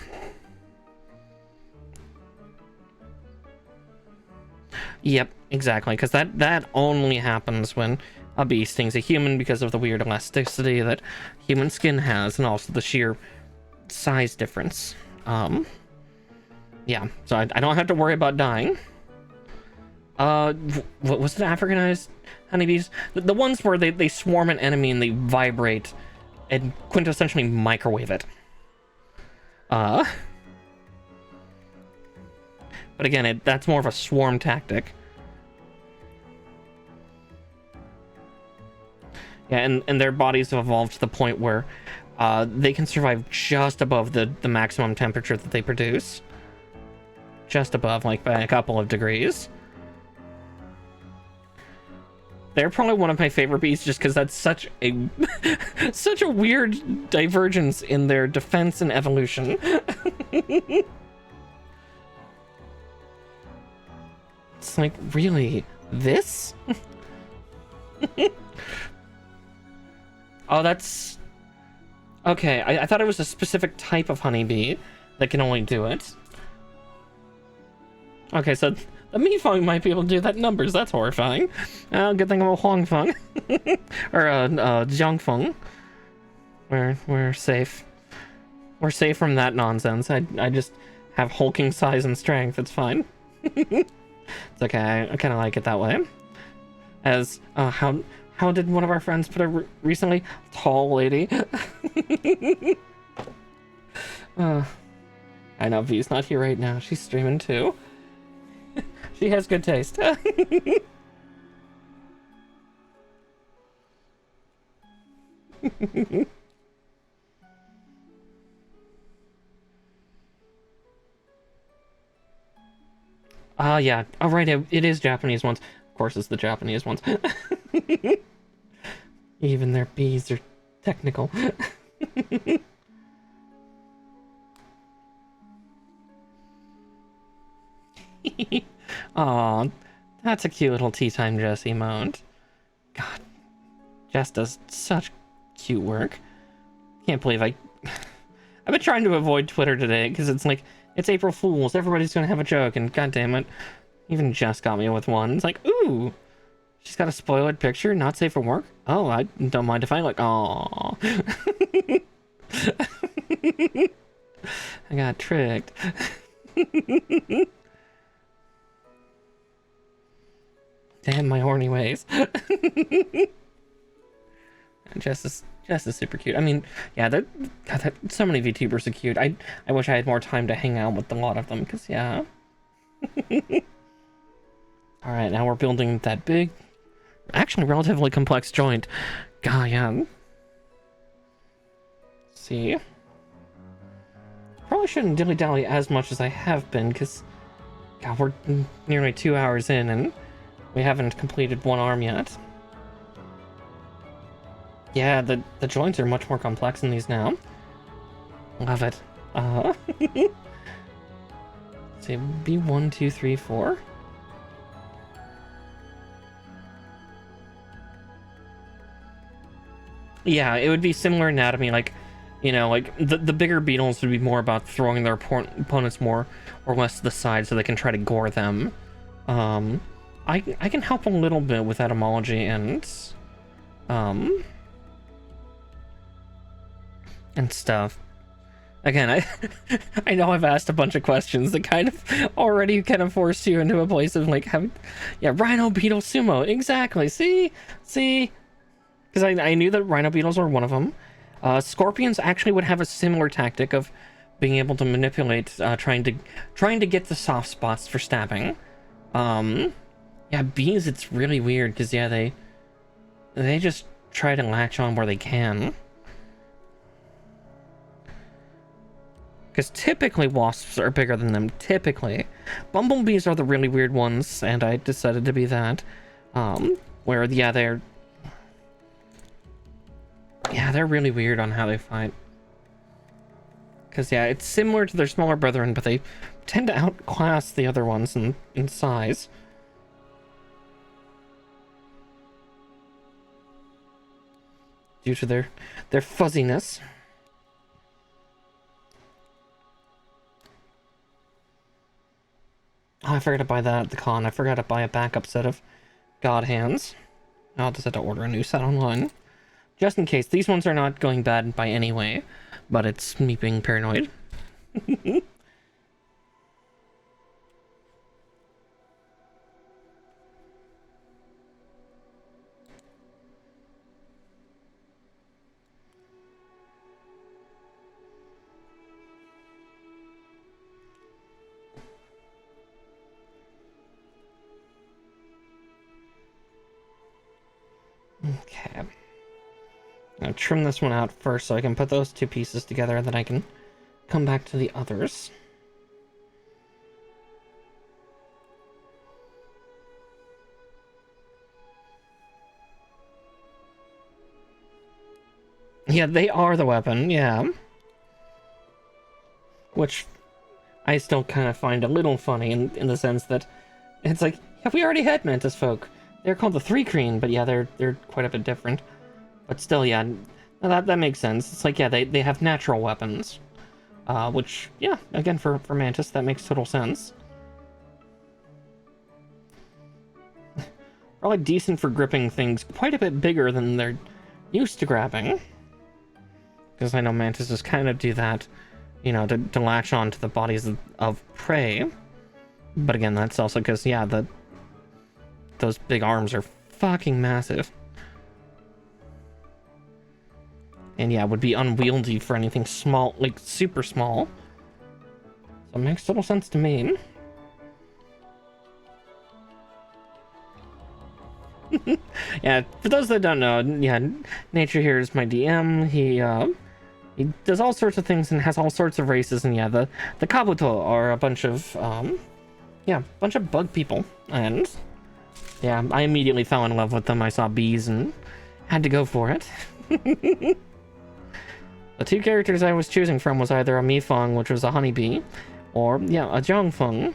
Yep, exactly, because that only happens when a bee stings a human, because of the weird elasticity that human skin has, and also the sheer size difference. Yeah, so I don't have to worry about dying. What was it, Africanized honeybees? The ones where they swarm an enemy and they vibrate and quintessentially microwave it. But again, that's more of a swarm tactic. Yeah, and their bodies have evolved to the point where they can survive just above the maximum temperature that they produce. Just above, like, by a couple of degrees. They're probably one of my favorite bees, just because that's such a such a weird divergence in their defense and evolution. It's like, really? This? Oh, that's... Okay, I thought it was a specific type of honeybee that can only do it. Okay, so the Mifeng might be able to do that in numbers. That's horrifying. Good thing about Huangfeng. Or, Jiangfeng. We're safe. We're safe from that nonsense. I just have hulking size and strength. It's fine. It's okay. I kind of like it that way. As, how did one of our friends put it recently? Tall lady. I know V's not here right now. She's streaming too. She has good taste. Yeah. Oh, right. It is Japanese ones. Of course, it's the Japanese ones. Even their bees are technical. Aw, that's a cute little tea time Jess emote. God, Jess does such cute work. Can't believe I've been trying to avoid Twitter today because it's like, it's April Fool's. Everybody's gonna have a joke, and god damn it, even Jess got me with one. It's like, ooh, she's got a spoiled picture, not safe for work. Oh, I don't mind if I like. Aww. I got tricked. Damn my horny ways. Jess is super cute. I mean, yeah, God, so many VTubers are cute. I wish I had more time to hang out with a lot of them, because, yeah. Alright, now we're building that big, actually relatively complex joint. God, yeah. Let's see. Probably shouldn't dilly-dally as much as I have been, because, God, we're nearly 2 hours in, and we haven't completed one arm yet. Yeah, the joints are much more complex in these now. Love it. Let's see, B1, 2, 3, 4. Yeah, it would be similar anatomy, like, you know, like, the bigger beetles would be more about throwing their opponents more or less to the side so they can try to gore them. I can help a little bit with etymology and stuff. Again, I know I've asked a bunch of questions that kind of already kind of forced you into a place of like having, yeah, rhino beetle sumo, exactly. See, because I knew that rhino beetles were one of them. Scorpions actually would have a similar tactic of being able to manipulate, trying to get the soft spots for stabbing. Yeah, bees, it's really weird because yeah, they just try to latch on where they can. Because typically wasps are bigger than them, typically. Bumblebees are the really weird ones, and I decided to be that. Where, yeah, they're really weird on how they fight. Because, yeah, it's similar to their smaller brethren, but they tend to outclass the other ones in size. Due to their fuzziness. Oh, I forgot to buy that at the con. I forgot to buy a backup set of God Hands. I'll just have to order a new set online. Just in case. These ones are not going bad by any way, but it's me being paranoid. Okay. I'll trim this one out first so I can put those two pieces together, and then I can come back to the others. Yeah, they are the weapon, yeah. Which I still kind of find a little funny in the sense that it's like, yeah, we already had Mantis folk. They're called the Three Creen, but yeah, they're quite a bit different. But still, yeah, that makes sense. It's like, yeah, they have natural weapons. Which, yeah, again, for Mantis, that makes total sense. Probably decent for gripping things quite a bit bigger than they're used to grabbing. Because I know Mantises kind of do that, you know, to latch on to the bodies of prey. But again, that's also because, yeah, those big arms are fucking massive. And yeah, would be unwieldy for anything small, like super small. So it makes total sense to me. Yeah, for those that don't know, yeah, Nature here is my DM. He does all sorts of things and has all sorts of races, and yeah, the Kabuto are a bunch of bunch of bug people, and yeah, I immediately fell in love with them. I saw bees and had to go for it. The two characters I was choosing from was either a Mifeng, which was a honeybee, or yeah, a Zhongfeng,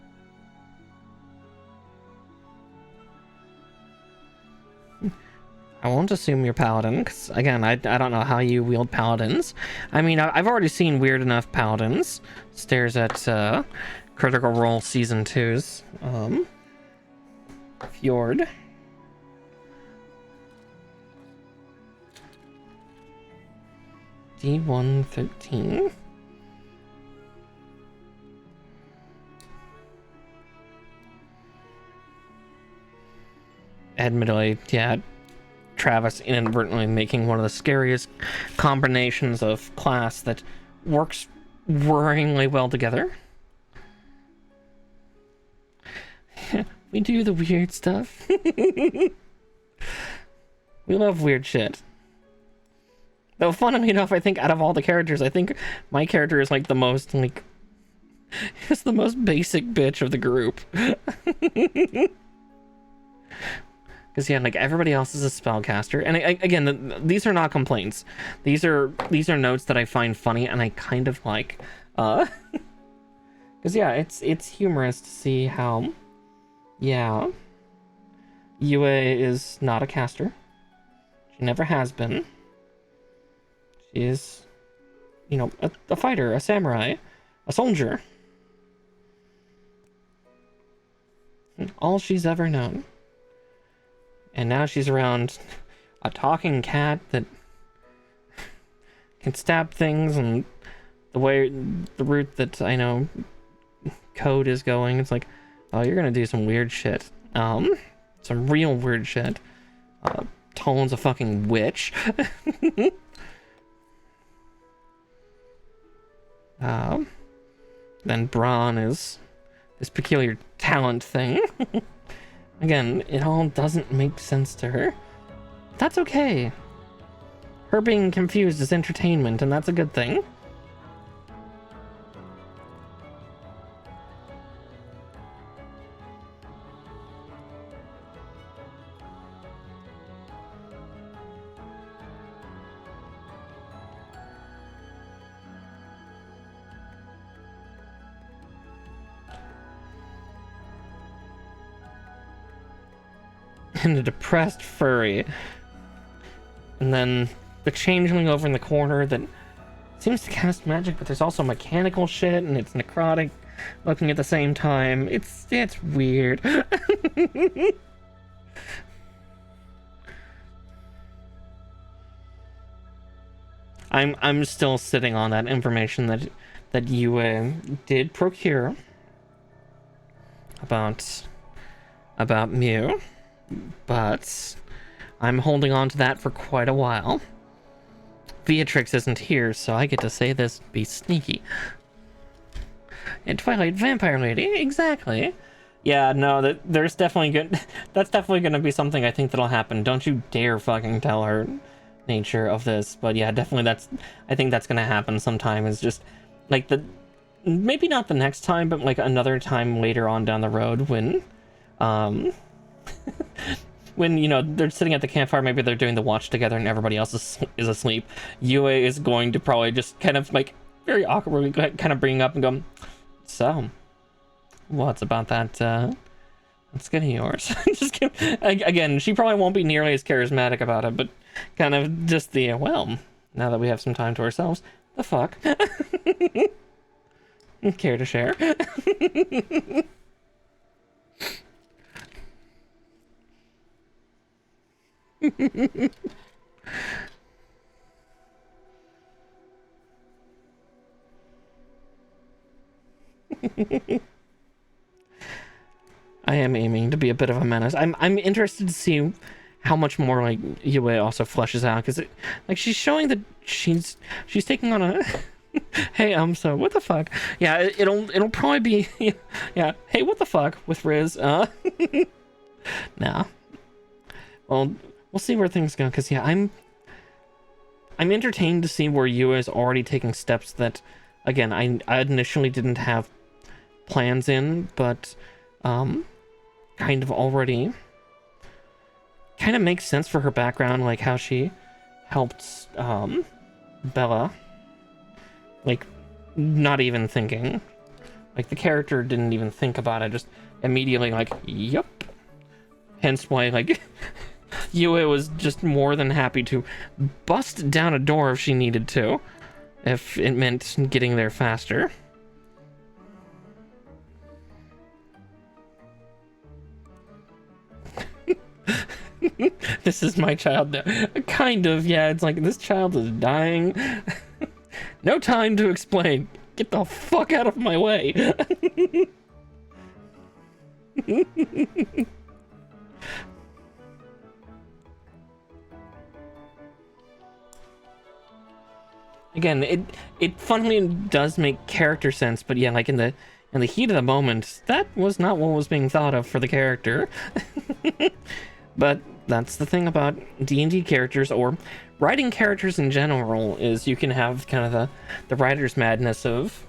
I won't assume you're paladin, because again, I don't know how you wield paladins. I mean, I've already seen weird enough paladins. Stares at Critical Role Season 2's Fjord. D113. Admittedly, yeah, Travis inadvertently making one of the scariest combinations of class that works worryingly well together. We do the weird stuff. We love weird shit. Though, funnily enough, I think out of all the characters, I think my character is like the most, like, it's the most basic bitch of the group. Because yeah, like everybody else is a spellcaster, and again, these are not complaints. These are notes that I find funny, and I kind of like. Because yeah, it's humorous to see how, yeah, Yue is not a caster. She never has been. She is, you know, a fighter, a samurai, a soldier. All she's ever known. And now she's around a talking cat that can stab things, and the route that I know Code is going, it's like, oh, you're gonna do some weird shit. Some real weird shit. Tolan's a fucking witch. Then Braun is this peculiar talent thing. Again, it all doesn't make sense to her. That's okay. Her being confused is entertainment, and that's a good thing. And a depressed furry. And then the changeling over in the corner that seems to cast magic, but there's also mechanical shit, and it's necrotic looking at the same time. It's weird. I'm still sitting on that information that you did procure about Mew. But I'm holding on to that for quite a while. Beatrix isn't here, so I get to say this, be sneaky. And Twilight Vampire Lady, exactly. Yeah, no, there's definitely good. That's definitely gonna be something I think that'll happen. Don't you dare fucking tell her nature of this. But yeah, definitely I think that's gonna happen sometime. Is just like maybe not the next time, but like another time later on down the road when when, you know, they're sitting at the campfire, maybe they're doing the watch together and everybody else is asleep. Yue is going to probably just kind of like very awkwardly kind of bring up and go, so what's about that skin of yours? Just again, she probably won't be nearly as charismatic about it, but kind of just the well, now that we have some time to ourselves, the fuck. Care to share? I am aiming to be a bit of a menace. I'm interested to see how much more like Yue also fleshes out, because like she's showing that she's taking on a hey, so what the fuck? Yeah, it'll probably be yeah, hey, what the fuck with Riz? Nah. Well, we'll see where things go, because yeah, I'm entertained to see where Yue is already taking steps that, again, I initially didn't have plans in, but kind of already kind of makes sense for her background, like how she helped Bella, like not even thinking, like the character didn't even think about it, just immediately like, yep. Hence why like Yue was just more than happy to bust down a door if she needed to, if it meant getting there faster. This is my child now. Kind of, yeah, it's like, this child is dying. No time to explain. Get the fuck out of my way. Again, it funnily does make character sense, but yeah, like in the heat of the moment, that was not what was being thought of for the character. But that's the thing about D&D characters, or writing characters in general, is you can have kind of the writer's madness of,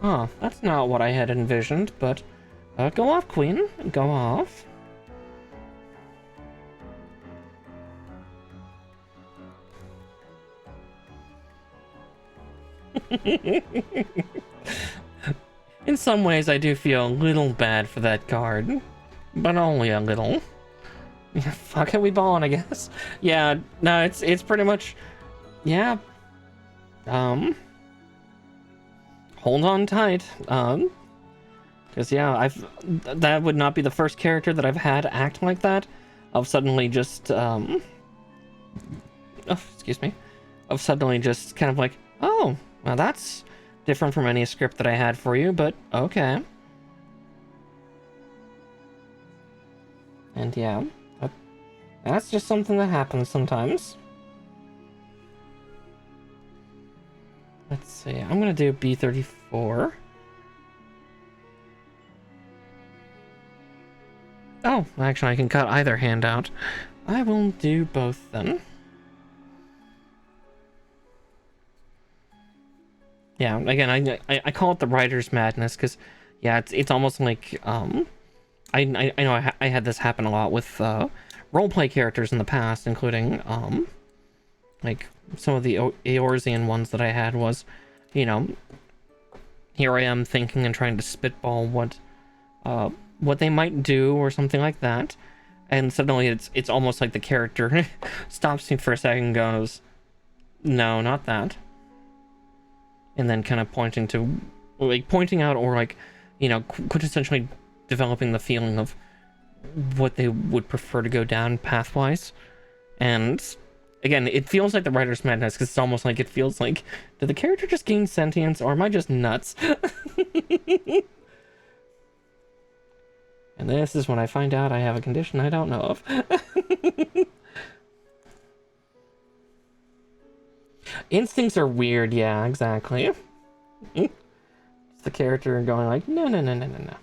oh, that's not what I had envisioned, but go off, Queen, go off. In some ways, I do feel a little bad for that card, but only a little. Fuck it, we balling, I guess. Yeah, no, it's pretty much, yeah. Hold on tight. Because yeah, that would not be the first character that I've had act like that, of suddenly just oh, excuse me, of suddenly just kind of like, oh, well, that's different from any script that I had for you, but okay. And yeah, that's just something that happens sometimes. Let's see, I'm gonna do B34. Oh, actually I can cut either hand out. I will do both then. Yeah, again, I call it the writer's madness, because yeah, it's almost like I know I had this happen a lot with roleplay characters in the past, including like some of the Eorzean ones that I had was, you know, here I am thinking and trying to spitball what they might do or something like that, and suddenly it's almost like the character stops me for a second and goes, no, not that. And then kind of pointing out, or like, you know, quintessentially developing the feeling of what they would prefer to go down pathwise. And again, it feels like the writer's madness, because it's almost like, it feels like, did the character just gain sentience, or am I just nuts? And this is when I find out I have a condition I don't know of. Instincts are weird, yeah, exactly. It's the character going like, no, no, no, no, no, no.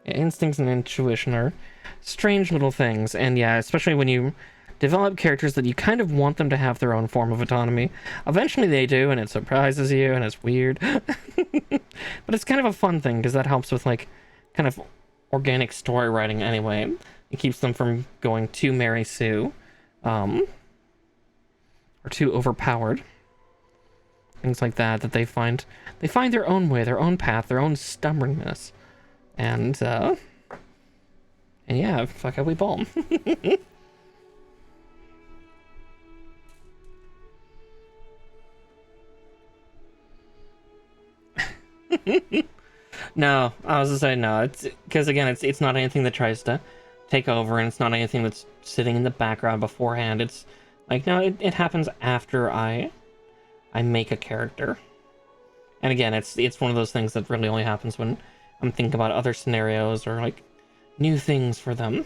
Yeah, instincts and intuition are strange little things, and yeah, especially when you develop characters that you kind of want them to have their own form of autonomy. Eventually they do, and it surprises you, and it's weird. But it's kind of a fun thing, because that helps with, like, kind of organic story writing anyway. It keeps them from going too Mary Sue, or too overpowered. Things like that they find their own way, their own path, their own stubbornness. And yeah, fuck it, we ball. No, I was gonna say no. It's because again, it's not anything that tries to take over, and it's not anything that's sitting in the background beforehand. It's like, no, it happens after I make a character. And again, it's one of those things that really only happens when I'm thinking about other scenarios or like new things for them.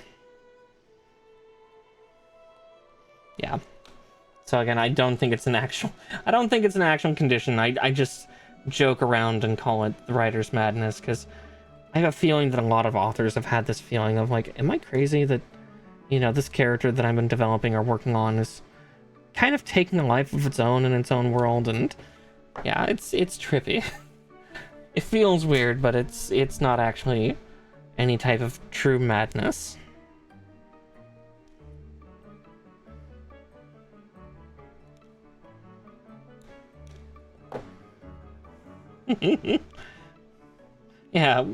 Yeah. So again, I don't think it's an actual condition. I just joke around and call it the writer's madness, because I have a feeling that a lot of authors have had this feeling of like, am I crazy that, you know, this character that I've been developing or working on is kind of taking a life of its own in its own world? And yeah, it's trippy. It feels weird, but it's not actually any type of true madness. Yeah,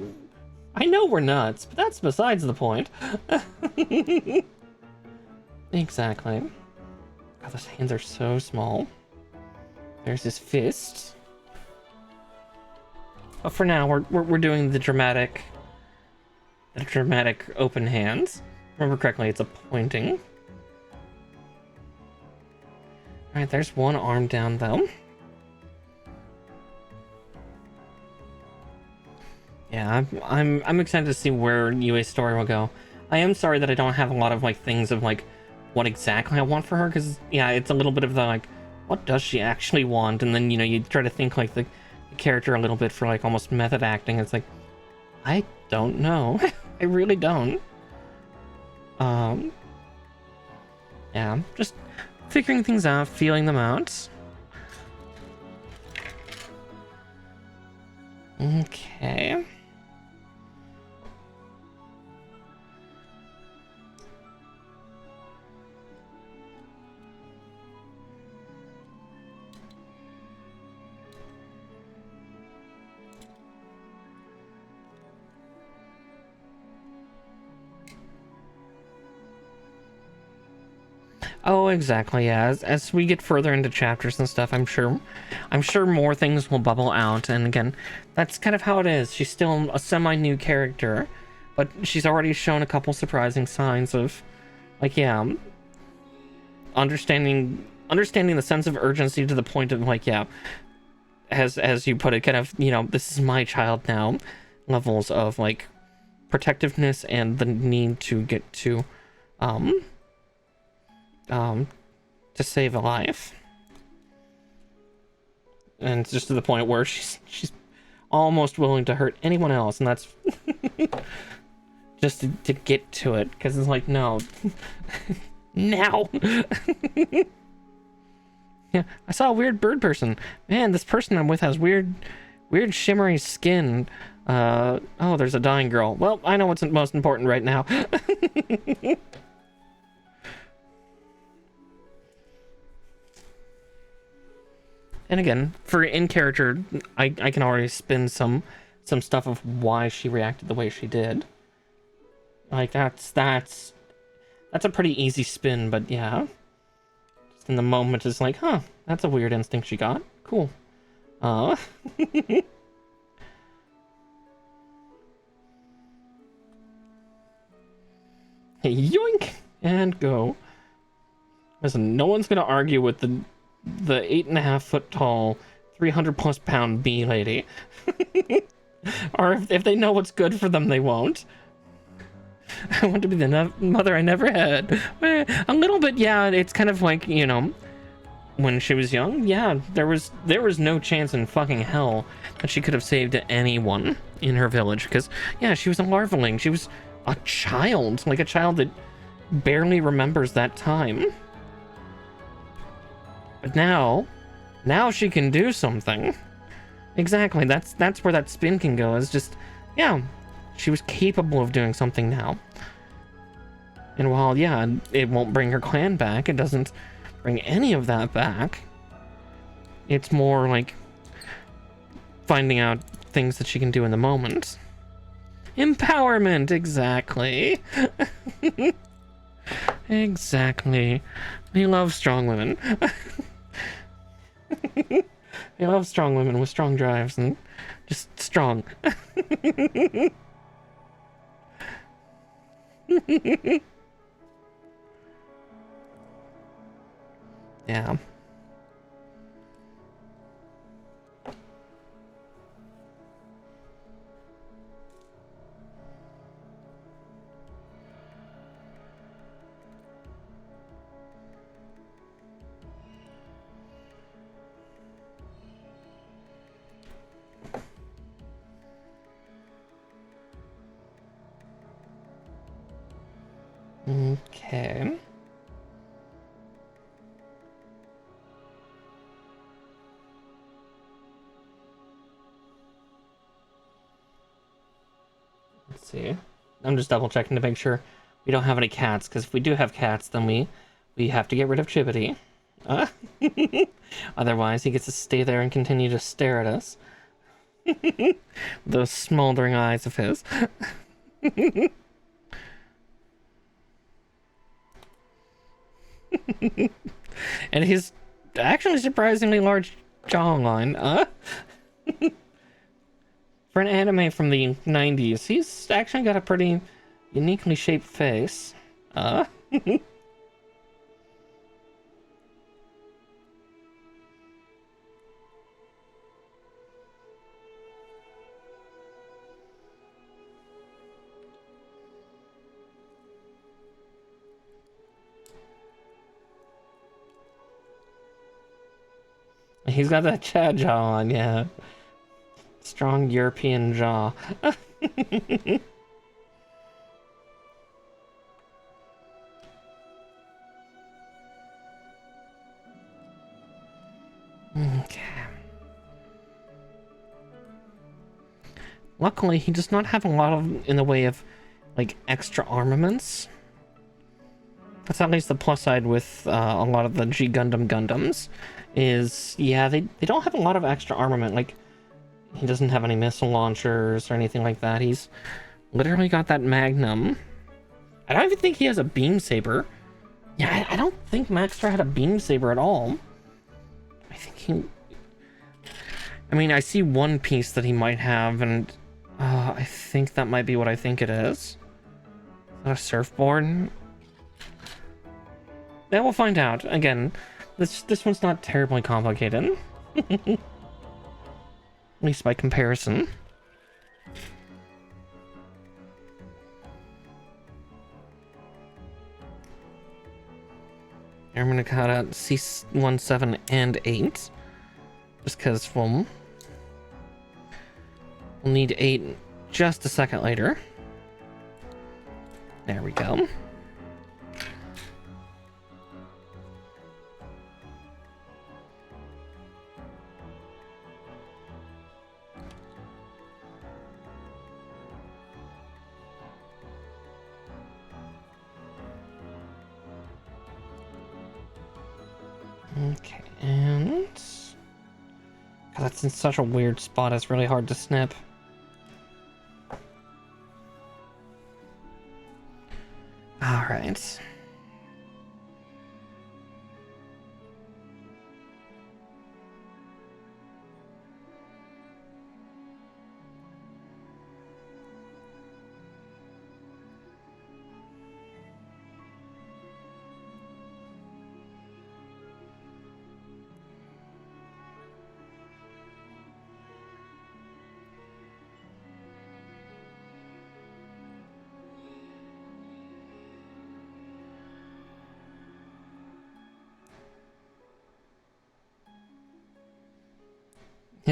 I know we're nuts, but that's besides the point. Exactly. God, those hands are so small. There's his fist. But for now, we're doing the dramatic open hands. Remember correctly, it's a pointing. All right, there's one arm down though. Yeah, I'm excited to see where Yue's story will go. I am sorry that I don't have a lot of like things of like what exactly I want for her, because yeah, it's a little bit of the like, what does she actually want? And then, you know, you try to think like the character a little bit for like almost method acting. It's like, I don't know. I really don't. Yeah, just figuring things out, feeling them out. Okay. Oh, exactly. Yeah. As we get further into chapters and stuff, I'm sure more things will bubble out. And again, that's kind of how it is. She's still a semi-new character, but she's already shown a couple surprising signs of, like, yeah, understanding the sense of urgency to the point of like, yeah, as you put it, kind of, you know, this is my child now, levels of like protectiveness and the need to get to to save a life. And it's just to the point where she's almost willing to hurt anyone else, and that's just to get to it, because it's like, no. Now. Yeah, I saw a weird bird person. Man, this person I'm with has weird shimmery skin. Oh, there's a dying girl. Well, I know what's most important right now. And again, for in character, I can already spin some stuff of why she reacted the way she did. Like that's a pretty easy spin, but yeah. Just in the moment it's like, huh, that's a weird instinct she got. Cool. Yoink! And go. Listen, no one's gonna argue with the 8.5 foot tall, 300+ pound bee lady. Or if they know what's good for them, they won't. I want to be the mother I never had. A little bit, yeah. It's kind of like, you know, when she was young, yeah, there was no chance in fucking hell that she could have saved anyone in her village, because yeah, she was a larvaling. She was a child, like a child that barely remembers that time. But now she can do something. Exactly. That's where that spin can go. Is just, yeah, she was capable of doing something now. And while, yeah, it won't bring her clan back, it doesn't bring any of that back. It's more like finding out things that she can do in the moment. Empowerment, exactly. Exactly. We love strong women. We love strong women with strong drives and just strong. Yeah. Okay. Let's see. I'm just double checking to make sure we don't have any cats, because if we do have cats, then we have to get rid of Chibbity. Otherwise, he gets to stay there and continue to stare at us. Those smoldering eyes of his. And his actually surprisingly large jawline. For an anime from the 90s, he's actually got a pretty uniquely shaped face. He's got that Chad jaw on, yeah. Strong European jaw. Okay. Luckily, he does not have a lot of in the way of like extra armaments. That's at least the plus side with a lot of the G Gundam Gundams. Is yeah, they don't have a lot of extra armament. Like he doesn't have any missile launchers or anything like that. He's literally got that Magnum. I don't even think he has a beam saber. Yeah, I don't think Maxter had a beam saber at all. I think he. I mean, I see one piece that he might have, and I think that might be what I think it is. Is that a surfboard? Yeah, we'll find out. Again, this one's not terribly complicated. At least by comparison. I'm gonna cut out C1, 7, and 8. Just because we'll need 8 just a second later. There we go. Okay, and that's in such a weird spot, it's really hard to snip. Alright.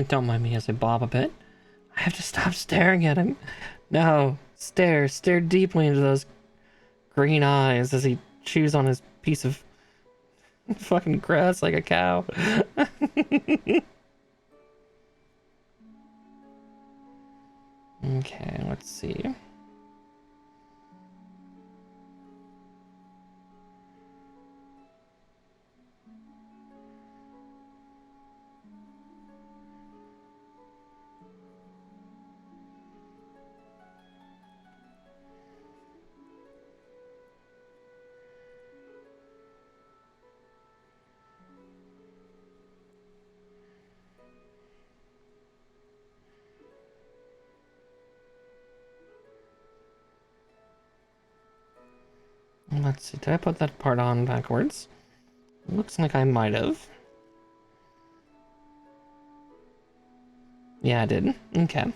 Don't mind me as I bob a bit. I have to stop staring at him. No, stare deeply into those green eyes as he chews on his piece of fucking grass like a cow. Okay, let's see. Let's see, did I put that part on backwards? Looks like I might have. Yeah, I did. Okay.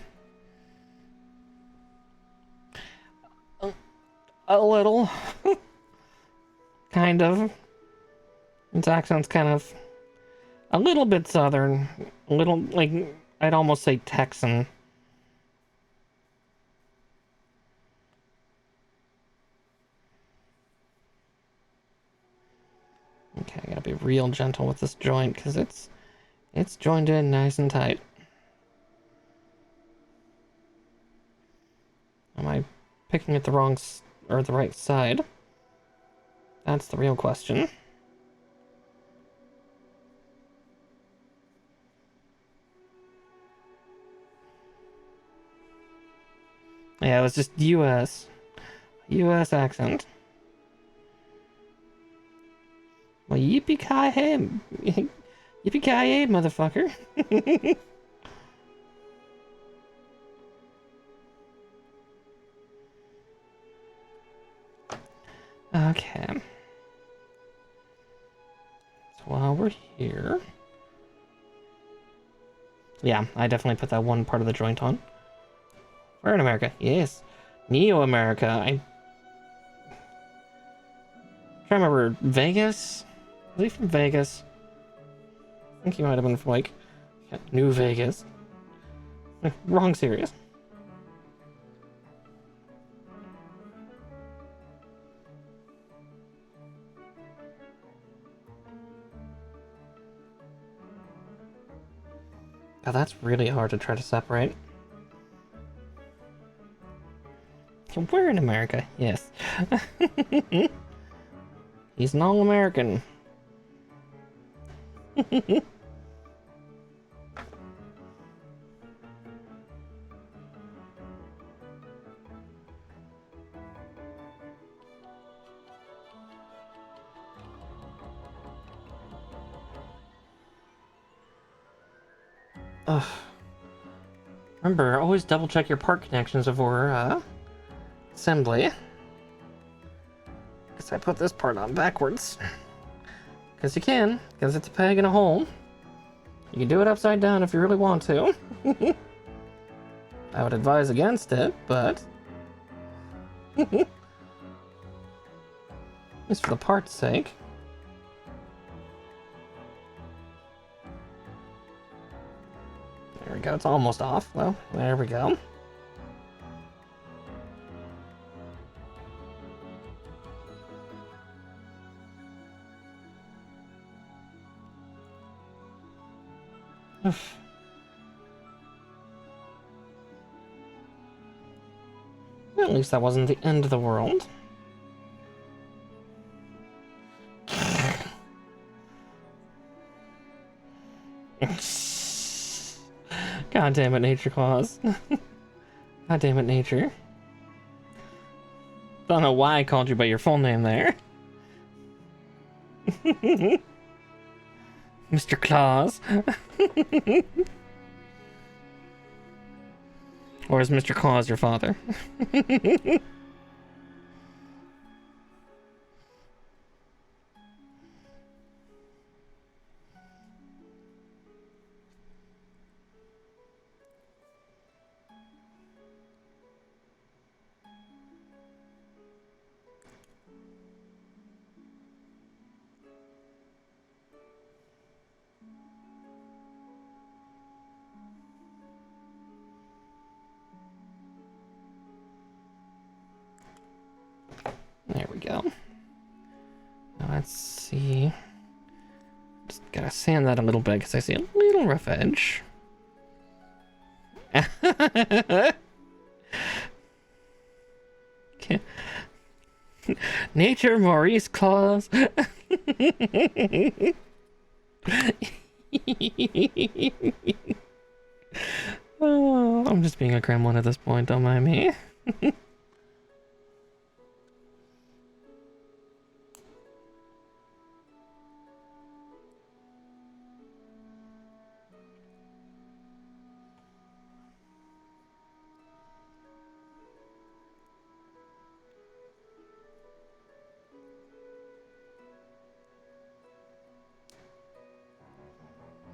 A little. Kind of. Its accent's kind of a little bit southern. A little, like, I'd almost say Texan. Okay, I gotta be real gentle with this joint because it's joined in nice and tight. Am I picking it the wrong or the right side? That's the real question. Yeah, it was just US. US accent. Well, yippee-ki-yay. Yippee-ki-yay, motherfucker. Okay. So while we're here... Yeah, I definitely put that one part of the joint on. We're in America. Yes. Neo-America. I'm trying to remember. Vegas? Was he from Vegas? I think he might have been from, like, New Vegas. Wrong series. God, that's really hard to try to separate. We're in America, yes. He's an all-American. Ugh. Remember, always double check your part connections before assembly. Guess I put this part on backwards. Because you can, because it's a peg in a hole. You can do it upside down if you really want to. I would advise against it, but... just for the part's sake. There we go, it's almost off. Well, there we go. At least that wasn't the end of the world. God damn it, Nature Claus. God damn it, Nature. Don't know why I called you by your full name there. Mr. Claus. Or is Mr. Claus your father? There we go. Now let's see. Just gotta sand that a little bit because I see a little rough edge. Okay. Nature Maurice Claus. Oh, I'm just being a gremlin at this point, don't mind me.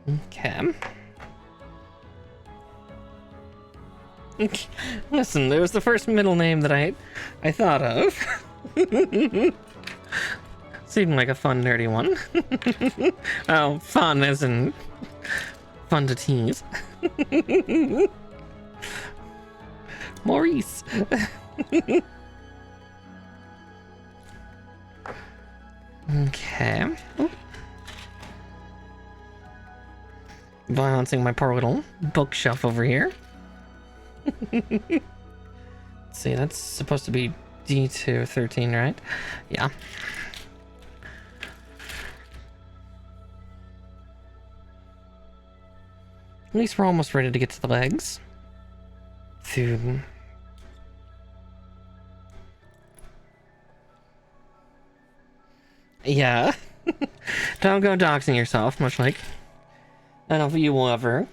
Okay. Listen, it was the first middle name that I thought of. Seemed like a fun, nerdy one. Oh, fun as in fun to tease. Maurice. Okay. Oh. Balancing my poor little bookshelf over here. Let's see, that's supposed to be D2 13, right? Yeah. At least we're almost ready to get to the legs. Dude. Yeah. Don't go doxing yourself, much like none of you will ever.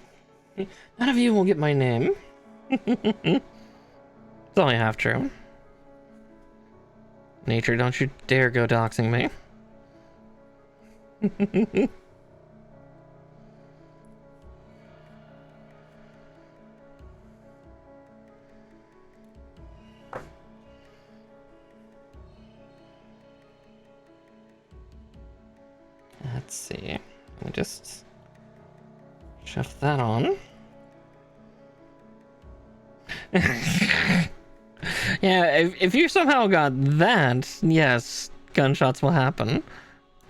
None of you will get my name. It's only half true. Nature, don't you dare go doxing me. Let's see. Let me just shove that on. Yeah, if you somehow got that, yes, gunshots will happen.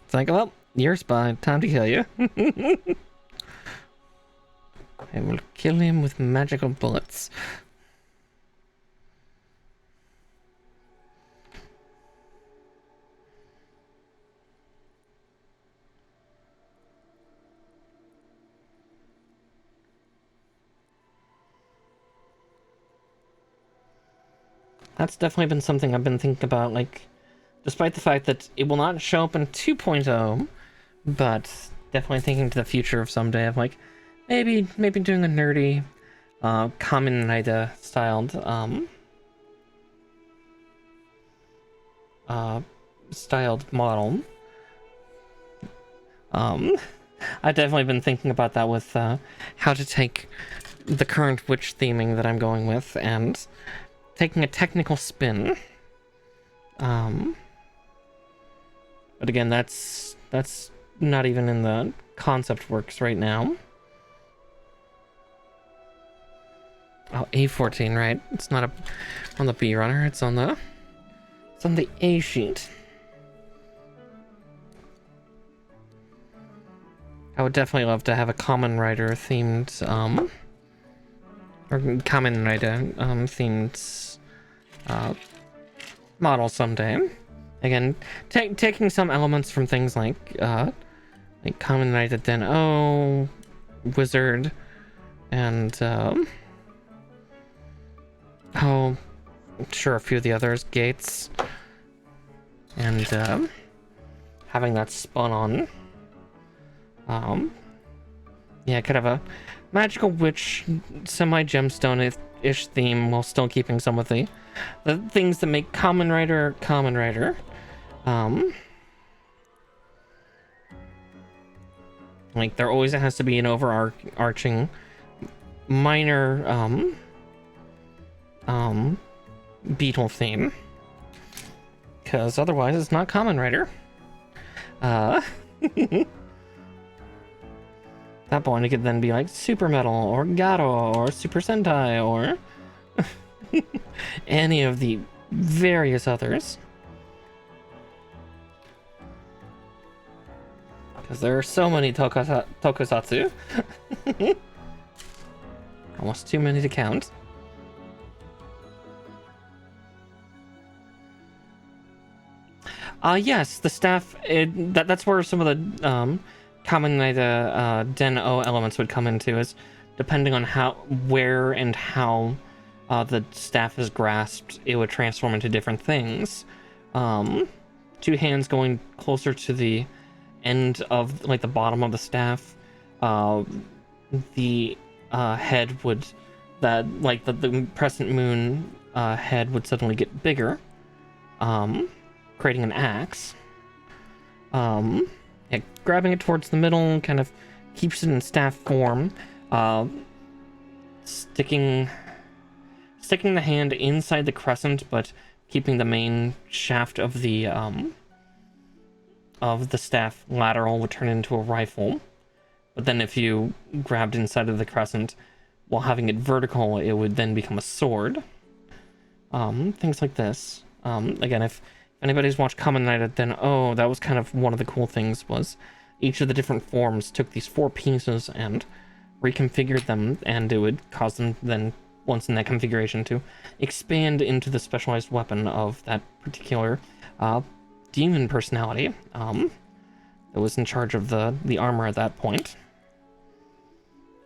It's like, well, you're a spy. Time to kill you. I will kill him with magical bullets. That's definitely been something I've been thinking about, like, despite the fact that it will not show up in 2.0, but definitely thinking to the future of someday of, like, maybe doing a nerdy, Kamen Rider styled, styled model. I've definitely been thinking about that with, how to take the current witch theming that I'm going with and taking a technical spin. But again, that's not even in the concept works right now. Oh, A14, right? It's not on the B runner. It's on the A sheet. I would definitely love to have a Kamen Rider themed, or Kamen Rider themed model someday. Again, taking some elements from things like Kamen Rider Den-O, Wizard, and oh, sure, a few of the others, Gates, and having that spun on. Yeah, kind of a magical witch, semi-gemstone-ish theme, while still keeping some of the things that make Kamen Rider Kamen Rider. Like, there always has to be an overarching minor Beetle theme, because otherwise it's not Kamen Rider. That point, it could then be like Super Metal or Garo or Super Sentai or any of the various others. Because there are so many tokusatsu. Almost too many to count. Yes, the staff, that's where some of the Kamen Rider Den-O elements would come into, is depending on where and how the staff is grasped, it would transform into different things. Two hands going closer to the end of, like, the bottom of the staff, the head would, the crescent moon head would suddenly get bigger, creating an axe. Yeah, grabbing it towards the middle kind of keeps it in staff form. Sticking the hand inside the crescent, but keeping the main shaft of the staff lateral would turn into a rifle. But then if you grabbed inside of the crescent while having it vertical, it would then become a sword. Things like this. Again, if anybody's watched Kamen Rider, then that was kind of one of the cool things, was each of the different forms took these 4 pieces and reconfigured them, and it would cause them then, once in that configuration, to expand into the specialized weapon of that particular demon personality that was in charge of the armor at that point.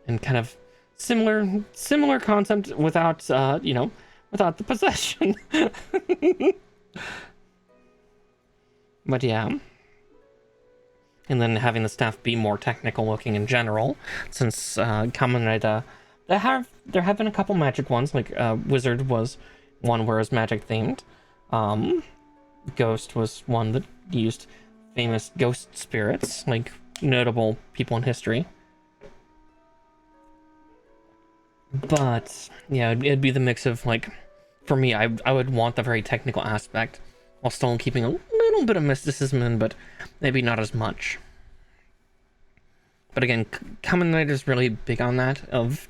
And kind of similar concept without without the possession. But yeah, and then having the staff be more technical looking in general, since Kamen Rider, there have been a couple magic ones, like Wizard was one where it was magic themed. Ghost was one that used famous ghost spirits, like notable people in history. But yeah, it'd be the mix of, like, for me, I would want the very technical aspect while still keeping a little bit of mysticism in, but maybe not as much. But again, Kamen Rider is really big on that, of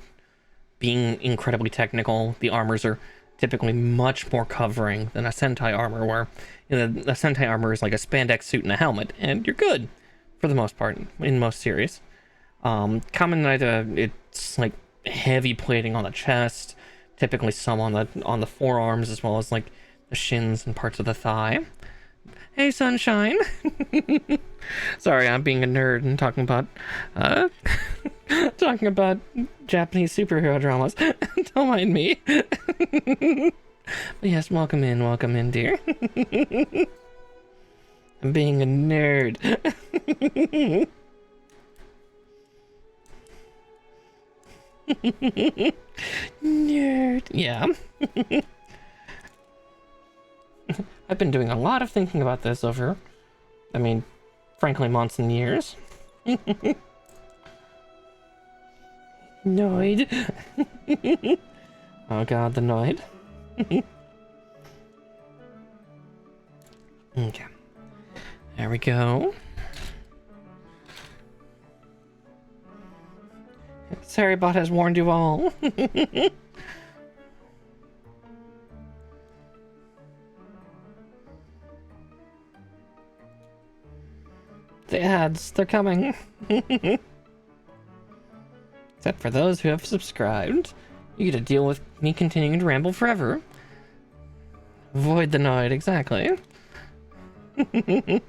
being incredibly technical. The armors are typically much more covering than a Sentai armor, where, you know, the Sentai armor is like a spandex suit and a helmet, and you're good for the most part in most series. Kamen Rider, it's like heavy plating on the chest, typically some on the forearms, as well as like the shins and parts of the thigh. Hey, sunshine. Sorry, I'm being a nerd and talking about Japanese superhero dramas. Don't mind me. But yes, welcome in, dear. I'm being a nerd. Nerd. Yeah. I've been doing a lot of thinking about this over, I mean, frankly, months and years. Noid. Oh god, the Noid. Okay. There we go. Saribot has warned you all. The ads, they're coming. Except for those who have subscribed. You get to deal with me continuing to ramble forever. Avoid the Noid, exactly. I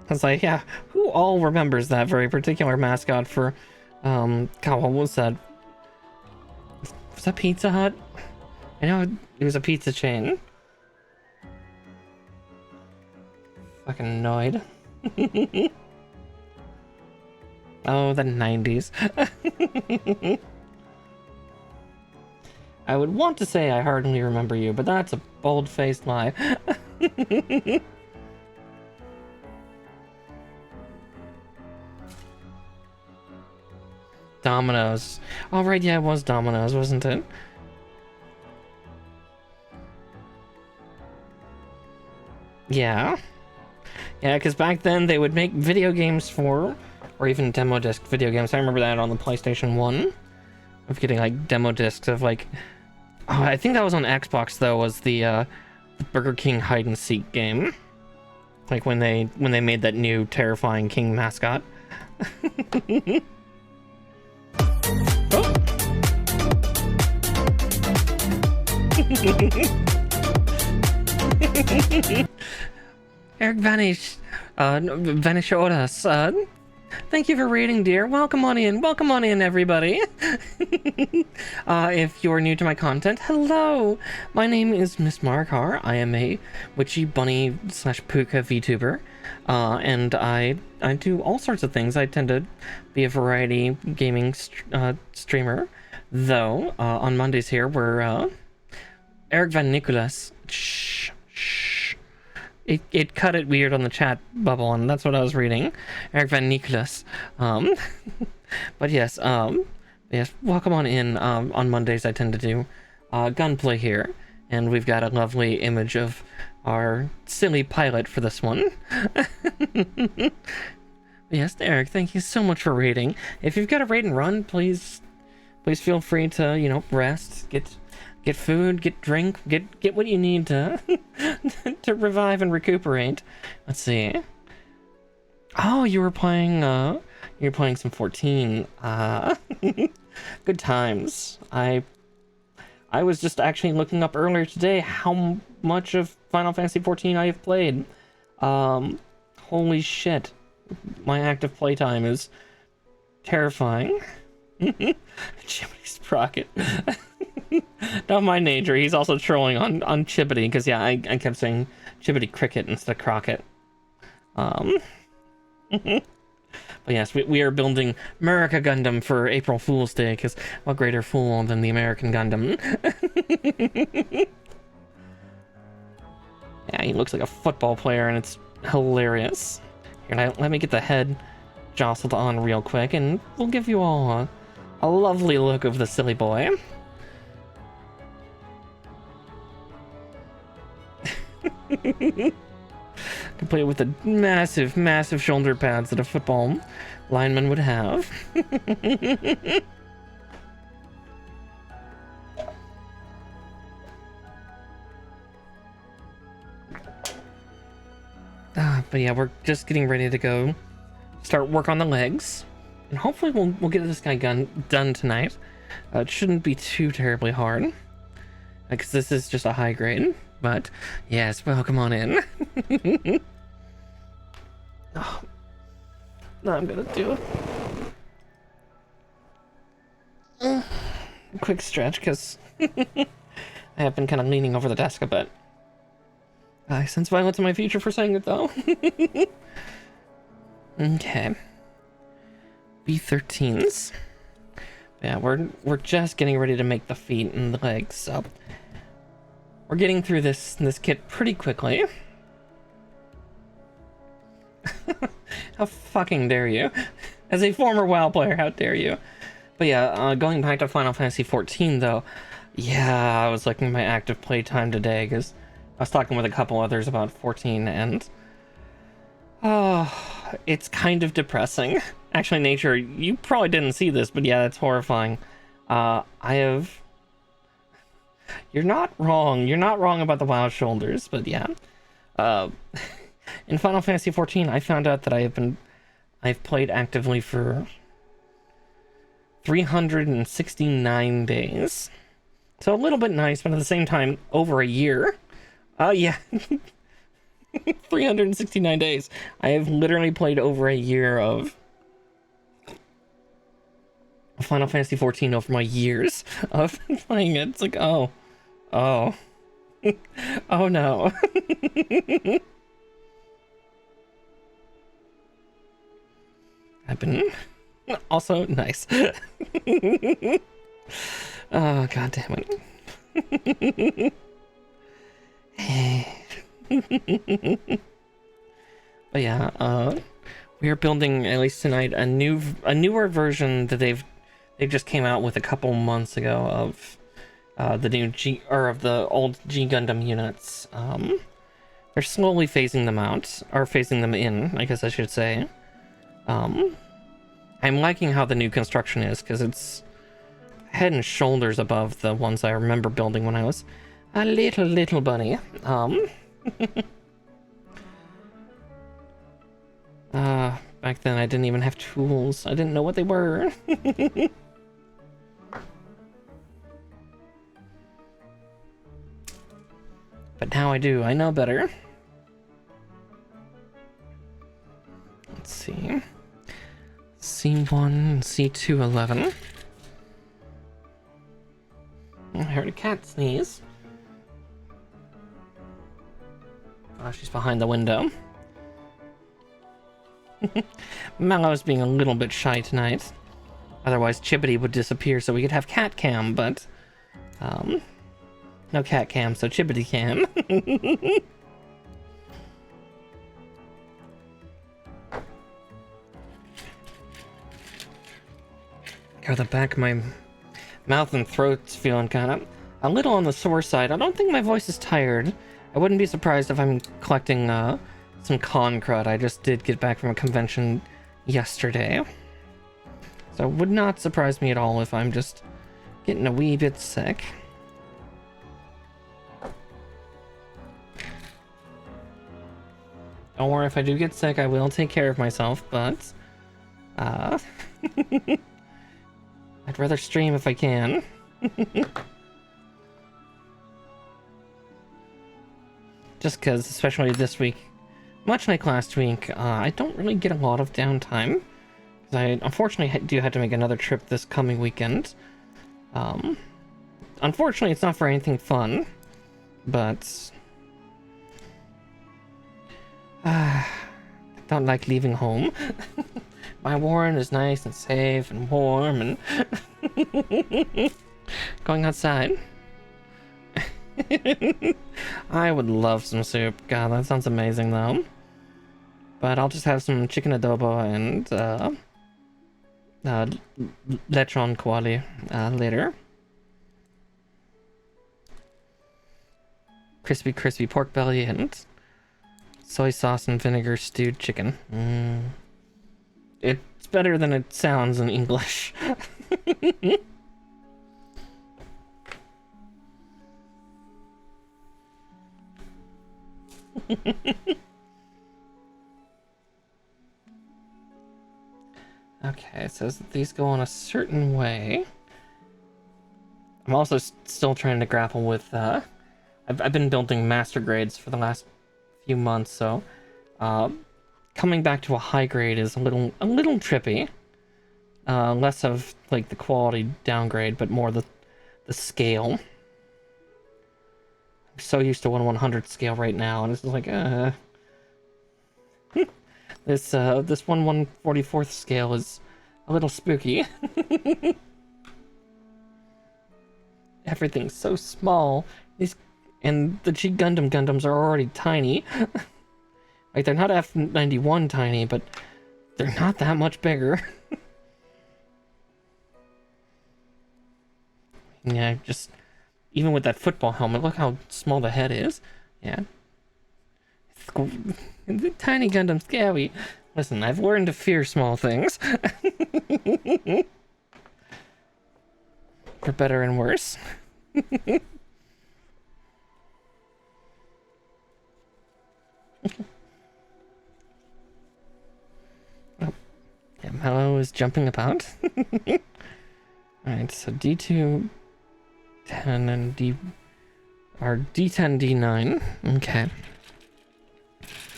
was like, yeah, who all remembers that very particular mascot for, God, what was that? Was that Pizza Hut? I know it was a pizza chain. Fucking Noid. Oh, the 90s. I would want to say I hardly remember you, but that's a bold-faced lie. Domino's. Oh, right, yeah, it was Domino's, wasn't it? Yeah. Yeah, because back then they would make video games for, or even demo disc video games. I remember that on the PlayStation 1. Of getting, like, demo discs of, like... Oh, I think that was on Xbox, though, was the Burger King hide-and-seek game. Like, when they made that new terrifying King mascot. Oh. Eric Vanish, Vanish Oras, thank you for reading, dear. Welcome on in, everybody. If you're new to my content, hello. My name is Miss Marikar. I am a witchy bunny / puka VTuber, and I do all sorts of things. I tend to be a variety gaming streamer, though. On Mondays here, we're Eric Van Nicolas. Shh. It cut it weird on the chat bubble, and that's what I was reading. Eric Van Nicolas. But yes, yes, welcome on in. On Mondays I tend to do gunplay here, and we've got a lovely image of our silly pilot for this one. Yes, Eric, thank you so much for raiding. If you've got a raid and run, please feel free to, you know, rest, get food, get drink, get what you need to to revive and recuperate. Let's see. Oh, you were playing some 14. Good times. I was just actually looking up earlier today how much of Final Fantasy 14 I have played. Holy shit. My active playtime is terrifying. Jiminy Sprocket. Don't mind Nature, he's also trolling on Chibbity, because yeah, I kept saying Chibbity Cricket instead of Crockett. But yes, we are building MURICA Gundam for April Fool's Day, because what greater fool than the American Gundam? Yeah, he looks like a football player, and it's hilarious. Here, now, let me get the head jostled on real quick, and we'll give you all a lovely look of the silly boy. Complete with the massive, massive shoulder pads that a football lineman would have. But yeah, we're just getting ready to go start work on the legs, and hopefully we'll get this guy done tonight. It shouldn't be too terribly hard, because this is just a high grade. But yes, welcome on in. Oh, now I'm gonna do a quick stretch, because I have been kind of leaning over the desk a bit. I sense violence in my future for saying it, though. Okay. B13s. Yeah, we're just getting ready to make the feet and the legs, so we're getting through this kit pretty quickly. How fucking dare you? As a former WoW player, how dare you? But yeah, going back to Final Fantasy XIV, though, yeah, I was looking at my active playtime today, because I was talking with a couple others about 14, and it's kind of depressing. Actually, Nature, you probably didn't see this, but yeah, that's horrifying. You're not wrong. You're not wrong about the WoW shoulders, but yeah. In Final Fantasy XIV, I found out that I've played actively for 369 days. So a little bit nice, but at the same time, over a year. Yeah. 369 days. I have literally played over a year of Final Fantasy XIV over my years of playing it. It's like, oh. Oh no. I've been also nice. Oh, god damn it. But yeah, we are building, at least tonight, a newer version that they just came out with a couple months ago of the new of the old G Gundam units. They're slowly phasing them out, or phasing them in, I guess I should say. I'm liking how the new construction is, because it's head and shoulders above the ones I remember building when I was a little bunny. Back then I didn't even have tools. I didn't know what they were. But now I do. I know better. Let's see. C1, C2, 11. I heard a cat sneeze. Oh, she's behind the window. Mellow's being a little bit shy tonight. Otherwise, Chibbity would disappear so we could have cat cam, but no cat cam, so Chibbity cam. God, the back of my mouth and throat's feeling kind of a little on the sore side. I don't think my voice is tired. I wouldn't be surprised if I'm collecting some con crud. I just did get back from a convention yesterday. So it would not surprise me at all if I'm just getting a wee bit sick. Don't worry, if I do get sick, I will take care of myself, but I'd rather stream if I can. Just because, especially this week, much like last week, I don't really get a lot of downtime. Because I unfortunately do have to make another trip this coming weekend. Unfortunately, it's not for anything fun, but don't like leaving home. My warren is nice and safe and warm and going outside. I would love some soup. God, that sounds amazing though. But I'll just have some chicken adobo and lechon quali later. Crispy pork belly and soy sauce and vinegar stewed chicken. It's better than it sounds in English. Okay, it says that these go on a certain way. I'm also still trying to grapple with, I've been building master grades for the last few months, so, coming back to a high grade is a little trippy. Less of, like, the quality downgrade, but more the scale. I'm so used to 1/100 scale right now, and it's like, this 1/144th scale is a little spooky. Everything's so small. And the G Gundams are already tiny. Like, they're not F91 tiny, but they're not that much bigger. Yeah, just even with that football helmet, look how small the head is. Yeah. The tiny Gundam scary. Listen, I've learned to fear small things. For better and worse. Oh, yeah, Mallow is jumping about. Alright, so D2, 10, and D10, D9. Okay.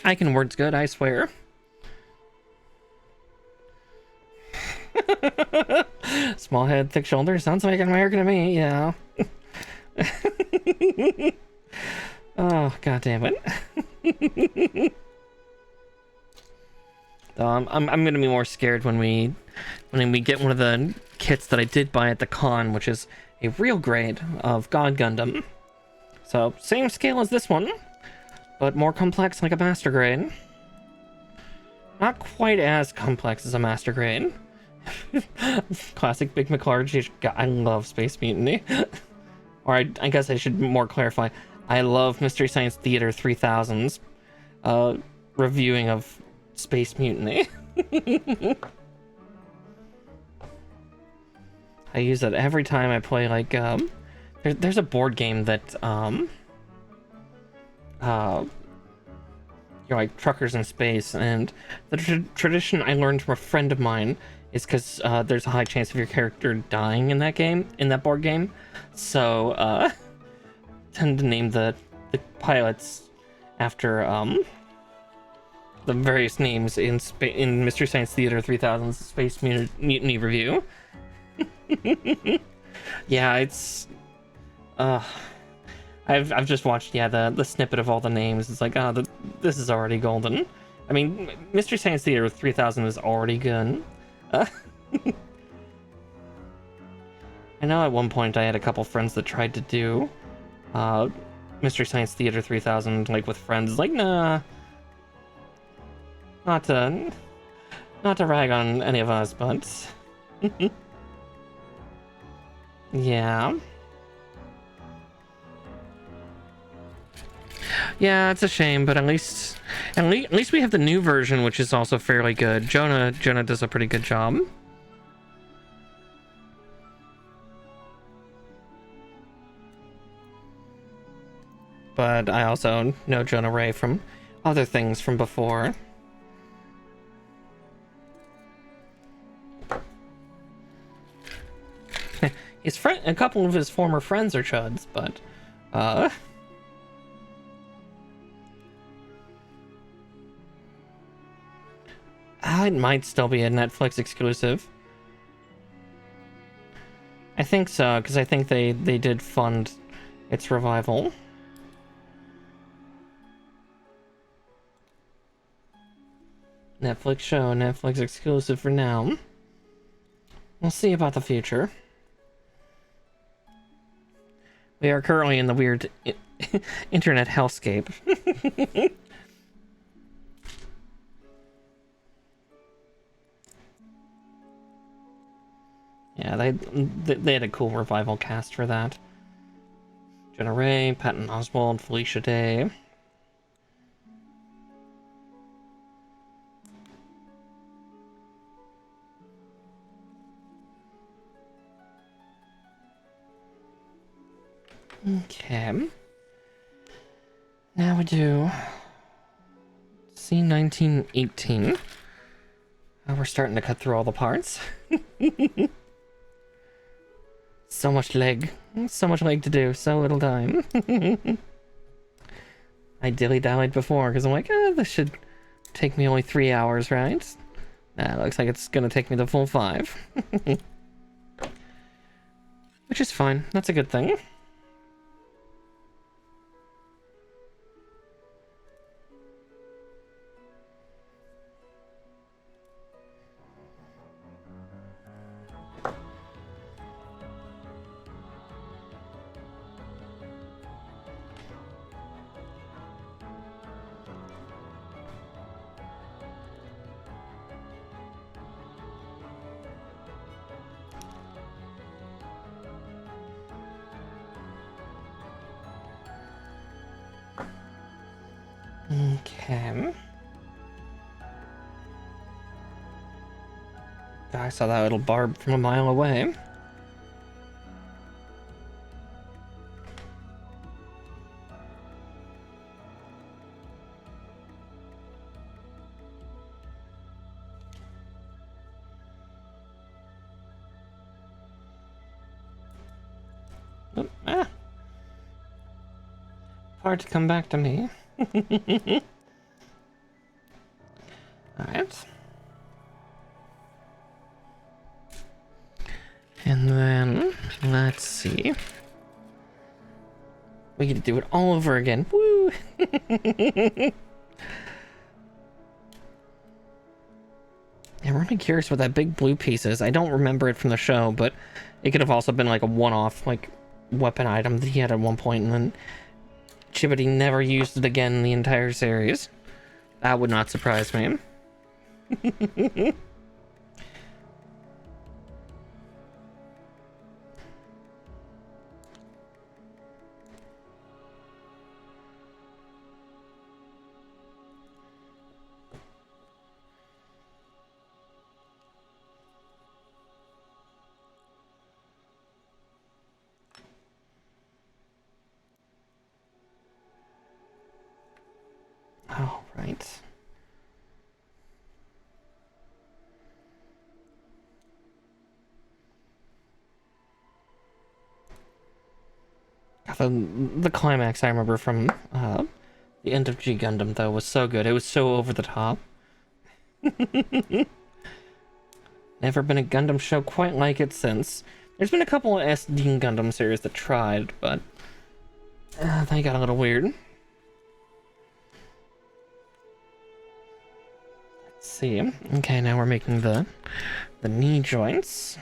I can words good, I swear. Small head, thick shoulders. Sounds like an American to me, yeah. Oh, god damn it. I'm gonna be more scared when we get one of the kits that I did buy at the con, which is a real grade of God Gundam. So, same scale as this one, but more complex like a master grade. Not quite as complex as a master grade. Classic Big McLarge. I love Space Mutiny. Or I guess I should more clarify. I love Mystery Science Theater 3000's reviewing of Space Mutiny. I use it every time I play, like, there's a board game that, you're like truckers in space, and the tradition I learned from a friend of mine is because there's a high chance of your character dying in that board game. So, tend to name the pilots after the various names in Mystery Science Theater 3000's Space Mutiny review. Yeah, it's I've just watched the snippet of all the names. It's like, this is already golden. I mean, Mystery Science Theater 3000 is already good. I know at one point I had a couple friends that tried to do Mystery Science Theater 3000 like with friends. Like, nah, not to rag on any of us, but yeah. Yeah, it's a shame, but at least we have the new version, which is also fairly good. Jonah does a pretty good job. But I also know Jonah Ray from other things from before. A couple of his former friends are chuds, but it might still be a Netflix exclusive. I think so, because I think they did fund its revival. Netflix show, Netflix exclusive for now. We'll see about the future. We are currently in the weird internet hellscape. Yeah, they had a cool revival cast for that. Jenna Ray, Patton Oswalt, Felicia Day. Okay. Now we do C1918. We're starting to cut through all the parts. So much leg. So much leg to do. So little time. I dilly-dallied before because I'm like, this should take me only 3 hours, right? Nah, looks like it's gonna take me the full 5. Which is fine. That's a good thing. Okay. I saw that little barb from a mile away. Oh, hard to come back to me. Alright. And then, let's see. We get to do it all over again. Woo! I'm really curious what that big blue piece is. I don't remember it from the show, but it could have also been like a one-off, like, weapon item that he had at one point, and then Chibity never used it again in the entire series. That would not surprise me. All right. The climax I remember from the end of G Gundam, though, was so good. It was so over the top. Never been a Gundam show quite like it since. There's been a couple of SD Gundam series that tried, but they got a little weird. Let's see. Okay, now we're making the knee joints.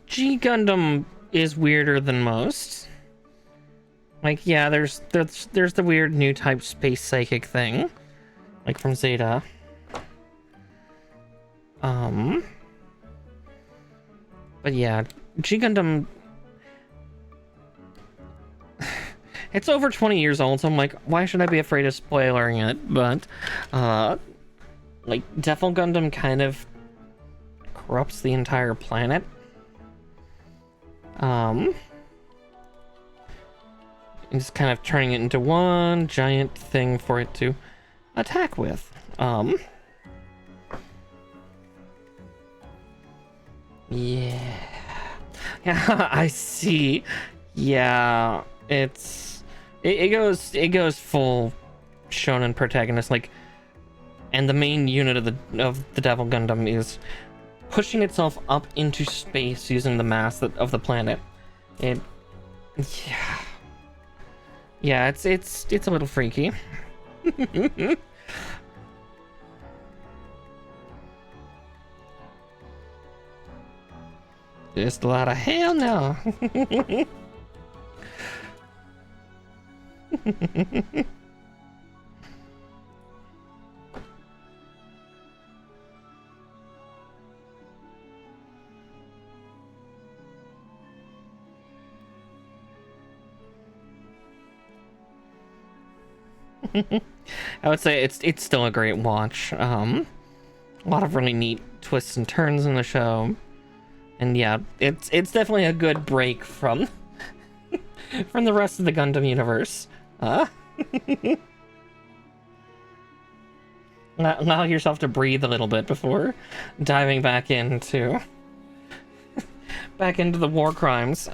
G Gundam is weirder than most. Like, yeah, there's the weird new type space psychic thing, like from Zeta. But yeah, G Gundam. It's over 20 years old, so I'm like, why should I be afraid of spoiling it? But, like, Devil Gundam kind of corrupts the entire planet. Just kind of turning it into one giant thing for it to attack with. Yeah. Yeah, I see. Yeah, it goes full shonen protagonist, like, and the main unit of the Devil Gundam is pushing itself up into space using the mass of the planet. It, yeah, yeah, it's a little freaky. Just a lot of hell no. I would say it's still a great watch. A lot of really neat twists and turns in the show, and yeah, it's definitely a good break from from the rest of the Gundam universe. Allow yourself to breathe a little bit before diving back into the war crimes.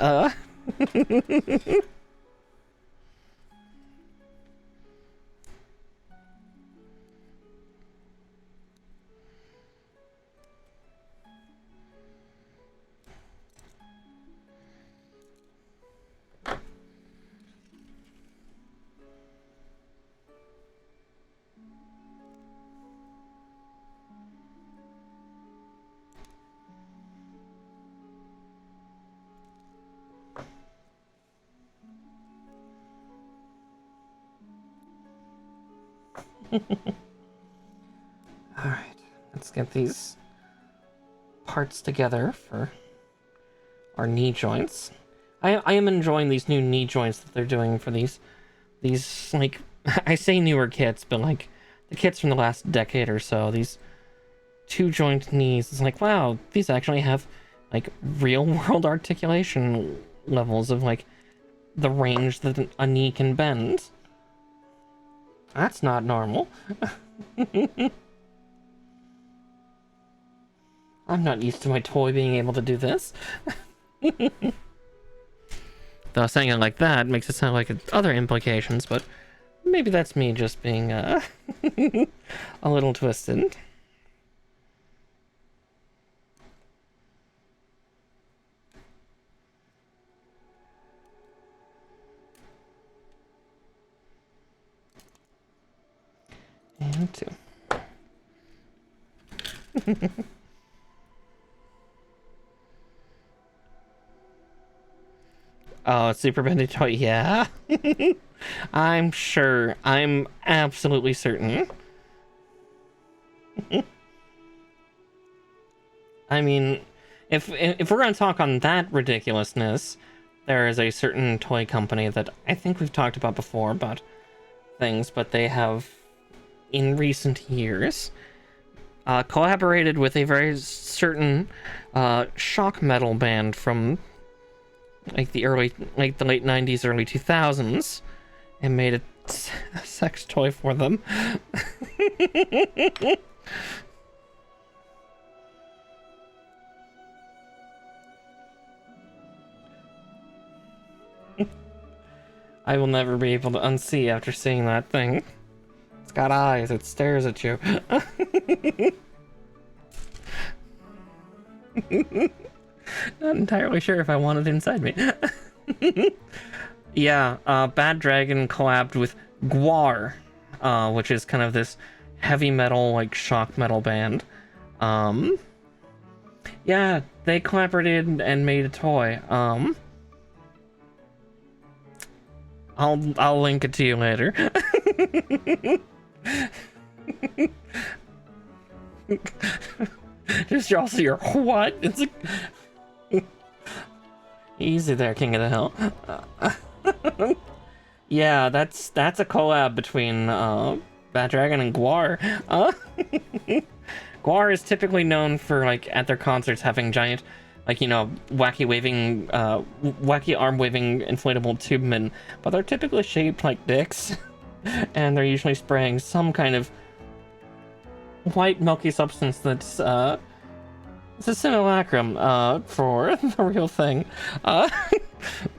Alright, let's get these parts together for our knee joints. I am enjoying these new knee joints that they're doing for these like, I say newer kits, but like the kits from the last decade or so, these 2-joint knees. It's like, wow, these actually have like real world articulation levels of like the range that a knee can bend. That's not normal. I'm not used to my toy being able to do this. Though saying it like that makes it sound like other implications, but maybe that's me just being a little twisted. And 2. Oh, super bendy toy, yeah. I'm sure. I'm absolutely certain. I mean, if we're gonna talk on that ridiculousness, there is a certain toy company that I think we've talked about before about things, but they have, in recent years, collaborated with a very certain shock metal band from like the late 90s, early 2000s, and made a sex toy for them. I will never be able to unsee after seeing that thing. It's got eyes, it stares at you. Not entirely sure if I want it inside me. Yeah, Bad Dragon collabed with Gwar, which is kind of this heavy metal, like shock metal band. Yeah, they collaborated and made a toy. I'll link it to you later. Just also your what? It's like easy there, King of the Hill. Yeah, that's a collab between Bad Dragon and Gwar. Gwar is typically known for, like, at their concerts having giant, like, you know, wacky arm waving inflatable tube men, but they're typically shaped like dicks, and they're usually spraying some kind of white milky substance that's It's a simulacrum, for the real thing.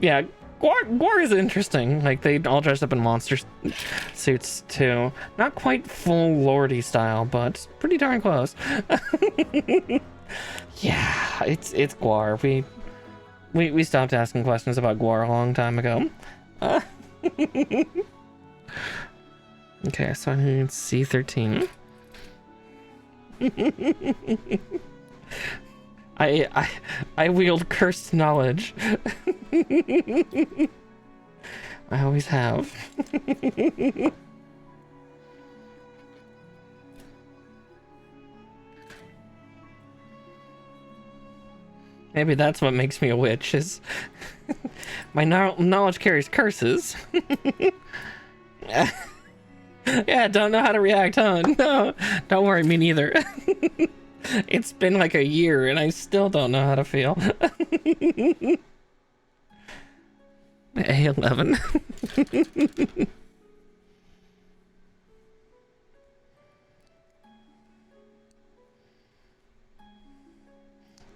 Yeah, Gwar is interesting. Like, they all dress up in monster suits, too. Not quite full Lordy style, but pretty darn close. Yeah, it's Gwar. We stopped asking questions about Gwar a long time ago. Okay, so I need C13. I wield cursed knowledge. I always have. Maybe that's what makes me a witch, is my knowledge carries curses. Yeah, don't know how to react, huh? No, don't worry, me neither. It's been like a year and I still don't know how to feel. A11.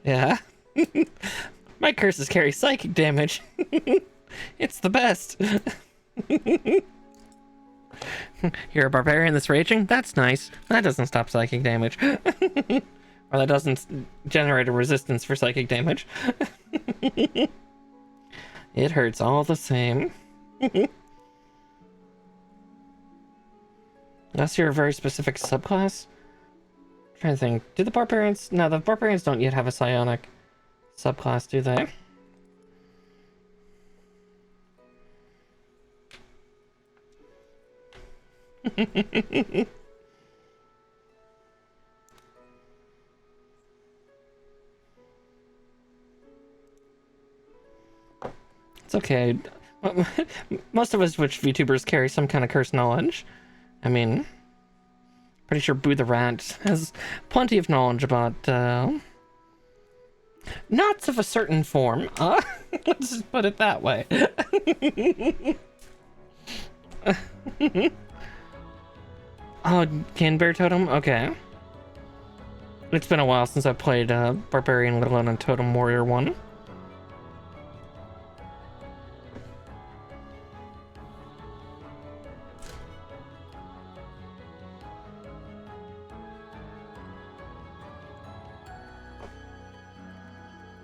Yeah. My curses carry psychic damage. It's the best. You're a barbarian that's raging? That's nice. That doesn't stop psychic damage. Or that doesn't generate a resistance for psychic damage. It hurts all the same. Unless you're a very specific subclass? I'm trying to think. Do the barbarians... No, the barbarians don't yet have a psionic subclass, do they? It's okay. Most of us Twitch VTubers carry some kind of cursed knowledge. I mean, pretty sure Boo the Rat has plenty of knowledge about knots of a certain form. Let's just put it that way. Oh, Can Bear Totem? Okay. It's been a while since I played Barbarian, let alone a Totem Warrior one.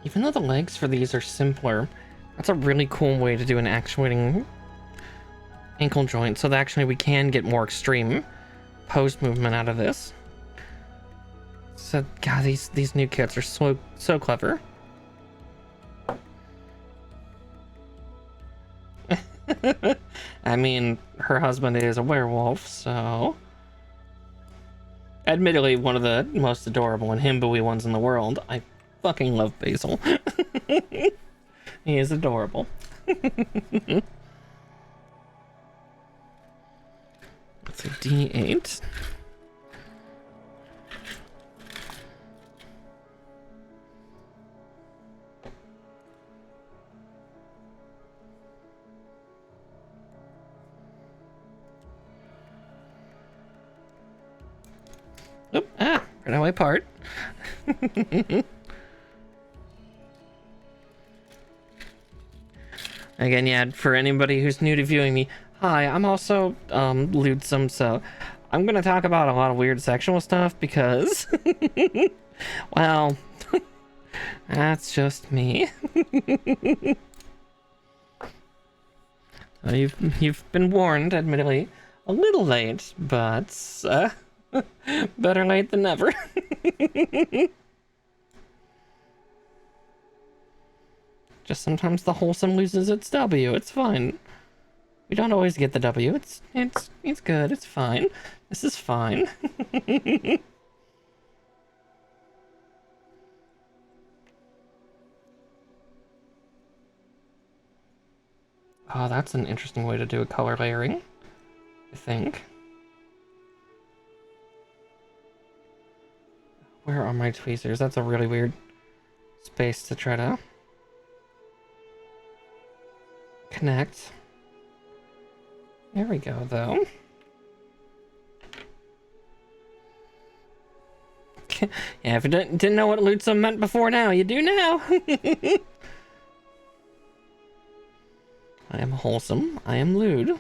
Even though the legs for these are simpler, that's a really cool way to do an actuating ankle joint, so that actually we can get more extreme pose movement out of this. So, God, these new kits are so clever. I mean, her husband is a werewolf, so... Admittedly, one of the most adorable and himbo-y ones in the world. I fucking love Basil. He is adorable. Let's see, D8. Oop, right on my part. Again, yeah, for anybody who's new to viewing me, hi, I'm also lewdsome, so I'm gonna talk about a lot of weird sexual stuff because, well, that's just me. You've been warned, admittedly, a little late, but better late than never. Just sometimes the wholesome loses its W. It's fine. We don't always get the W. It's good. It's fine. This is fine. Oh, that's an interesting way to do a color layering, I think. Where are my tweezers? That's a really weird space to try to connect. There we go, though. Yeah, if you didn't know what Lutza meant before now, you do now. I am wholesome. I am lewd.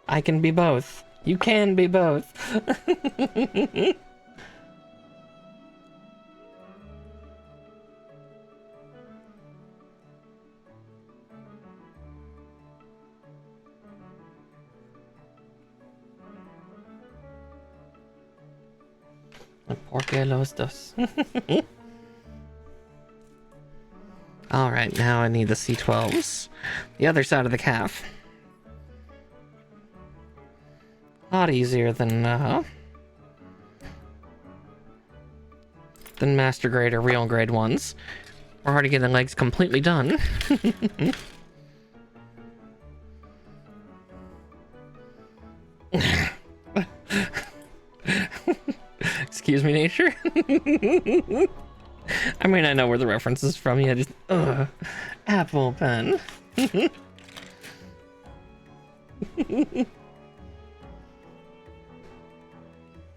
I can be both. You can be both. Porque los dos. Alright, now I need the C12s. The other side of the calf. A lot easier than master grade or real grade ones. We're already getting the legs completely done. Excuse me, nature. I mean, I know where the reference is from. Yeah, just apple pen.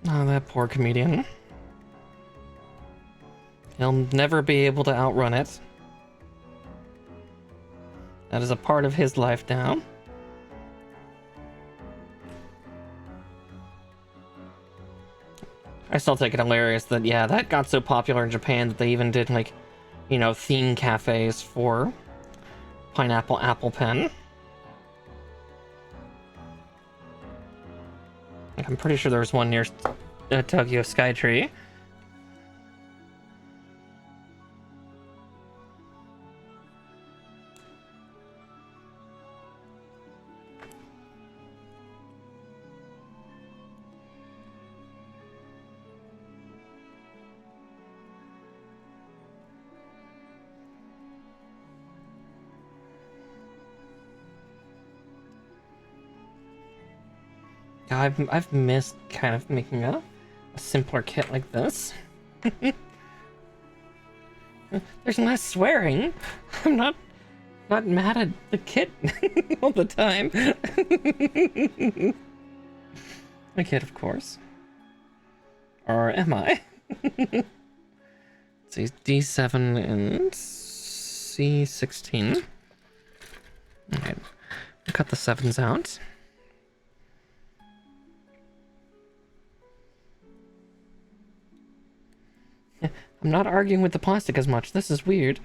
Oh, that poor comedian. He'll never be able to outrun it. That is a part of his life now. I still take it hilarious that, yeah, that got so popular in Japan that they even did, like, you know, theme cafes for Pineapple Apple Pen. Like, I'm pretty sure there was one near Tokyo Skytree. I've missed kind of making a simpler kit like this. There's less swearing. I'm not mad at the kit all the time. The kit, of course. Or am I? Let's see, D7 and C16. Alright, cut the 7s out. I'm not arguing with the plastic as much. This is weird.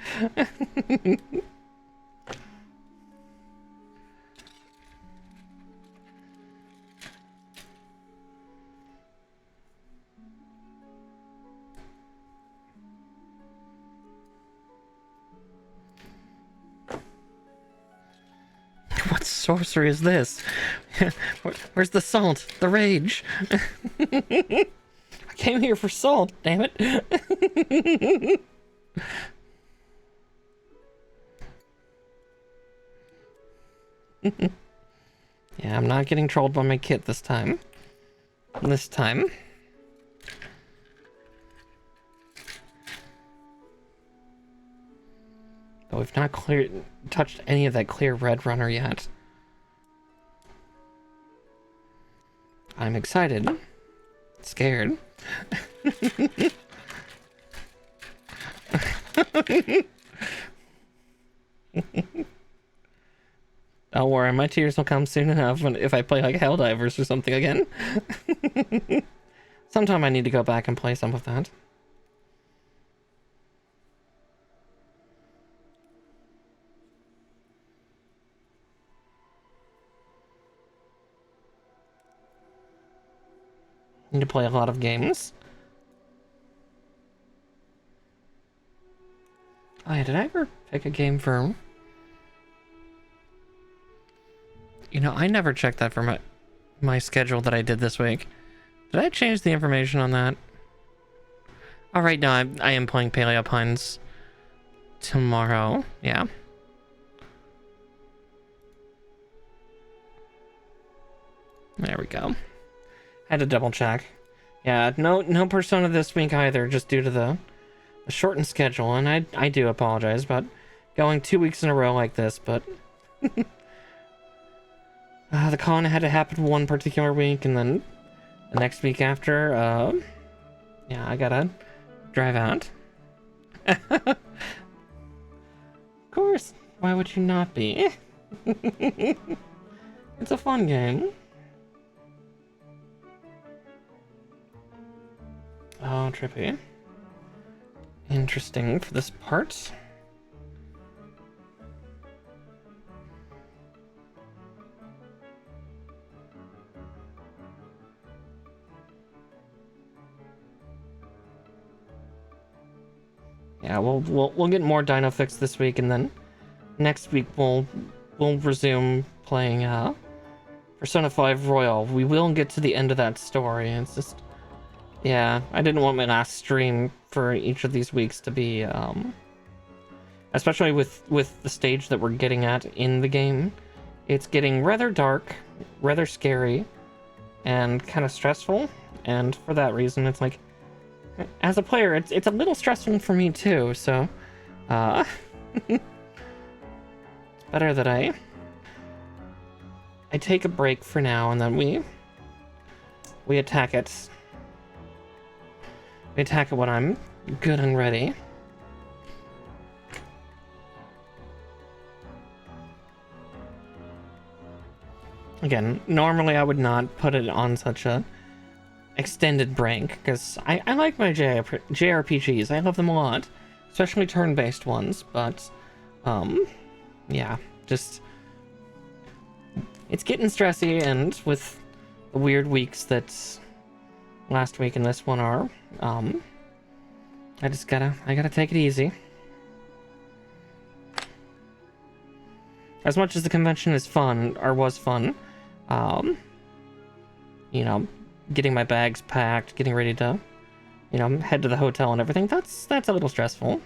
What sorcery is this? Where's the salt? The rage? I came here for salt, damn it. Yeah, I'm not getting trolled by my kit this time. This time. But we've not touched any of that clear red runner yet. I'm excited. Scared. Don't worry, my tears will come soon enough if I play like Helldivers or something again. Sometime I need to go back and play some of that. Need to play a lot of games. Oh yeah, did I ever pick a game for... You know, I never checked that for my schedule that I did this week. Did I change the information on that? Oh, right now I am playing Paleo Pines tomorrow. Yeah. There we go. Had to double check. Yeah, no Persona this week either, just due to the shortened schedule, and I do apologize about going 2 weeks in a row like this, but the con had to happen one particular week, and then The next week after, yeah, I gotta drive out. Of course, why would you not be? It's a fun game. Oh, trippy. Interesting for this part. Yeah, we'll get more Dino Fix this week, and then next week we'll resume playing Persona 5 Royal. We will get to the end of that story. It's just, yeah, I didn't want my last stream for each of these weeks to be especially with the stage that we're getting at in the game. It's getting rather dark, rather scary, and kind of stressful. And for that reason, it's like, as a player, it's a little stressful for me too, so it's better that I take a break for now, and then we attack it. We attack it when I'm good and ready. Again, normally I would not put it on such a extended break, because I like my JRPGs. I love them a lot, especially turn-based ones, but yeah, just it's getting stressy, and with the weird weeks that last week and this one are, I gotta take it easy. As much as the convention is fun, or was fun, you know, getting my bags packed, getting ready to, you know, head to the hotel and everything, that's a little stressful.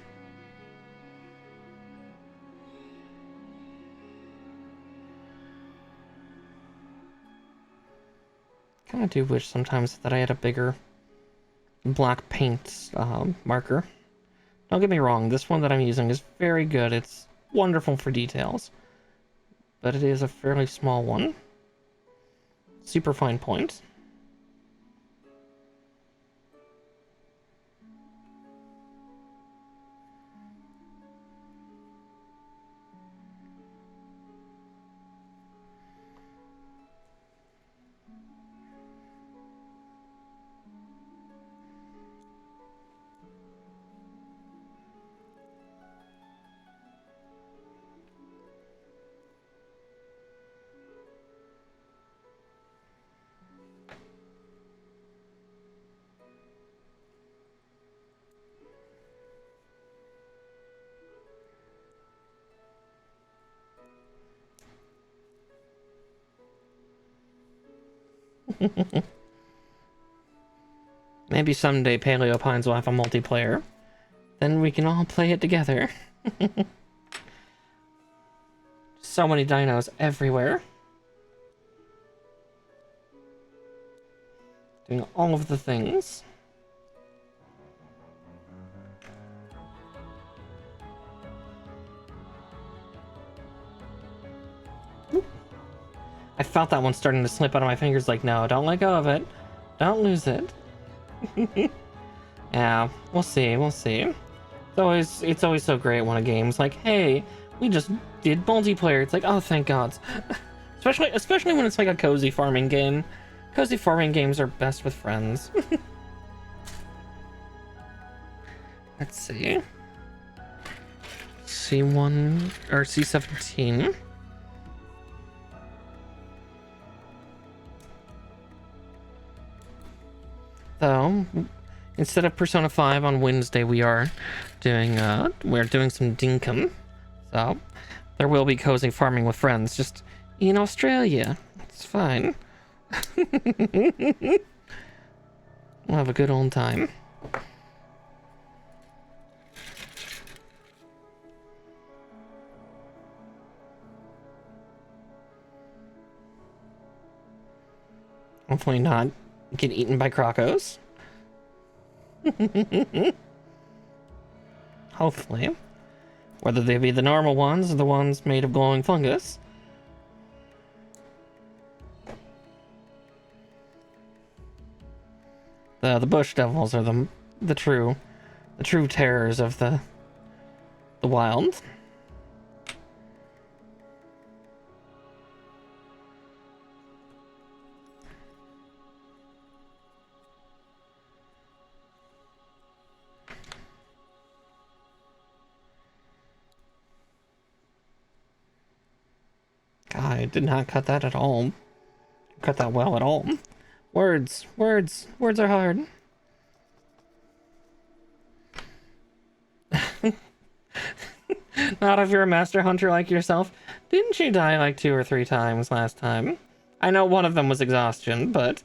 Kind of do wish sometimes that I had a bigger black paint marker. Don't get me wrong, this one that I'm using is very good. It's wonderful for details, but it is a fairly small one. Super fine point. Maybe someday Paleo Pines will have a multiplayer. Then we can all play it together. So many dinos everywhere. Doing all of the things. I felt that one starting to slip out of my fingers, like, no, don't let go of it. Don't lose it. Yeah, we'll see, we'll see. It's always so great when a game's like, hey, we just did multiplayer. It's like, oh, thank God. Especially when it's like a cozy farming game. Cozy farming games are best with friends. Let's see. C1 or C17. So, instead of Persona 5 on Wednesday, we're doing some dinkum. So, there will be cozy farming with friends, just in Australia. It's fine. We'll have a good old time. Hopefully not get eaten by crocos. Hopefully. Whether they be the normal ones or the ones made of glowing fungus. The bush devils are the true terrors of the wild. God, I did not cut that at all. Cut that well at all. Words are hard. Not if you're a master hunter like yourself. Didn't you die like 2 or 3 times last time? I know one of them was exhaustion, but...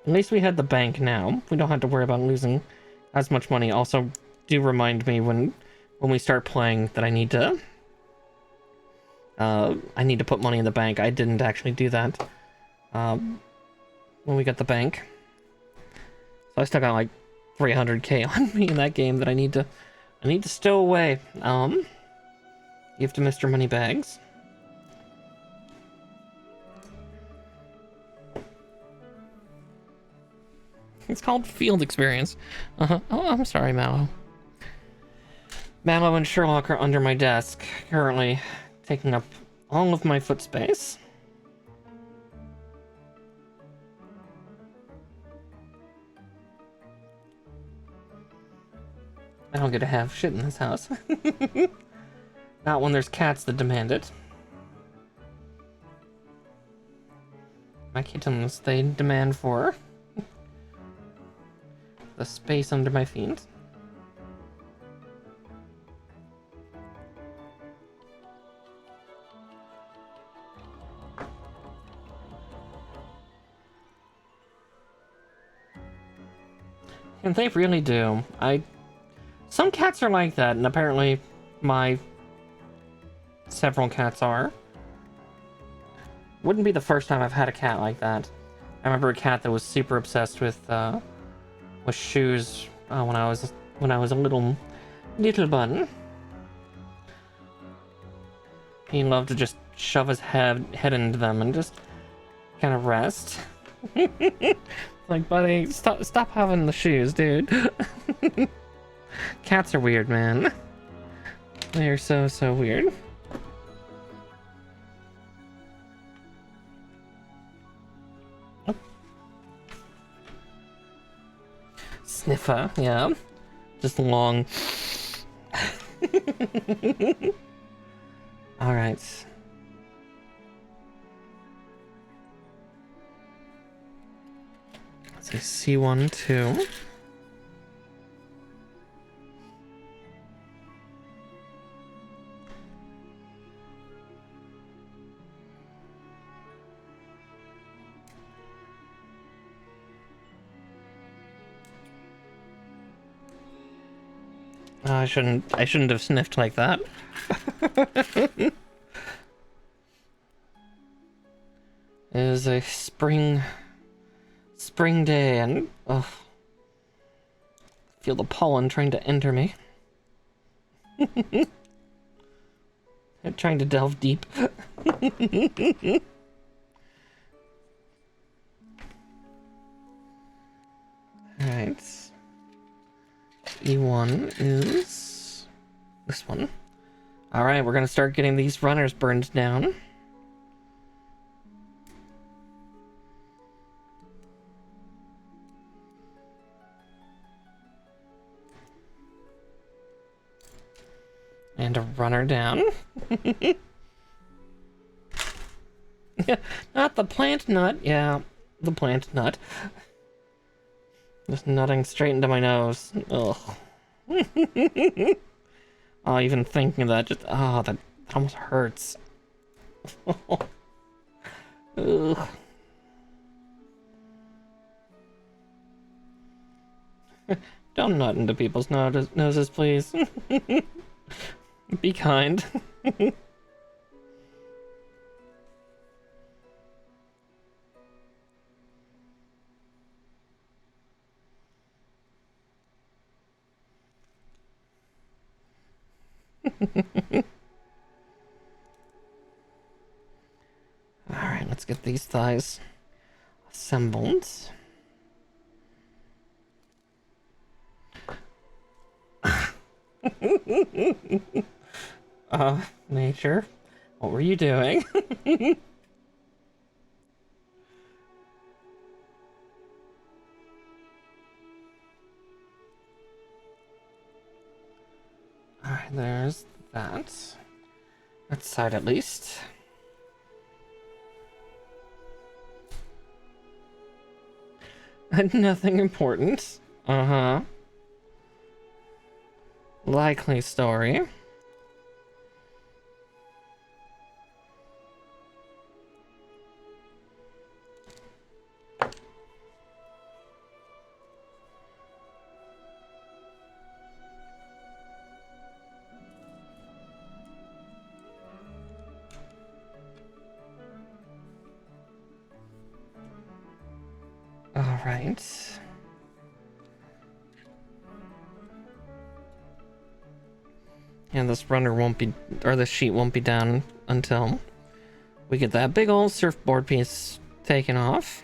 At least we had the bank now. We don't have to worry about losing as much money. Also, do remind me when we start playing that I need to put money in the bank. I didn't actually do that when we got the bank. So I still got like 300k on me in that game that I need to stow away. Give to Mr. Moneybags. It's called field experience. Oh, I'm sorry, Mallow. Mallow and Sherlock are under my desk, currently taking up all of my foot space. I don't get to have shit in this house. Not when there's cats that demand it. My kittens, they demand for the space under my feet. And they really do. Some cats are like that, and apparently my several cats are. Wouldn't be the first time I've had a cat like that. I remember a cat that was super obsessed with shoes when I was a little bun. He loved to just shove his head into them and just kind of rest. Like, buddy, stop having the shoes, dude. Cats are weird, man. They are so weird. Oh. Sniffer, yeah. Just long. All right. So C1, 2. I shouldn't have sniffed like that. It is a spring day and feel the pollen trying to enter me. I'm trying to delve deep. Alright. E1 is this one. Alright, we're gonna start getting these runners burned down. And a runner down. Not the plant nut. Yeah, the plant nut. Just nutting straight into my nose. Ugh. Oh, even thinking of that, just that almost hurts. Ugh. Don't nut into people's noses, please. Be kind. Alright, let's get these thighs assembled. Nature, what were you doing? Alright, there's that. That side at least. Nothing important. Uh-huh. Likely story. All right. And this runner won't be, or the sheet won't be down until we get that big old surfboard piece taken off.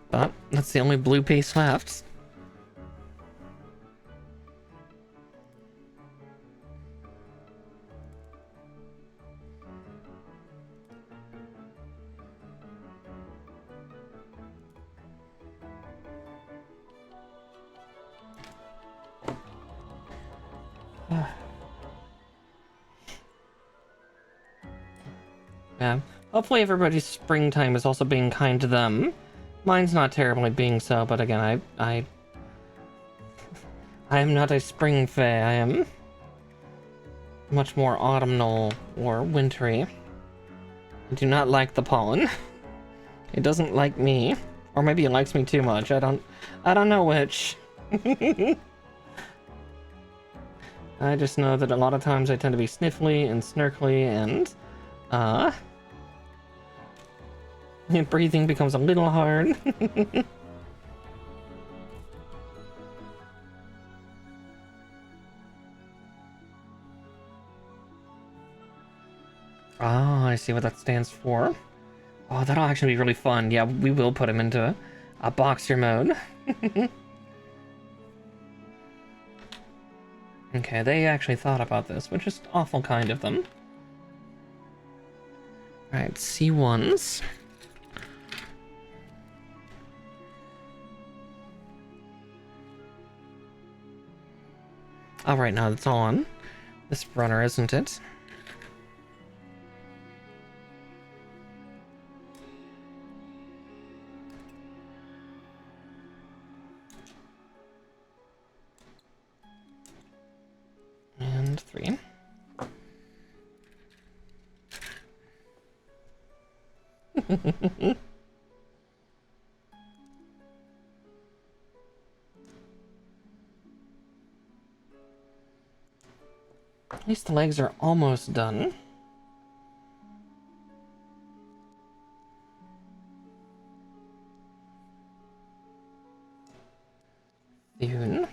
But that's the only blue piece left. Yeah. Hopefully everybody's springtime is also being kind to them. Mine's not terribly being so, but again, I am not a spring fae. I am much more autumnal or wintry. I do not like the pollen. It doesn't like me. Or maybe it likes me too much. I don't know which. I just know that a lot of times I tend to be sniffly and snarkly and breathing becomes a little hard. Oh, I see what that stands for. Oh, that'll actually be really fun. Yeah, we will put him into a boxer mode. Okay, they actually thought about this, which is awful kind of them. Alright, C1s. Alright, now it's on. This runner, isn't it? And 3. At least the legs are almost done. Soon.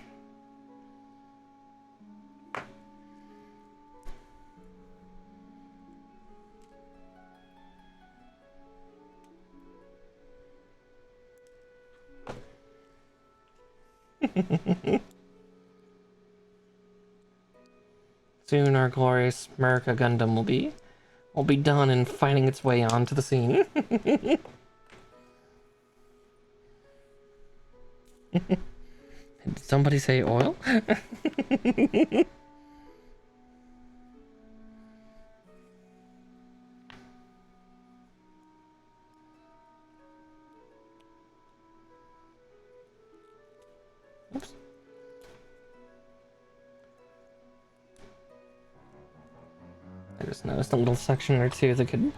Soon our glorious MURICA Gundam will be done and finding its way onto the scene. Did somebody say oil? Oops. I just noticed a little section or two that could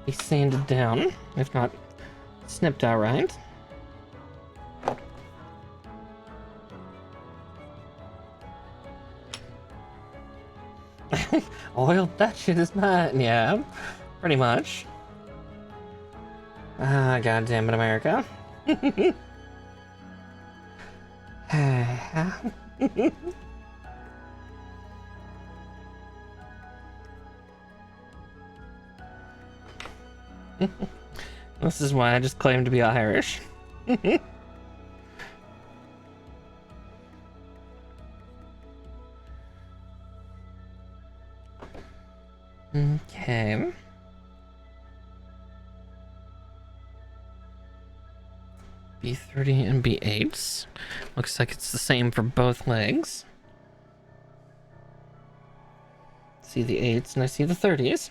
be sanded down, if not snipped outright. Oil? That shit is mine. Yeah, pretty much. Ah, goddamn it, America. This is why I just claim to be Irish. Okay. B30 and B8s. Looks like it's the same for both legs. See the 8s and I see the 30s.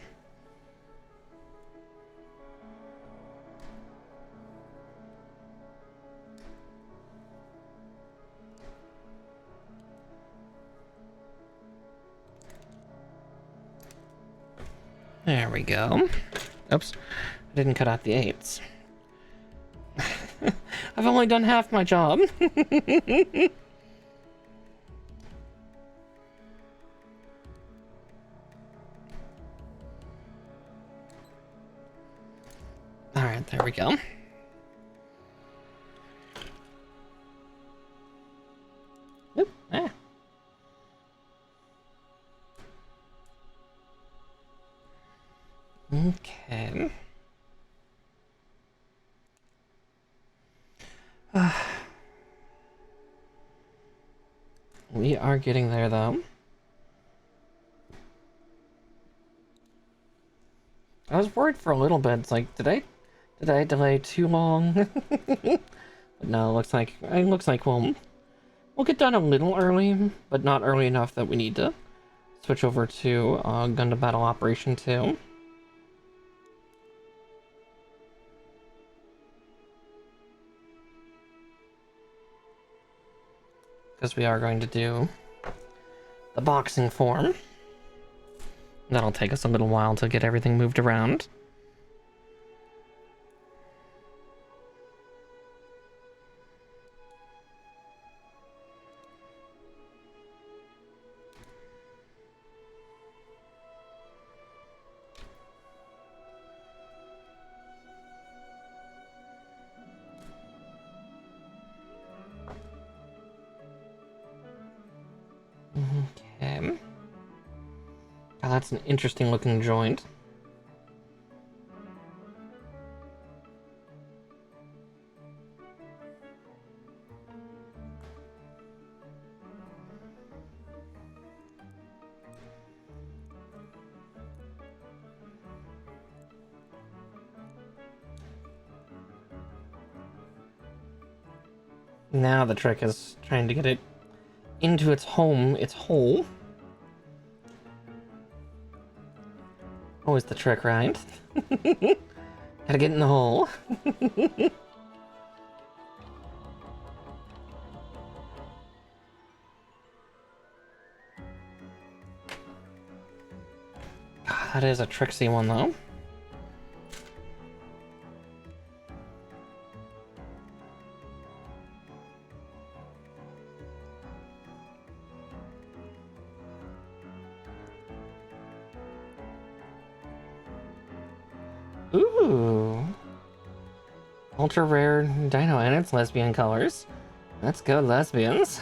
There we go. Oops, I didn't cut out the 8s. I've only done half my job. Alright, there we go. Oop, ah. Okay. We are getting there, though. I was worried for a little bit. It's like, did I delay too long? But no, it looks like we'll get done a little early, but not early enough that we need to switch over to Gundam Battle Operation 2. Because we are going to do the boxing form. That'll take us a little while to get everything moved around. Okay. Oh, that's an interesting looking joint. Now the trick is trying to get it into its hole. Always the trick, right? Gotta get in the hole. God, that is a tricksy one, though. Ooh. Ultra rare dino and its lesbian colors. Let's go, lesbians.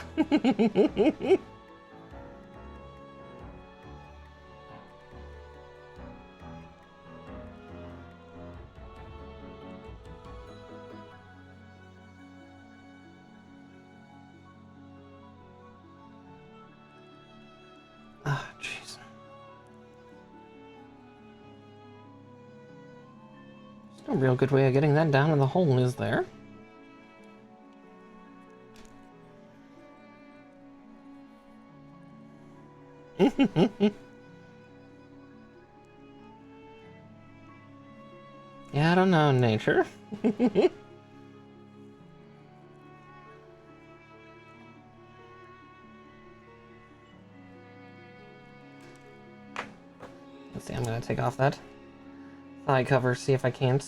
Ah, jeez. There's no real good way of getting that down in the hole, is there? Yeah, I don't know, nature. Let's see, I'm gonna take off that thigh cover, see if I can't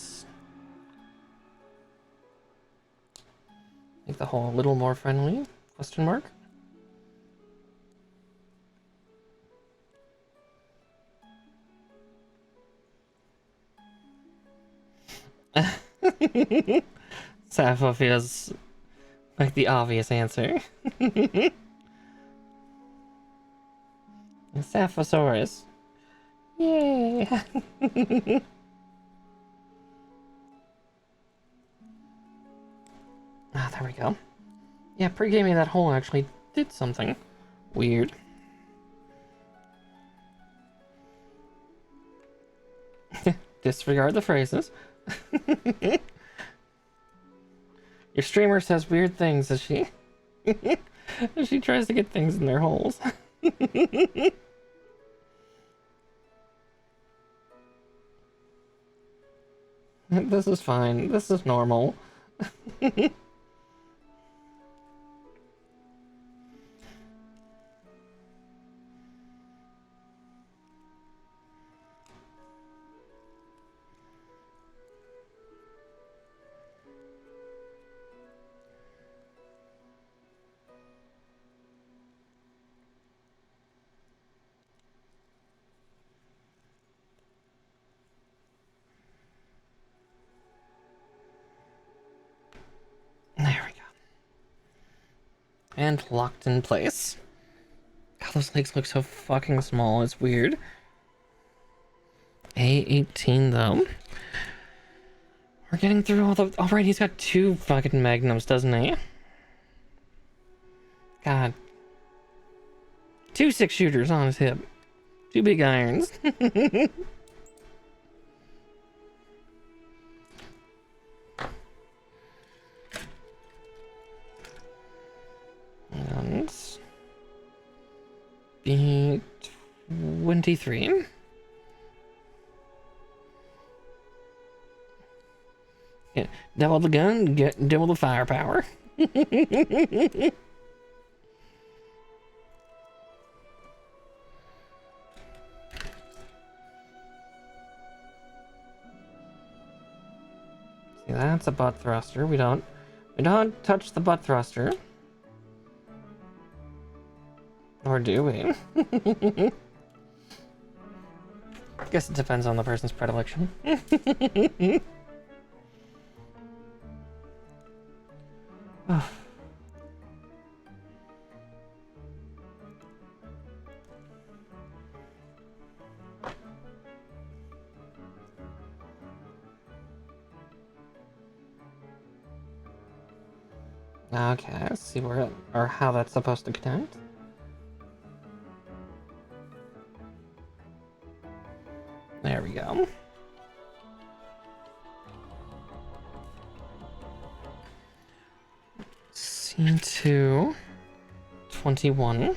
make the hole a little more friendly, question mark. Sappho feels like the obvious answer. Saphosaurus. Yay! Ah, there we go. Yeah, pre-gaming that hole actually did something weird. Disregard the phrases. Your streamer says weird things as she as she tries to get things in their holes. This is fine. This is normal. There we go. And locked in place. God, those legs look so fucking small. It's weird. A18 though. We're getting through all the... Alright, he's got 2 fucking magnums, doesn't he? God. 2 6-shooters on his hip. 2 big irons. And... B23. Yeah, double the gun, get double the firepower. See, that's a butt thruster. We don't touch the butt thruster. Or do we? Guess it depends on the person's predilection. Oh. Okay, let's see where or how that's supposed to connect. There we go. C2 21.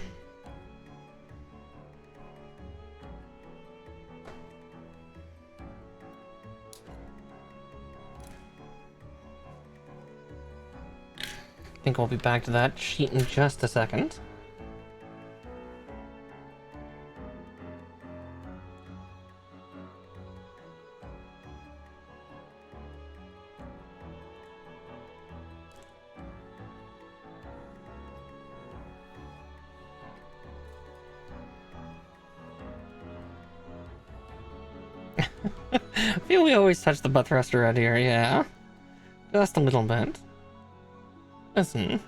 I think we'll be back to that sheet in just a second. I feel we always touch the butt thruster out here, yeah. Just a little bit. Listen.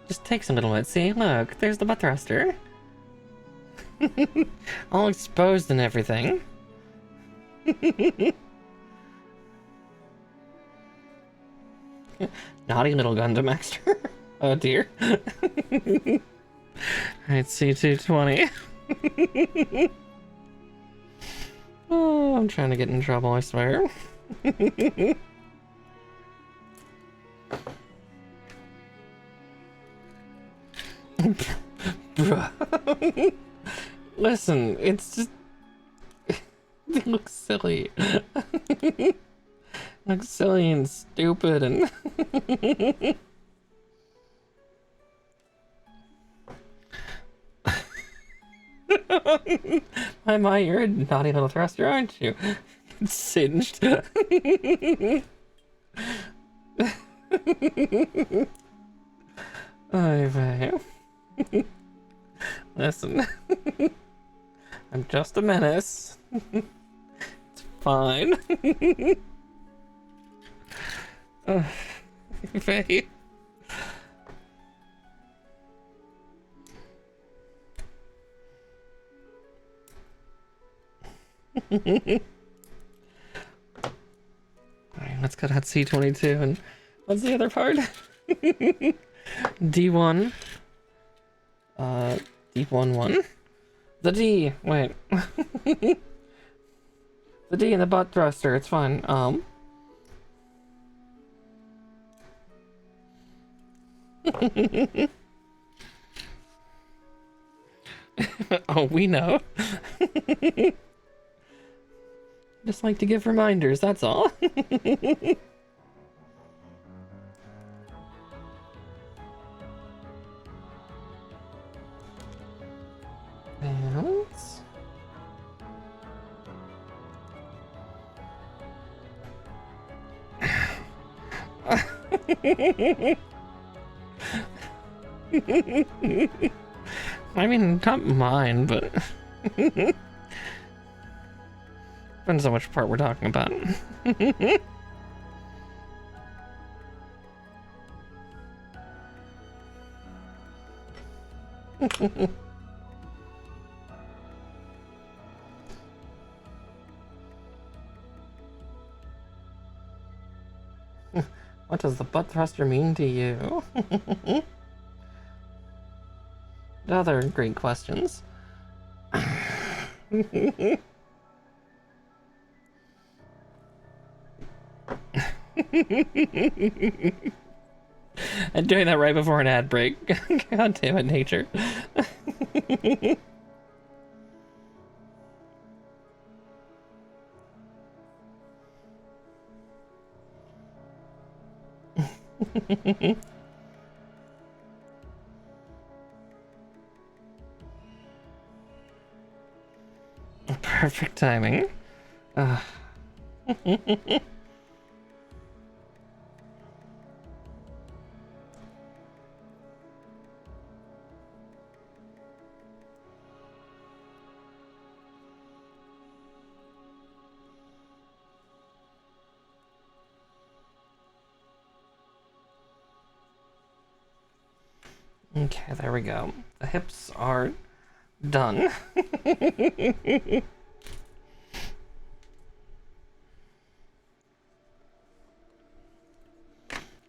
Just takes a little bit. See, look, there's the butt thruster. All exposed and everything. Naughty little Gundam Maxter. Oh dear. Alright, C220. Oh, I'm trying to get in trouble, I swear. Bruh. Listen, it's just... It looks silly. It looks silly and stupid and... My, you're a naughty little thruster, aren't you? It's singed. Oh, man. Listen. I'm just a menace. It's fine. Faye. Alright, let's go to C22 and what's the other part? D1. D11. The D, wait. The D in the butt thruster, it's fine. Oh, we know. Just like to give reminders, that's all. And... I mean, not mine, but depends on which part we're talking about. What does the butt thruster mean to you? Other great questions. And doing that right before an ad break. God damn it, nature. Perfect timing. Okay, there we go. The hips are done.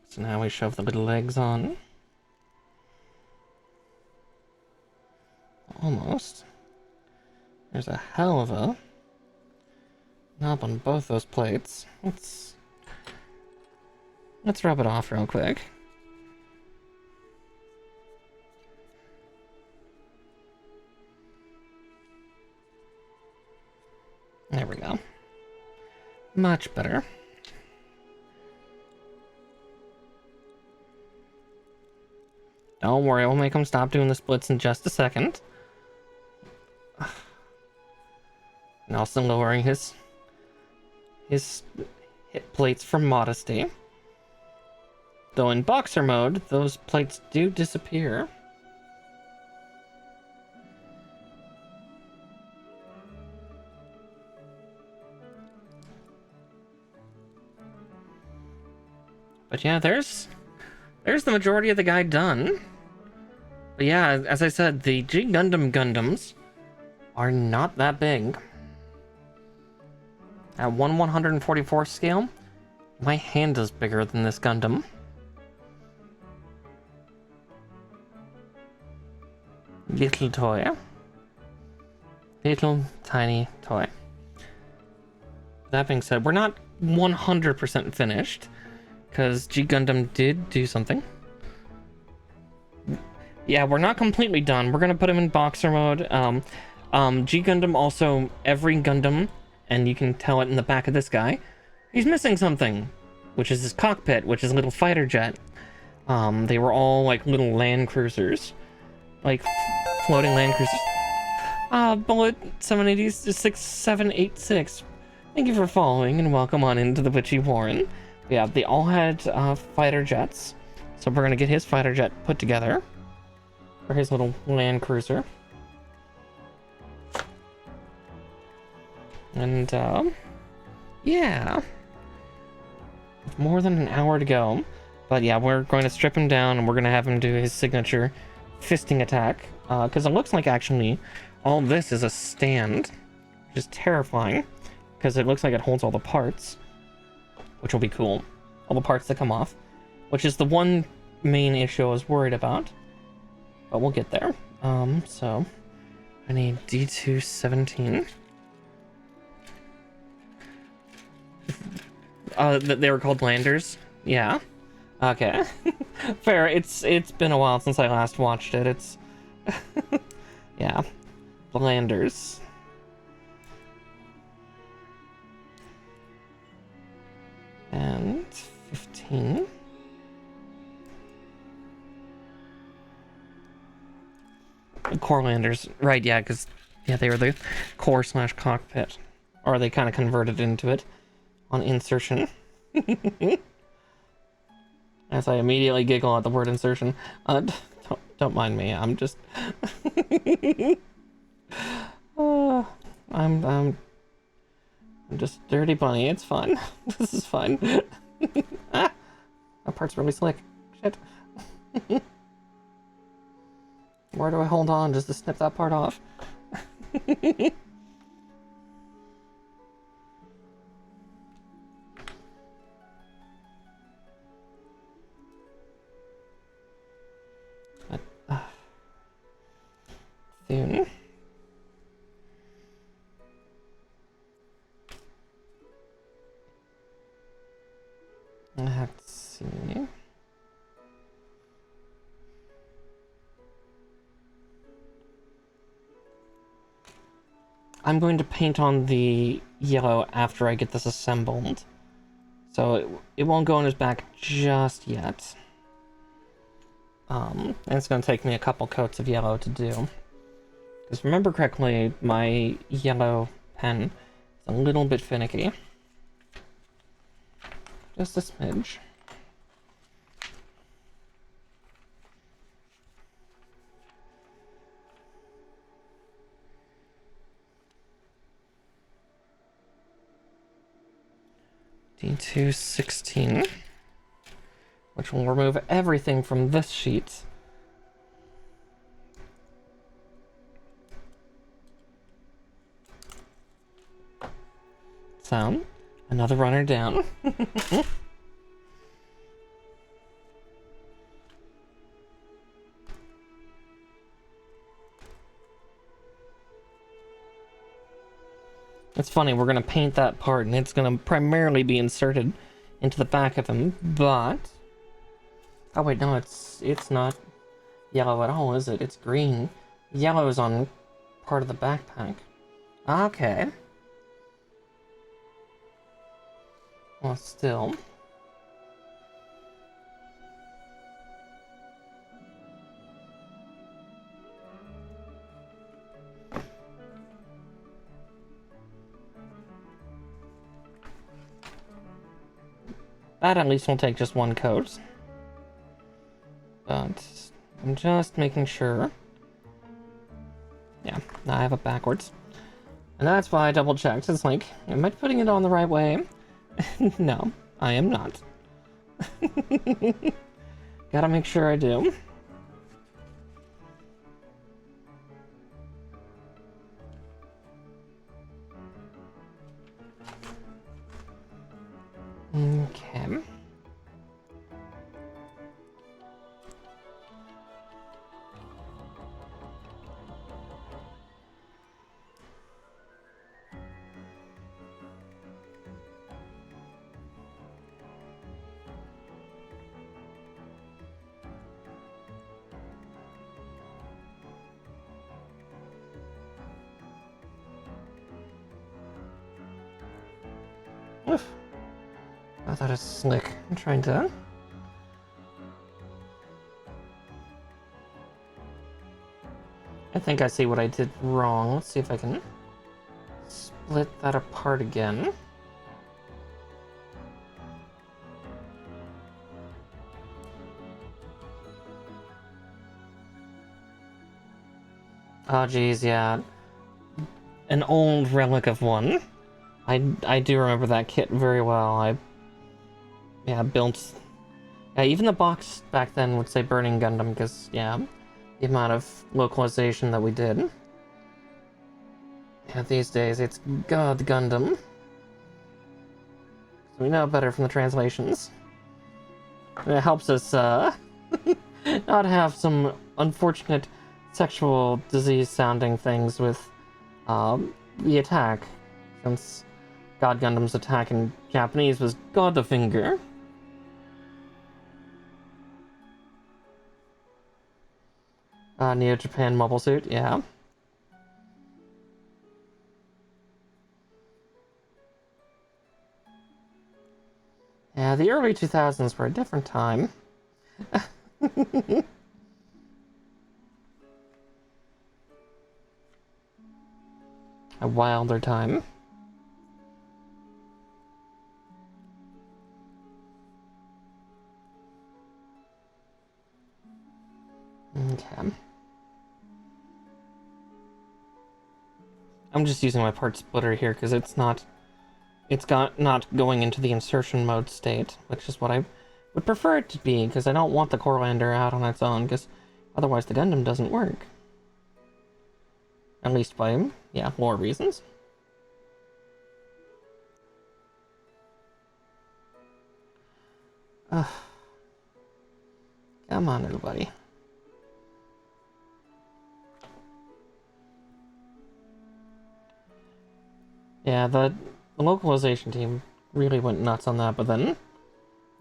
So now we shove the little legs on. Almost. There's a hell of a knob on both those plates. Let's rub it off real quick. There we go. Much better. Don't worry, we'll make him stop doing the splits in just a second. And also lowering his hip plates for modesty. Though in boxer mode, those plates do disappear. But yeah, there's the majority of the guy done. But yeah, as I said, the G Gundam Gundams are not that big. At 1/144 scale, my hand is bigger than this Gundam. Little toy. Little tiny toy. That being said, we're not 100% finished, because G Gundam did do something. Yeah, we're not completely done. We're gonna put him in boxer mode. G Gundam also, every Gundam, and you can tell it in the back of this guy, he's missing something, which is his cockpit, which is a little fighter jet. They were all like little land cruisers, like floating land cruisers. Bullet 786-786. Thank you for following and welcome on into the Witchy Warren. Yeah, they all had fighter jets, so we're gonna get his fighter jet put together for his little land cruiser. And yeah, more than an hour to go, but yeah, we're going to strip him down and we're gonna have him do his signature fisting attack, because it looks like actually all this is a stand, which which is terrifying, because it looks like it holds all the parts, which will be cool. All the parts that come off, which is the one main issue I was worried about, but we'll get there. So I need D217. They were called landers? Yeah. Okay. Fair. It's been a while since I last watched it. It's yeah. The landers. And 15. The core landers. Right, yeah, because they were the core / cockpit. Or they kind of converted into it on insertion. As I immediately giggle at the word insertion. Don't mind me. I'm just I'm just a dirty bunny. It's fun. This is fun. That part's really slick. Shit. Where do I hold on just to snip that part off? Soon. I have to see. I'm going to paint on the yellow after I get this assembled. So it won't go on his back just yet. And it's going to take me a couple coats of yellow to do. Because remember correctly, my yellow pen is a little bit finicky. Just a smidge. D216, which will remove everything from this sheet. So, another runner down. It's funny, we're going to paint that part, and it's going to primarily be inserted into the back of him, but... Oh wait, no, it's not yellow at all, is it? It's green. Yellow is on part of the backpack. Okay. Well, still... That at least will take just one coat. But I'm just making sure. Yeah, I have it backwards. And that's why I double checked. It's like, am I putting it on the right way? No, I am not. Gotta make sure I do. Okay. Oof. I thought it was slick. I'm trying to... I think I see what I did wrong. Let's see if I can split that apart again. Oh geez, yeah. An old relic of one. I do remember that kit very well. I built... Yeah, even the box back then would say Burning Gundam, because, yeah, the amount of localization that we did. Yeah, these days it's God Gundam. So we know better from the translations. And it helps us, not have some unfortunate sexual disease sounding things with, the attack. Since God Gundam's attack in Japanese was Godafinger. Neo Japan mobile suit, yeah. Yeah, the early 2000s were a different time. A wilder time. Okay. I'm just using my part splitter here because it's not going into the insertion mode state, which is what I would prefer it to be, because I don't want the core lander out on its own, because otherwise the Gundam doesn't work. At least by, yeah, lore reasons. Ugh. Come on, everybody. Yeah, the localization team really went nuts on that, but then,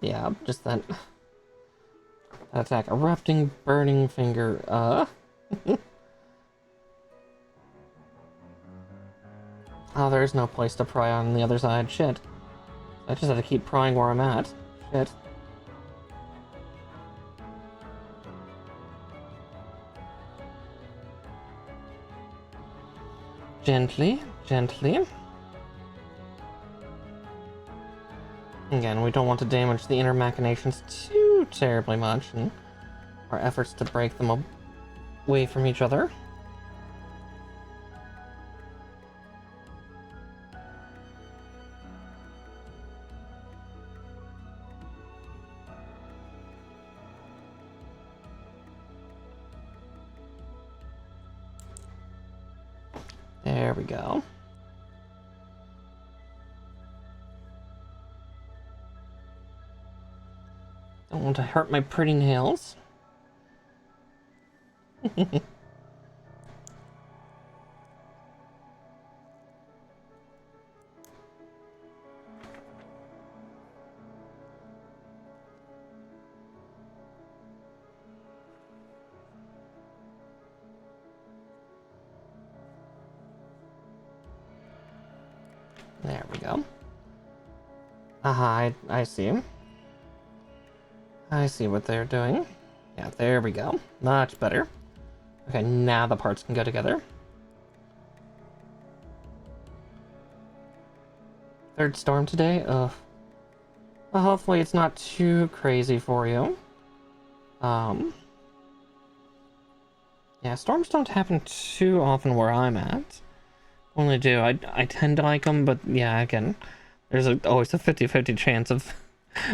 yeah, just that attack. Erupting, burning finger, Oh, there's no place to pry on the other side. Shit. I just have to keep prying where I'm at. Shit. Gently, gently. Again, we don't want to damage the inner machinations too terribly much in our efforts to break them away from each other. There we go. Don't want to hurt my pretty nails. There we go. Aha, I see. I see what they're doing. Yeah, there we go. Much better. Okay, now the parts can go together. Third storm today? Ugh. Well, hopefully it's not too crazy for you. Yeah, storms don't happen too often where I'm at. When they do, I tend to like them, but yeah, again, there's always a 50-50 chance of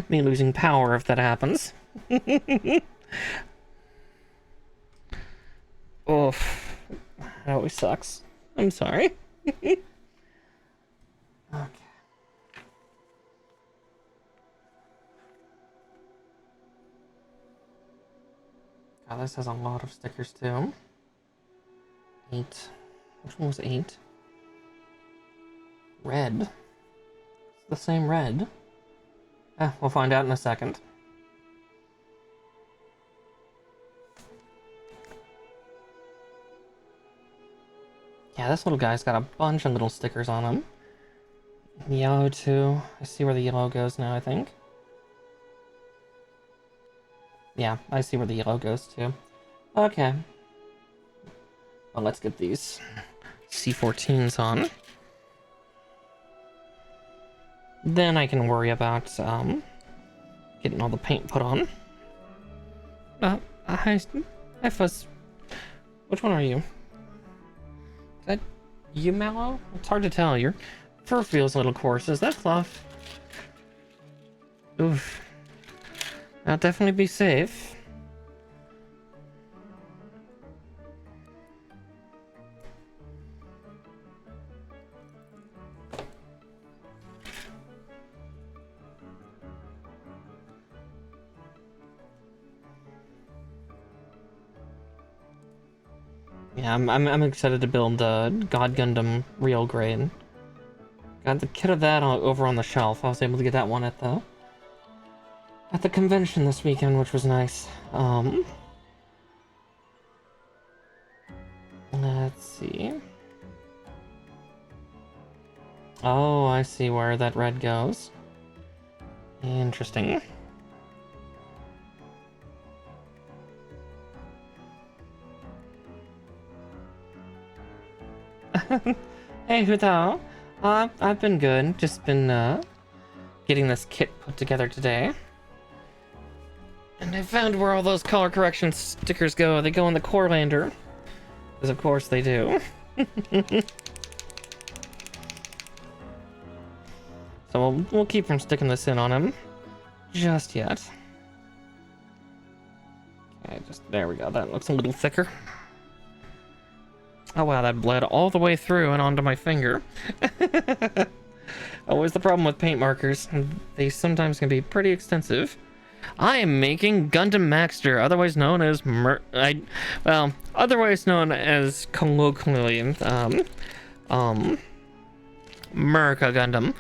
me losing power if that happens. Oof. That always sucks. I'm sorry. Okay. God, this has a lot of stickers too. 8. Which one was 8? Red. It's the same red. We'll find out in a second. Yeah, this little guy's got a bunch of little stickers on him. Yellow too. I see where the yellow goes now, I think. Yeah, I see where the yellow goes too. Okay. Well, let's get these C14s on. Then I can worry about getting all the paint put on. Hi Fuzz. Which one are you? Is that you, Mallow? It's hard to tell. Your fur feels a little coarse. Is that fluff? Oof. I'll definitely be safe. Yeah, I'm excited to build God Gundam Real Grade. Got the kit of that over on the shelf. I was able to get that one at the convention this weekend, which was nice. Let's see. Oh, I see where that red goes. Interesting. Hey, Hutao. I've been good. Just been, getting this kit put together today. And I found where all those color correction stickers go. They go in the core lander. Because of course they do. So we'll keep from sticking this in on him just yet. Okay, there we go. That looks a little thicker. Oh wow, that bled all the way through and onto my finger. Always the problem with paint markers. They sometimes can be pretty extensive. I am making Gundam Maxter, otherwise known as otherwise known as colloquially, MURICA Gundam.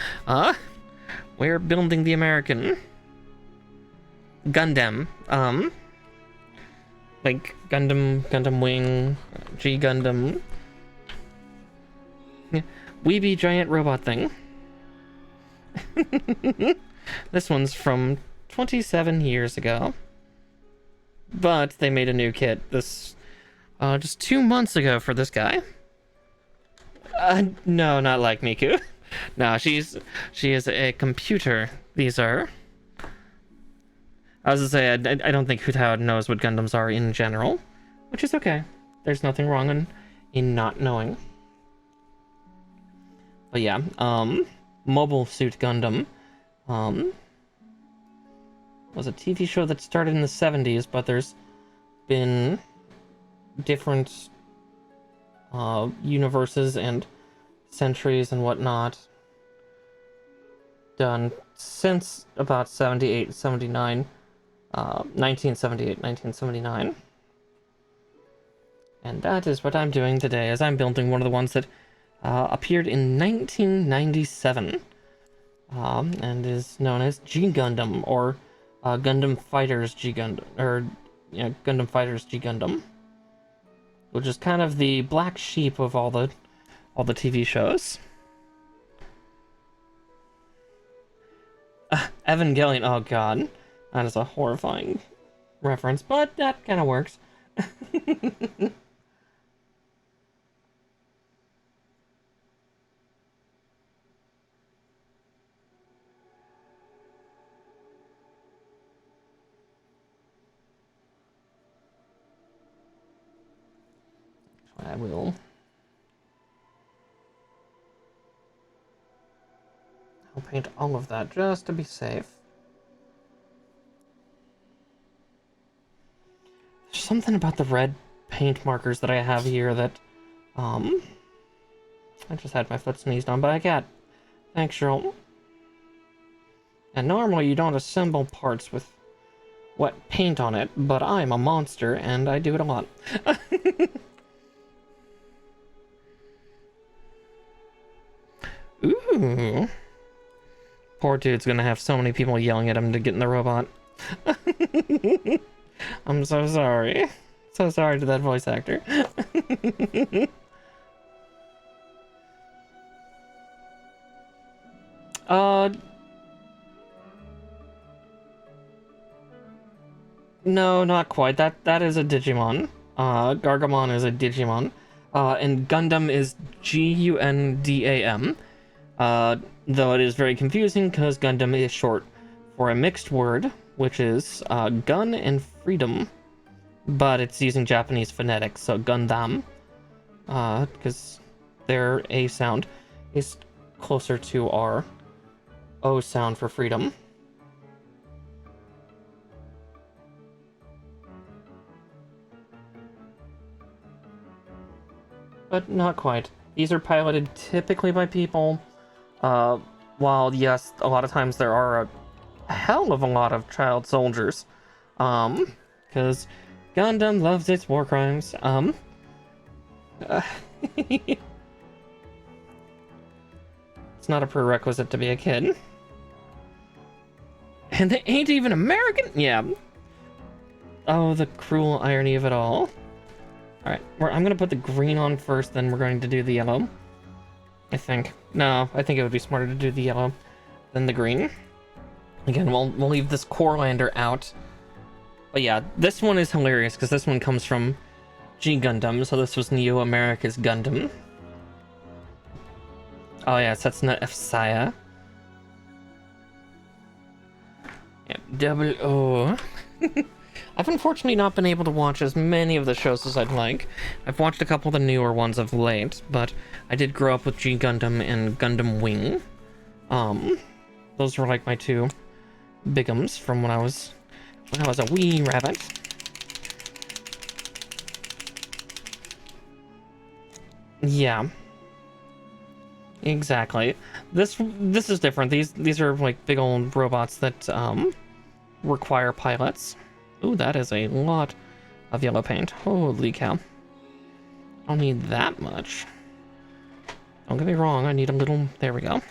We're building the American Gundam. Like Gundam Wing, G Gundam. Weeby giant robot thing. This one's from 27 years ago. But they made a new kit this just 2 months ago for this guy. No, not like Miku. No, she is a computer. These are. I was to say, I don't think Hutao knows what Gundams are in general, which is okay. There's nothing wrong in not knowing. But yeah, Mobile Suit Gundam was a TV show that started in the 70s, but there's been different universes and centuries and whatnot done since about 78, 79, 1978, 1979. And that is what I'm doing today, as I'm building one of the ones that appeared in 1997, and is known as G Gundam, or Gundam Fighters G Gundam, or Gundam Fighters G Gundam, which is kind of the black sheep of all the TV shows. Evangelion, oh god, that is a horrifying reference, but that kind of works. I'll paint all of that just to be safe. There's something about the red paint markers that I have here that, I just had my foot sneezed on by a cat. Thanks, Cheryl. And normally you don't assemble parts with wet paint on it, but I'm a monster and I do it a lot. Ooh. Poor dude's gonna have so many people yelling at him to get in the robot. I'm so sorry. So sorry to that voice actor. No, not quite. That is a Digimon. Gargamon is a Digimon. And Gundam is Gundam. Though it is very confusing because Gundam is short for a mixed word, which is gun and freedom, but it's using Japanese phonetics, so Gundam, because their A sound is closer to our O sound for freedom. But not quite. These are piloted typically by people. While yes, a lot of times there are a hell of a lot of child soldiers, because Gundam loves its war crimes. Uh, it's not a prerequisite to be a kid. And they ain't even American? Yeah. Oh, the cruel irony of it all. Alright, I'm gonna put the green on first, then we're going to do the yellow. I think. No, I think it would be smarter to do the yellow than the green. Again, we'll leave this core lander out. But yeah, this one is hilarious, because this one comes from G Gundam, so this was Neo America's Gundam. Oh yeah, Setsuna F. Saya. Yeah, double O. I've unfortunately not been able to watch as many of the shows as I'd like. I've watched a couple of the newer ones of late, but I did grow up with G Gundam and Gundam Wing. Those were like my two bigums from when I was a wee rabbit. Yeah. Exactly. This is different. These are like big old robots that require pilots. Ooh, that is a lot of yellow paint. Holy cow. I don't need that much. Don't get me wrong, I need a little... There we go.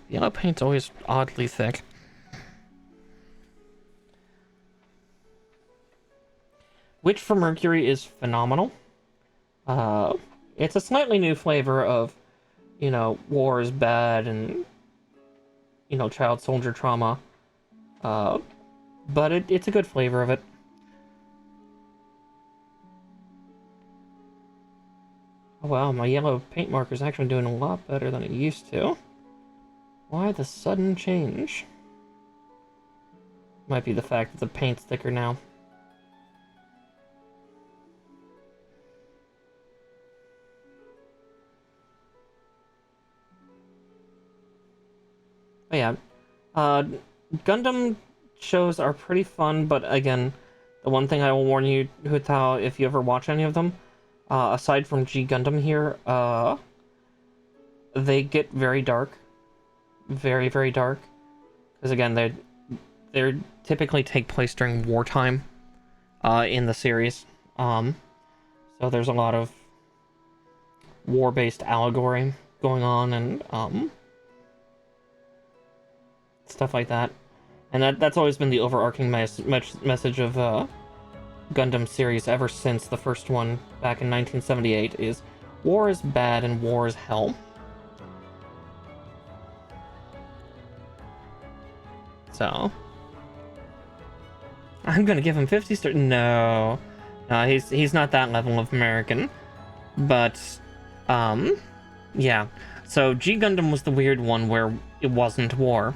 Yellow paint's always oddly thick. Which for Mercury is phenomenal. It's a slightly new flavor of, you know, war is bad and, you know, child soldier trauma. But it's a good flavor of it. Oh, wow, my yellow paint marker is actually doing a lot better than it used to. Why the sudden change? Might be the fact that the paint's thicker now. But yeah, Gundam shows are pretty fun, but again, the one thing I will warn you, Hutao, if you ever watch any of them, aside from G Gundam here, they get very dark. Very, very dark. Because again, they typically take place during wartime, in the series. So there's a lot of war-based allegory going on and, stuff like that. And that's always been the overarching message of Gundam series ever since the first one back in 1978 is war is bad and war is hell. So I'm gonna give him 50 stars. No, he's not that level of American. But yeah. So G Gundam was the weird one where it wasn't war.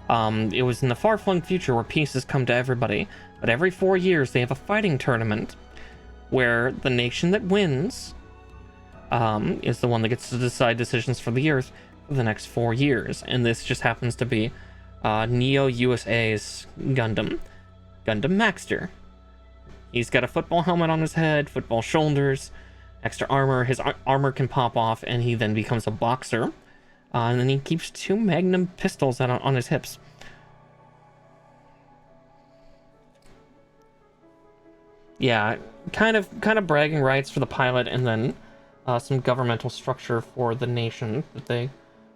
It was in the far-flung future where peace has come to everybody, but every 4 years they have a fighting tournament where the nation that wins is the one that gets to decide decisions for the Earth for the next 4 years, and this just happens to be Neo USA's Gundam Maxter. He's got a football helmet on his head, football shoulders, extra armor. His armor can pop off, and he then becomes a boxer. And then he keeps 2 magnum pistols on his hips. Yeah, kind of bragging rights for the pilot, and then some governmental structure for the nation that they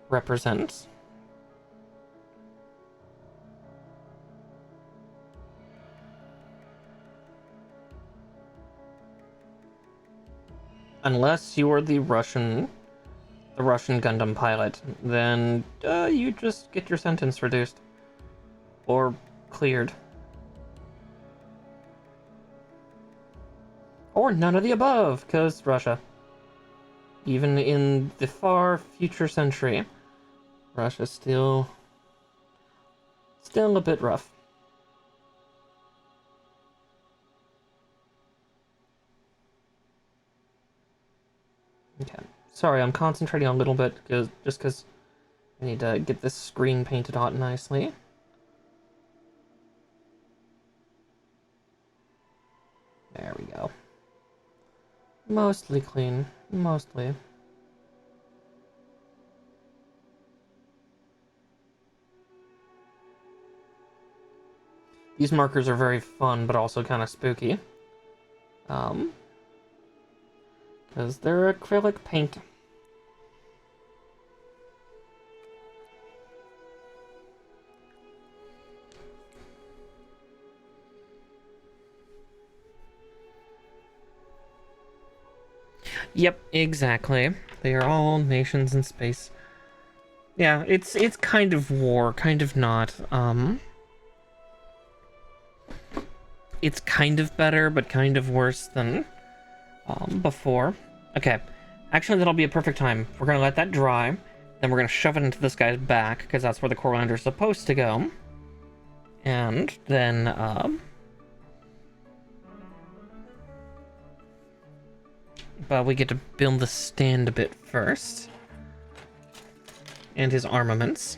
represent. Unless you're the Russian Gundam pilot, then you just get your sentence reduced. Or cleared. Or none of the above, because Russia. Even in the far future century, Russia's still a bit rough. Okay. Sorry, I'm concentrating a little bit because I need to get this screen painted out nicely. There we go. Mostly clean. Mostly. These markers are very fun, but also kind of spooky. because they're acrylic paint. Yep, exactly. They are all nations in space. Yeah, it's kind of war, kind of not. It's kind of better, but kind of worse than before. Okay, actually that'll be a perfect time. We're gonna let that dry, then we're gonna shove it into this guy's back, because that's where the core lander is supposed to go. And then, but we get to build the stand a bit first. And his armaments.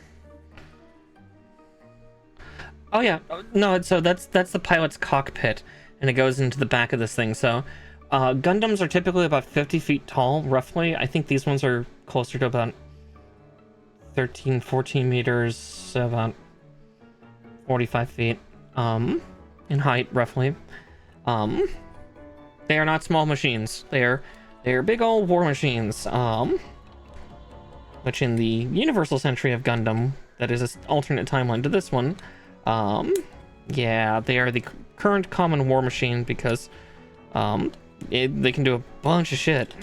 Oh yeah, no, so that's the pilot's cockpit, and it goes into the back of this thing. So, Gundams are typically about 50 feet tall, roughly. I think these ones are closer to about 13, 14 meters, about 45 feet, in height, roughly. They are not small machines. They're big old war machines, which in the universal century of Gundam, that is an alternate timeline to this one, yeah, they are the current common war machine because they can do a bunch of shit.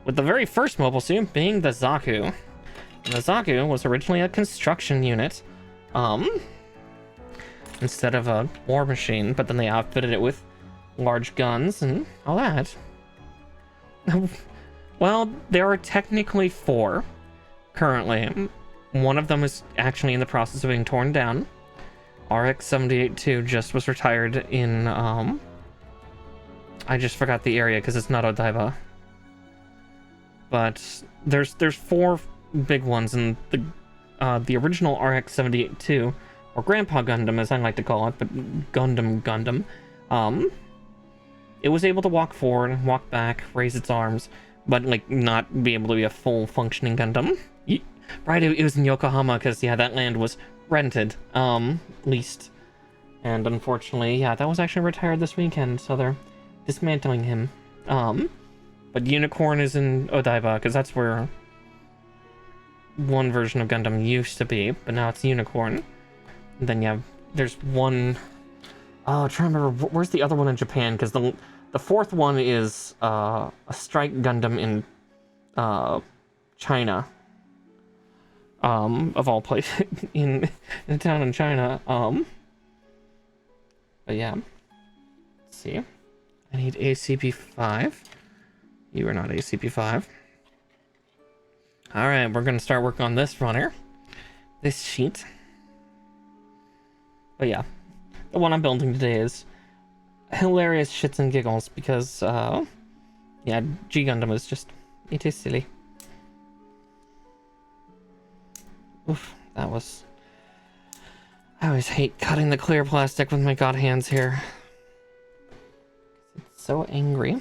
With the very first mobile suit being the Zaku. And the Zaku was originally a construction unit, instead of a war machine, but then they outfitted it with large guns and all that. Well, there are technically 4 currently. One of them is actually in the process of being torn down. RX-78-2 just was retired in, I just forgot the area because it's not Odaiba. But there's 4 big ones, and the original RX-78-2, or Grandpa Gundam as I like to call it, but Gundam, it was able to walk forward, walk back, raise its arms, but like not be able to be a full functioning Gundam. Right, it was in Yokohama because yeah, that land was rented, leased, and unfortunately, yeah, that was actually retired this weekend, so they're dismantling him. But Unicorn is in Odaiba because that's where one version of Gundam used to be, but now it's Unicorn. And then yeah, there's one. Oh, I'm trying to remember where's the other one in Japan, because the 4th one is a Strike Gundam in China. Of all places, in a town in China. But yeah. Let's see. I need ACP5. You are not ACP5. Alright, we're gonna start working on this runner. This sheet. But yeah. The one I'm building today is hilarious shits and giggles because, yeah, G Gundam is just, it is silly. Oof, that was... I always hate cutting the clear plastic with my god hands here. It's so angry.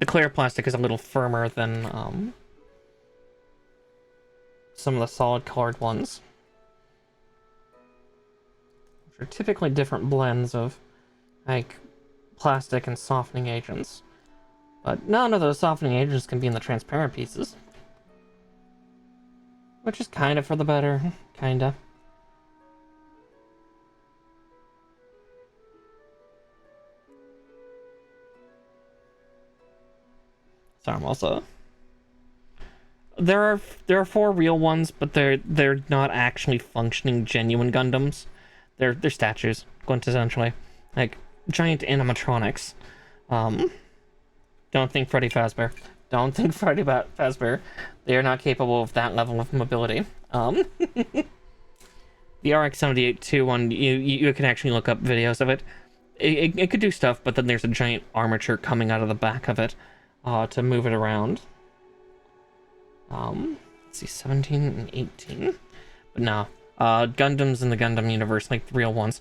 The clear plastic is a little firmer than, some of the solid colored ones. Which are typically different blends of, like, plastic and softening agents. But none of those softening agents can be in the transparent pieces. Which is kind of for the better, kinda. Sorry, I'm also... There are 4 real ones, but they're not actually functioning genuine Gundams. They're statues, quintessentially. Like, giant animatronics. Don't think Freddy Fazbear. Don't think Freddy Fazbear. They are not capable of that level of mobility. The RX-78-2 one, you can actually look up videos of it. It could do stuff, but then there's a giant armature coming out of the back of it to move it around. Let's see, 17 and 18. But no, Gundams in the Gundam universe, like the real ones,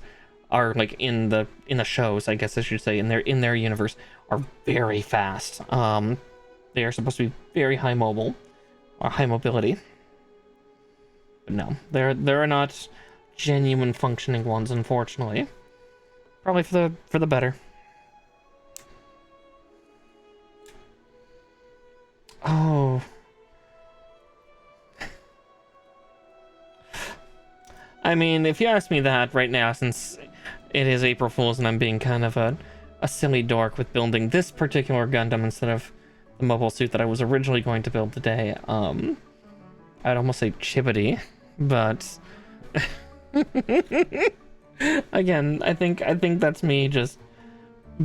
are like in the shows, I guess I should say, in their universe, are very fast. They are supposed to be very high mobile, or high mobility. But no, there are not genuine functioning ones, unfortunately. Probably for the better. Oh. I mean, if you ask me that right now, since it is April Fool's and I'm being kind of a silly dork with building this particular Gundam instead of the mobile suit that I was originally going to build today, I'd almost say Chibbity, but again, I think that's me just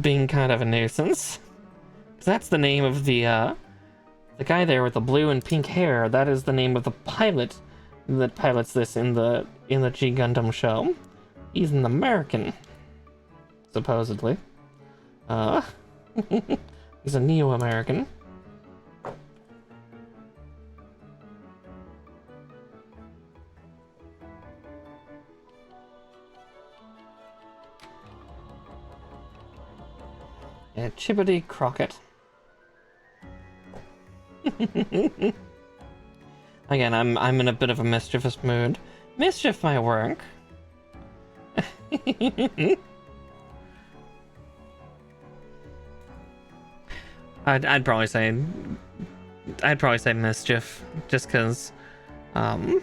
being kind of a nuisance. 'Cause that's the name of the guy there with the blue and pink hair. That is the name of the pilot that pilots this in the G Gundam show. He's an American, supposedly. He's a Neo-American. Yeah, Chibbity Crockett. Again, I'm in a bit of a mischievous mood. Mischief my work. I'd probably say mischief, just because my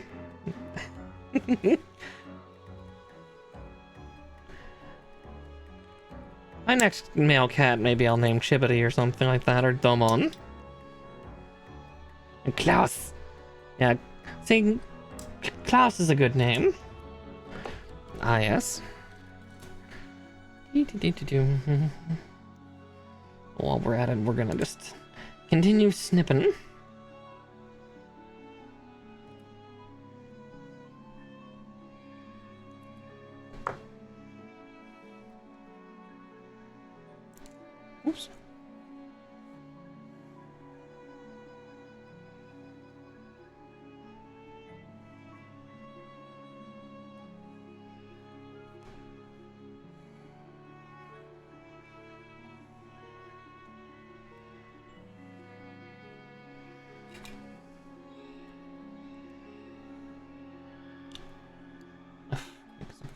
next male cat, maybe I'll name Chibbity or something like that, or Domon. And Klaus. Yeah, see, Klaus is a good name. Ah, yes. While we're at it, we're gonna just continue snipping. Oops.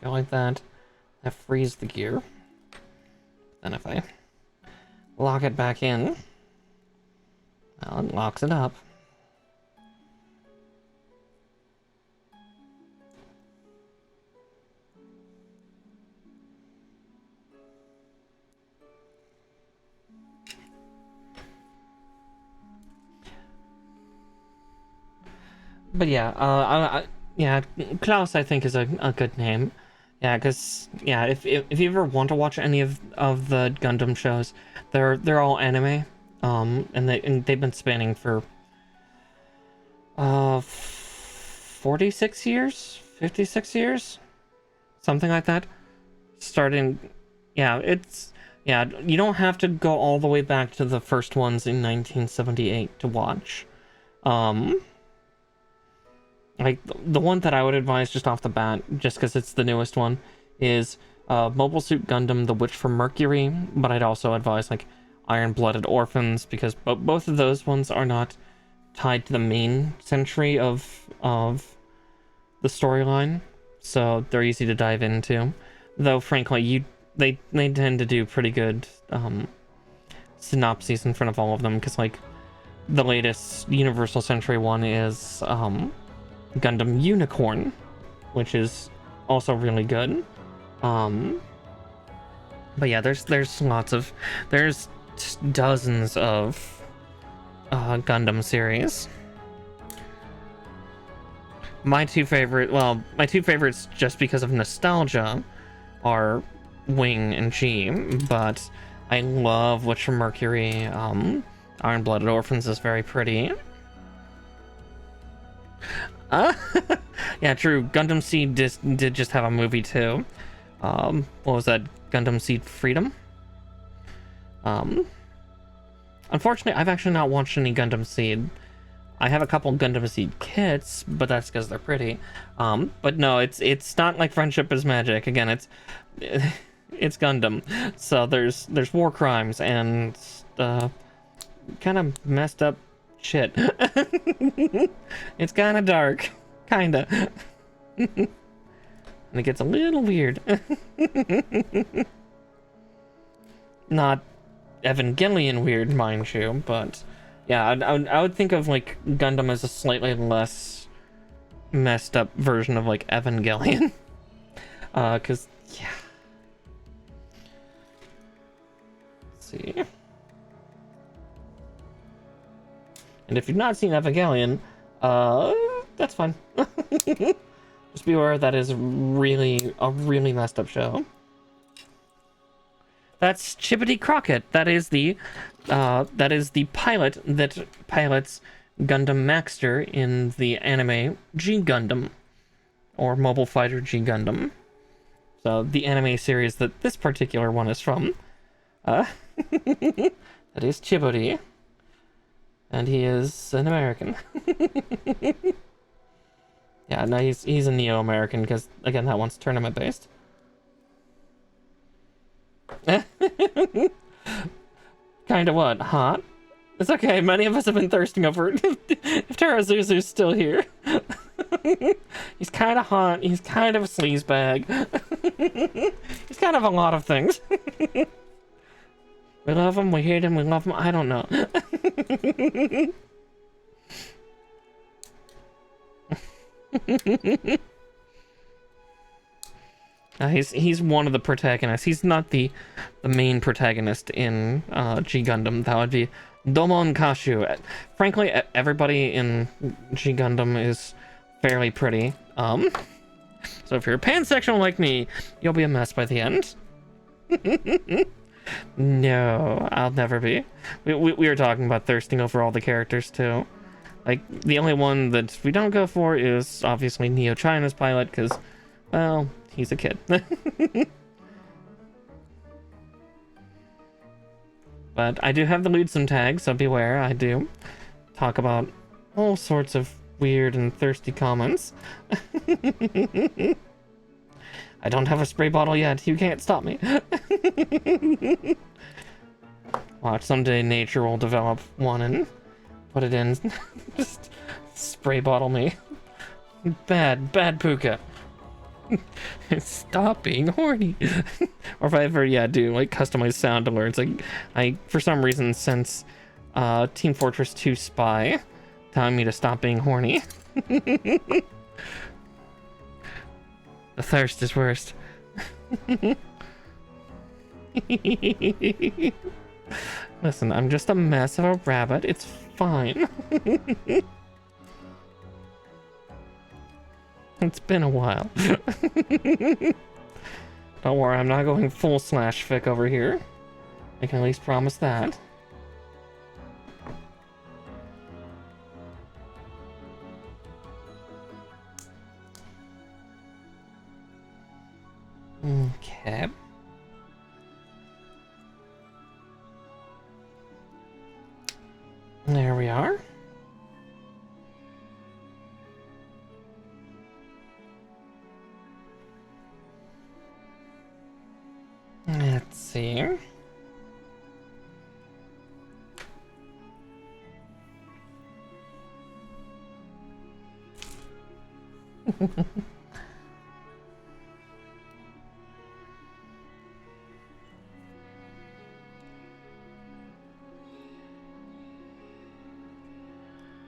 Go like that. That frees the gear. Then if I lock it back in, well, it locks it up. But yeah, yeah, Klaus I think is a good name. Yeah, because yeah, if you ever want to watch any of the Gundam shows, they're all anime, and they've been spanning for 46 years, 56 years, something like that. Starting, yeah, you don't have to go all the way back to the first ones in 1978 to watch. Like, the one that I would advise just off the bat, just because it's the newest one, is Mobile Suit Gundam, The Witch from Mercury, but I'd also advise, like, Iron-Blooded Orphans, because both of those ones are not tied to the main century of the storyline, so they're easy to dive into. Though, frankly, they tend to do pretty good synopses in front of all of them, because, like, the latest Universal Century one is Gundam Unicorn, which is also really good. But yeah, there's dozens of Gundam series. My two favorites just because of nostalgia are Wing and G, but I love Witch from Mercury. Iron-Blooded Orphans is very pretty. Yeah, true. Gundam Seed did just have a movie too. What was that? Gundam Seed Freedom? Unfortunately, I've actually not watched any Gundam Seed. I have a couple Gundam Seed kits, but that's because they're pretty. But no, it's not like Friendship is Magic. Again, it's Gundam. So there's war crimes and kind of messed up shit. It's kind of dark, kinda. And it gets a little weird. Not Evangelion weird, mind you, but Yeah, I would think of like Gundam as a slightly less messed up version of like Evangelion. Cause yeah. Let's see. And if you've not seen Evangelion, that's fine. Just be aware that is really a really messed up show. That's Chippity Crockett. That is the pilot that pilots Gundam Maxter in the anime G Gundam, or Mobile Fighter G Gundam. So the anime series that this particular one is from. That is Chippity, and he is an American. Yeah, no, he's a Neo-American because again that one's tournament based. Kinda what? Hot? It's okay, many of us have been thirsting over it. If Terazuzu's still here. He's kinda hot, he's kind of a sleazebag. He's kind of a lot of things. We love him, we hate him, we love him, I don't know. He's one of the protagonists. He's not the main protagonist in G Gundam. That would be Domon Kashu. Frankly, everybody in G Gundam is fairly pretty. So if you're pansexual like me, you'll be a mess by the end. No, I'll never be. We were talking about thirsting over all the characters too. Like, the only one that we don't go for is obviously Neo China's pilot, because, well, he's a kid. But I do have the Ludsum tag, so beware. I do talk about all sorts of weird and thirsty comments. I don't have a spray bottle yet. You can't stop me. Watch, someday nature will develop one and put it in. Just spray bottle me. Bad Puka. Stop being horny. Or if I ever, do like customized sound alerts. Like, I, for some reason, since Team Fortress 2 Spy telling me to stop being horny. The thirst is worst. Listen, I'm just a mess of a rabbit. It's fine. It's been a while. Don't worry, I'm not going full slash fic over here. I can at least promise that. Okay. There we are. Let's see.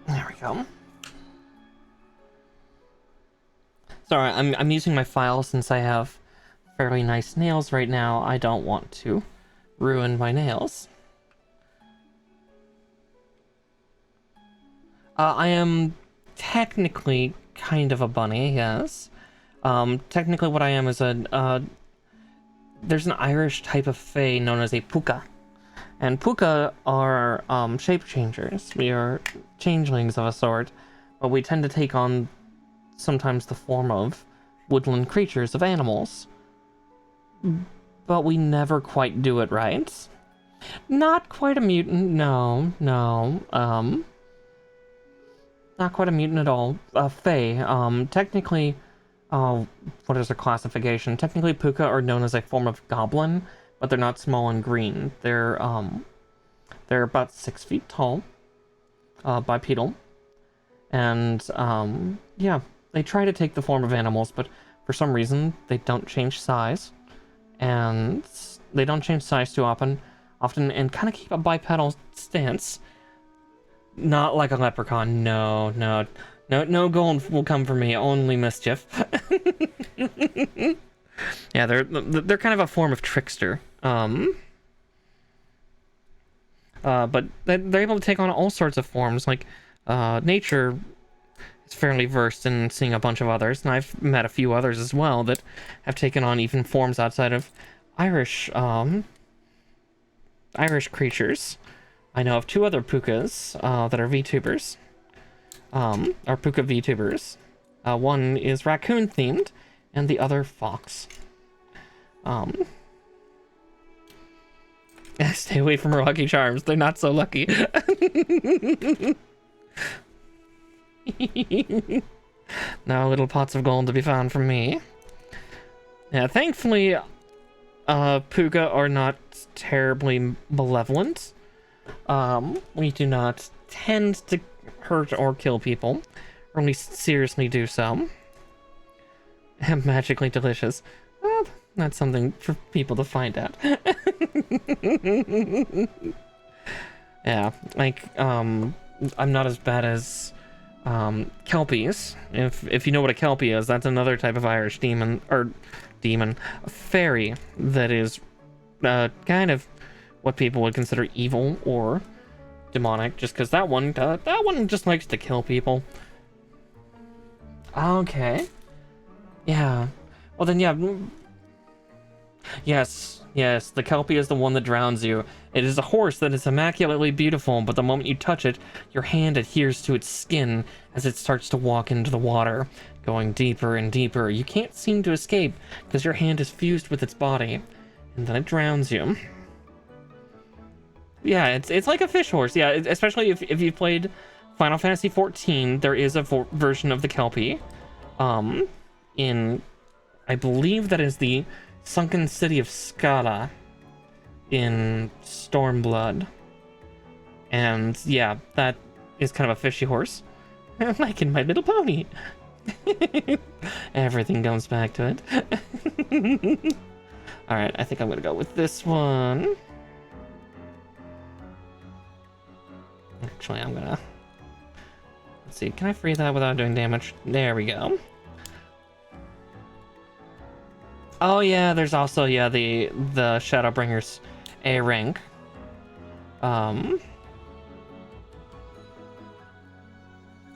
There we go. Sorry, I'm using my file since I have fairly nice nails right now. I don't want to ruin my nails. I am technically kind of a bunny, yes. Technically what I am is there's an Irish type of fae known as a puka. And puka are shape changers. We are changelings of a sort, but we tend to take on sometimes the form of woodland creatures, of animals. But we never quite do it right. Not quite a mutant, no. Not quite a mutant at all. Fae, technically, what is their classification? Technically, puka are known as a form of goblin, but they're not small and green. They're about 6 feet tall, bipedal, and yeah, they try to take the form of animals, but for some reason they don't change size, and they don't change size too often, and kind of keep a bipedal stance. Not like a leprechaun. No, no. No gold will come for me. Only mischief. Yeah, they're kind of a form of trickster. But they're able to take on all sorts of forms. Like, nature is fairly versed in seeing a bunch of others, and I've met a few others as well that have taken on even forms outside of Irish creatures. I know of 2 other pukas that are VTubers. Are puka VTubers. One is raccoon themed, and the other fox. Stay away from her Lucky Charms. They're not so lucky. No little pots of gold to be found from me. Yeah, thankfully, puka are not terribly malevolent. We do not tend to hurt or kill people, or at least seriously do so. And magically delicious. Well, that's something for people to find out. Yeah, like, I'm not as bad as kelpies. If you know what a kelpie is, that's another type of Irish demon, a fairy that is kind of what people would consider evil or demonic, just because that one just likes to kill people. Okay. Yeah. Well then, yeah. Yes, the kelpie is the one that drowns you. It is a horse that is immaculately beautiful, but the moment you touch it, your hand adheres to its skin as it starts to walk into the water, going deeper and deeper. You can't seem to escape because your hand is fused with its body, and then it drowns you. Yeah, it's like a fish horse. Yeah, especially if you've played Final Fantasy XIV, there is a version of the kelpie. I believe that is the sunken city of Scala in Stormblood. And yeah, that is kind of a fishy horse. Like in My Little Pony. Everything comes back to it. Alright, I think I'm gonna go with this one. Actually, I'm gonna... Let's see, can I free that without doing damage? There we go. Oh yeah, there's also, yeah, the Shadowbringer's A rank. A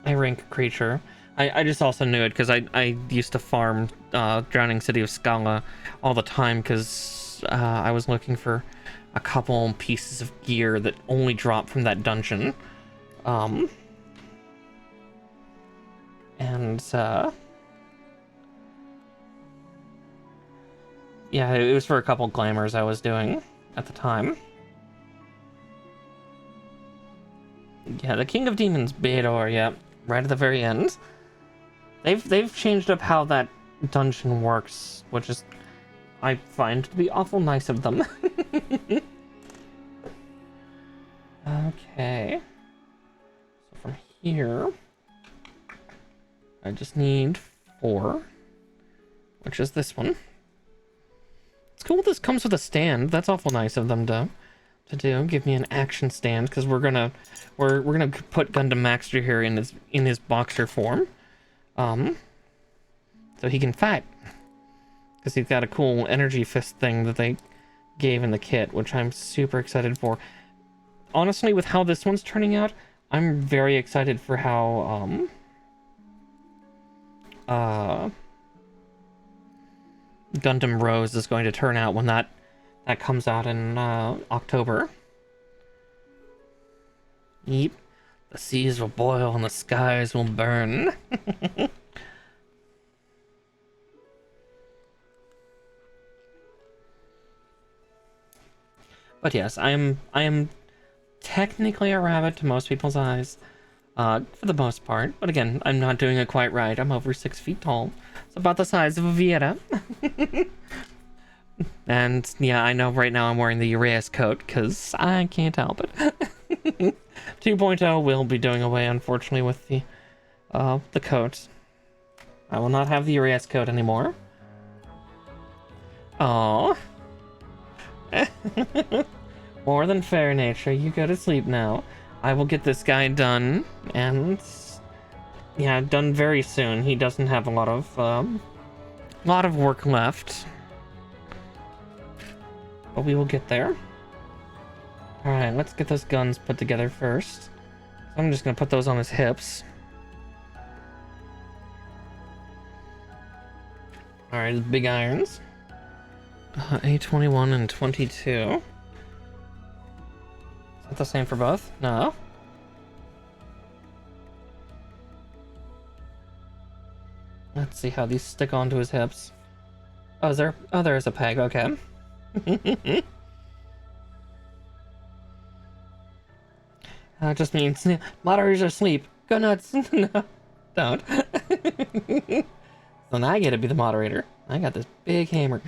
rank creature. I just also knew it because I used to farm Drowning City of Scala all the time because I was looking for a couple pieces of gear that only drop from that dungeon. Yeah, it was for a couple glamours I was doing at the time. Yeah, the King of Demons, Beador, yeah, right at the very end. They've changed up how that dungeon works, which is, I find to be awful nice of them. Okay. So from here, I just need 4, which is this one. It's cool this comes with a stand. That's awful nice of them to do. Give me an action stand, because we're gonna put Gundam Maxter here in his boxer form. So he can fight. Because he's got a cool energy fist thing that they gave in the kit, which I'm super excited for. Honestly, with how this one's turning out, I'm very excited for how Gundam Rose is going to turn out when that comes out in October. Yep. The seas will boil and the skies will burn. But yes, I am technically a rabbit to most people's eyes, for the most part. But again, I'm not doing it quite right. I'm over 6 feet tall. It's about the size of a Vieta. And yeah, I know right now I'm wearing the Uraeus coat because I can't help it. 2.0 will be doing away, unfortunately, with the coat. I will not have the Uraeus coat anymore. Oh. More than fair, nature. You go to sleep now. I will get this guy done, and yeah, done very soon. He doesn't have a lot of work left, but we will get there. All right, let's get those guns put together first. I'm just gonna put those on his hips. All right, his big irons. A21 and 22. Is that the same for both? No. Let's see how these stick onto his hips. Oh, there's a peg, okay. That just means moderators are asleep. Go nuts. No, don't. So now I get to be the moderator. I got this big hammer.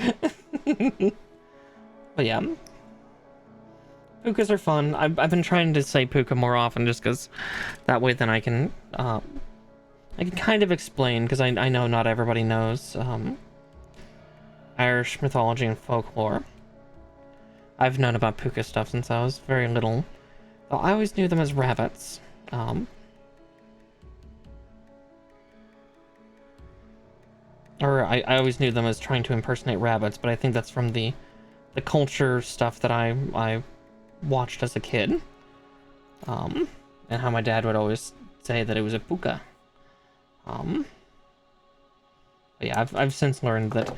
But yeah. Pukas are fun. I've been trying to say puka more often just because that way then I can kind of explain, because I know not everybody knows Irish mythology and folklore. I've known about puka stuff since I was very little. Though I always knew them as rabbits. Or I always knew them as trying to impersonate rabbits, but I think that's from the culture stuff that I watched as a kid. And how my dad would always say that it was a puka. But yeah, I've since learned that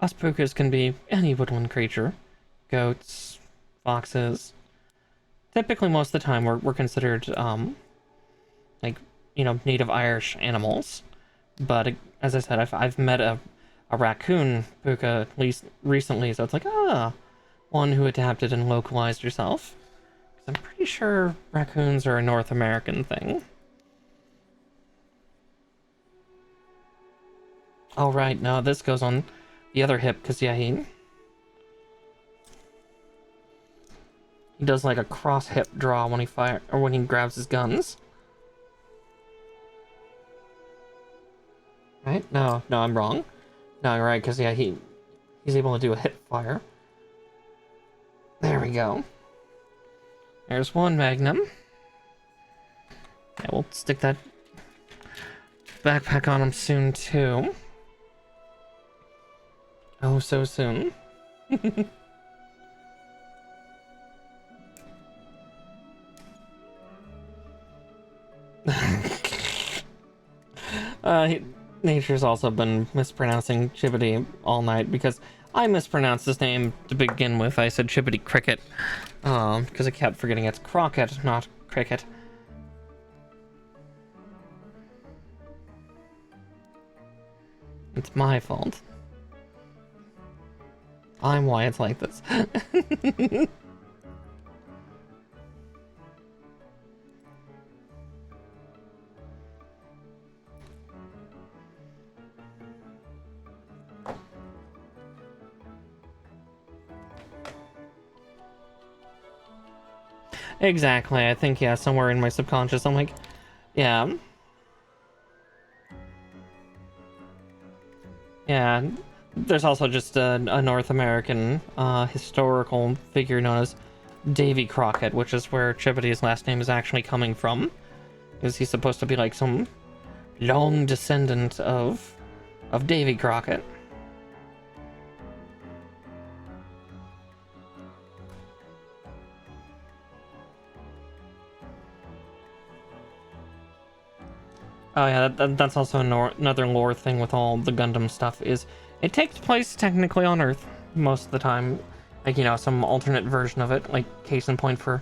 us pukas can be any woodland creature. Goats, foxes. Typically, most of the time, we're considered, like, you know, native Irish animals. But, as I said, I've met a raccoon puka at least recently, so it's like, one who adapted and localized herself. 'Cause I'm pretty sure raccoons are a North American thing. Oh, right, no, this goes on the other hip, because, yeah, he does, like, a cross-hip draw when he when he grabs his guns. Right? No, I'm wrong. No, you're right, because, yeah, he's able to do a hip fire. There we go. There's one magnum. Yeah, we'll stick that backpack on him soon, too. Oh, so soon. Nature's also been mispronouncing Chibbity all night, because I mispronounced his name to begin with. I said Chibbity Cricket, because I kept forgetting it's Crockett, not Cricket. It's my fault. I'm why it's like this. Exactly, I think, yeah, somewhere in my subconscious, I'm like, yeah. Yeah, there's also just a North American historical figure known as Davy Crockett, which is where Chibbity's last name is actually coming from. Because he's supposed to be like some long descendant of Davy Crockett. Oh yeah, that's also another lore thing with all the Gundam stuff, is it takes place technically on Earth most of the time. Like, you know, some alternate version of it, like case in point for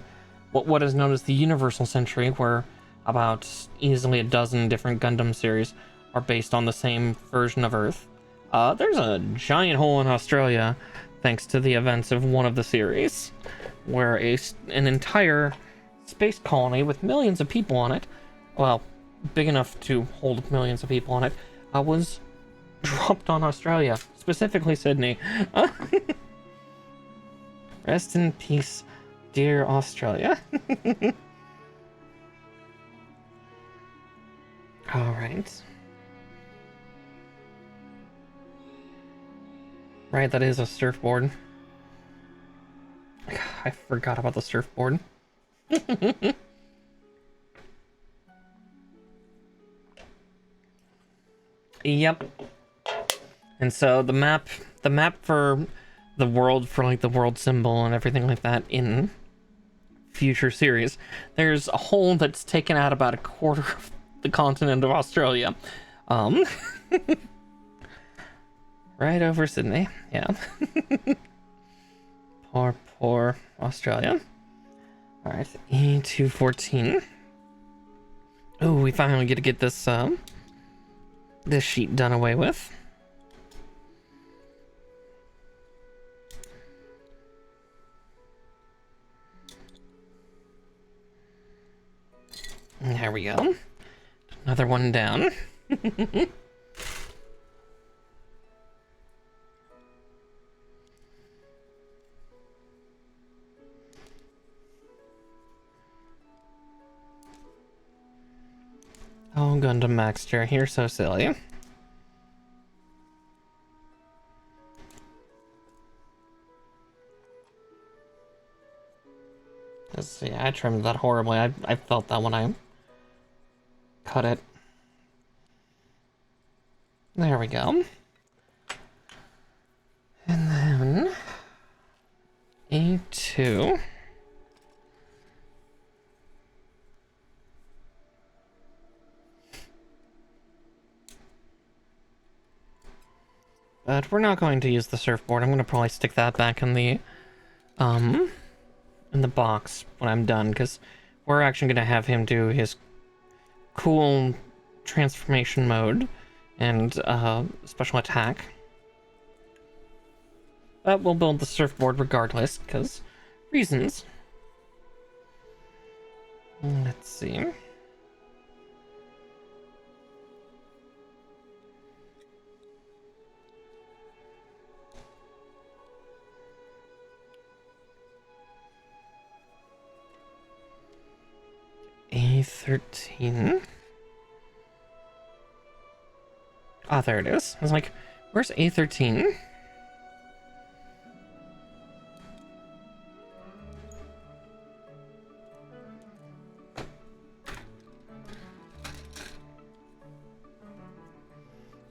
what is known as the Universal Century, where about easily a dozen different Gundam series are based on the same version of Earth. There's a giant hole in Australia thanks to the events of one of the series, where an entire space colony with millions of people on it, well, big enough to hold millions of people on it, was dropped on Australia, specifically Sydney. Rest in peace, dear Australia. Alright. Right, that is a surfboard. I forgot about the surfboard. Yep. And so the map for the world, for like the world symbol and everything like that in future series, there's a hole that's taken out about a quarter of the continent of Australia. Right over Sydney. Yeah. Poor Australia. Alright, E214. Oh, we finally get to get this this sheet done away with. There we go. Another one down. Oh, Gundam Maxter, you're so silly. Let's see, I trimmed that horribly. I felt that when I cut it. There we go. And then A2. But we're not going to use the surfboard. I'm going to probably stick that back in the box when I'm done, because we're actually going to have him do his cool transformation mode and special attack. But we'll build the surfboard regardless, because reasons. Let's see. A13. Ah, there it is. I was like, where's A13?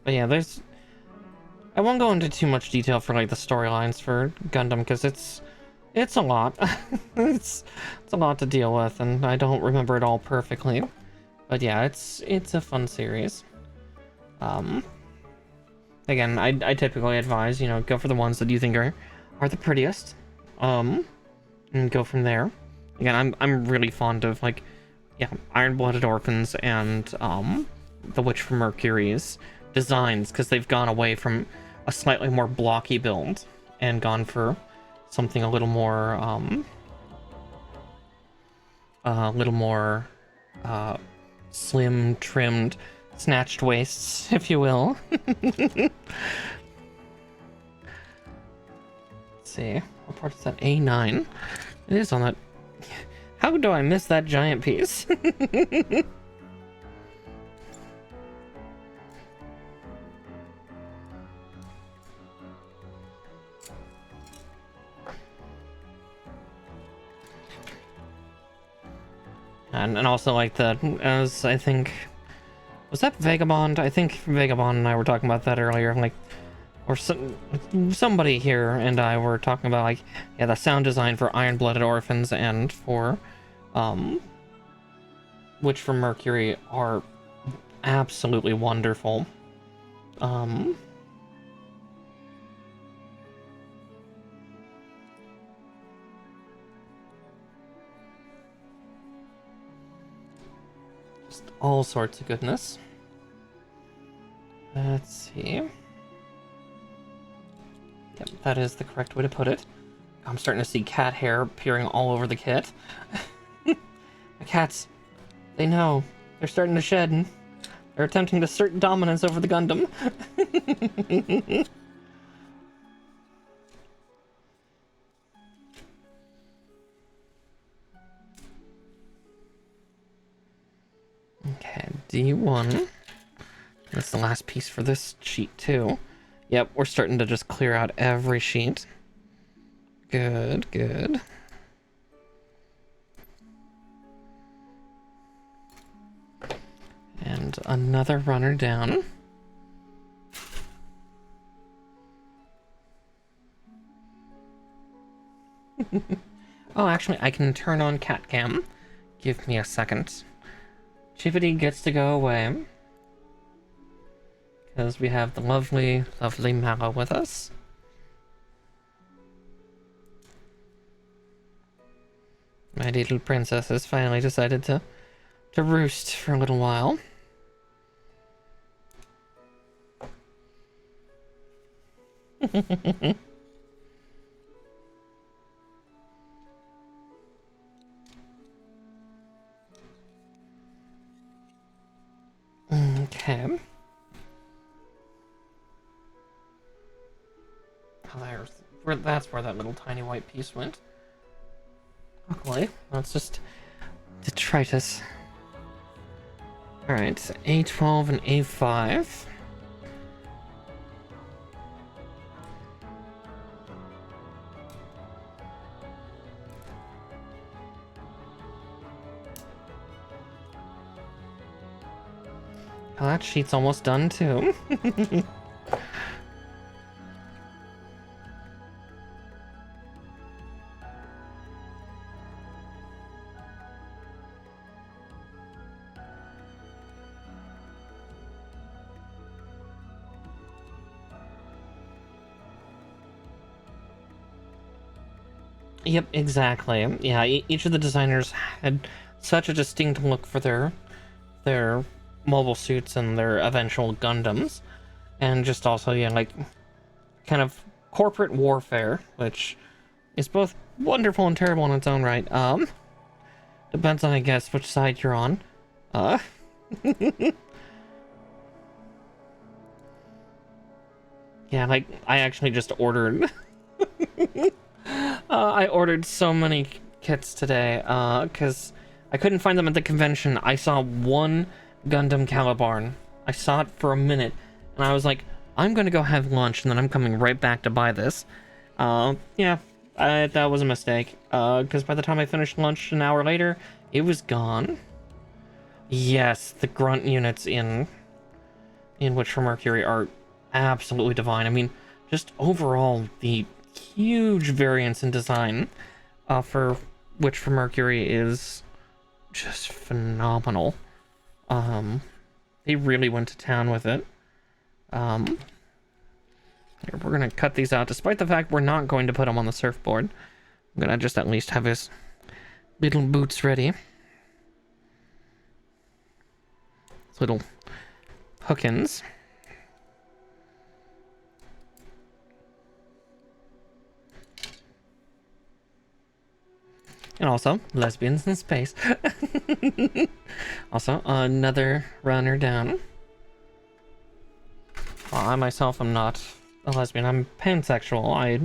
But yeah, there's... I won't go into too much detail for like the storylines for Gundam, because it's a lot. it's a lot to deal with, and I don't remember it all perfectly. But yeah, it's a fun series. Again, I typically advise, you know, go for the ones that you think are the prettiest. And go from there. Again, I'm really fond of, like, yeah, Iron-Blooded Orphans and the Witch from Mercury's designs, because they've gone away from a slightly more blocky build and gone for something a little more slim, trimmed, snatched waists, if you will. Let's see, what part is that? A9. It is on that. How do I miss that giant piece? And also, like, as I think, was that Vagabond? I think Vagabond and I were talking about that earlier, like, or somebody here and I were talking about, like, yeah, the sound design for Iron-Blooded Orphans and for Witch from Mercury are absolutely wonderful. Just all sorts of goodness. Let's see. Yep, that is the correct way to put it. I'm starting to see cat hair appearing all over the kit. The cats, they know. They're starting to shed. They're attempting to assert dominance over the Gundam. Okay, D1. That's the last piece for this sheet, too. Yep, we're starting to just clear out every sheet. Good, good. And another runner down. Oh, actually, I can turn on cat cam. Give me a second. Chippity gets to go away. Because we have the lovely, lovely Mallow with us. My little princess has finally decided to roost for a little while. Okay. Oh, that's where that little tiny white piece went. Luckily, that's just detritus. Alright, A12 and A5. Oh, that sheet's almost done too. Yep, exactly. Yeah, each of the designers had such a distinct look for their mobile suits and their eventual Gundams, and just also, yeah, like kind of corporate warfare, which is both wonderful and terrible in its own right. Depends on, I guess, which side you're on. Yeah, like I actually just ordered. I ordered so many kits today, because I couldn't find them at the convention. I saw one Gundam Calibarn. I saw it for a minute, and I was like, I'm gonna go have lunch, and then I'm coming right back to buy this. Yeah, that was a mistake, because by the time I finished lunch an hour later, it was gone. Yes, the grunt units in Witch from Mercury are absolutely divine. I mean, just overall, the huge variance in design for Witch from Mercury is just phenomenal. They really went to town with it. Here, we're gonna cut these out, despite the fact we're not going to put him on the surfboard. I'm gonna just at least have his little boots ready. His little hookins. And also, lesbians in space. Also, another runner down. Well, I myself am not a lesbian. I'm pansexual. I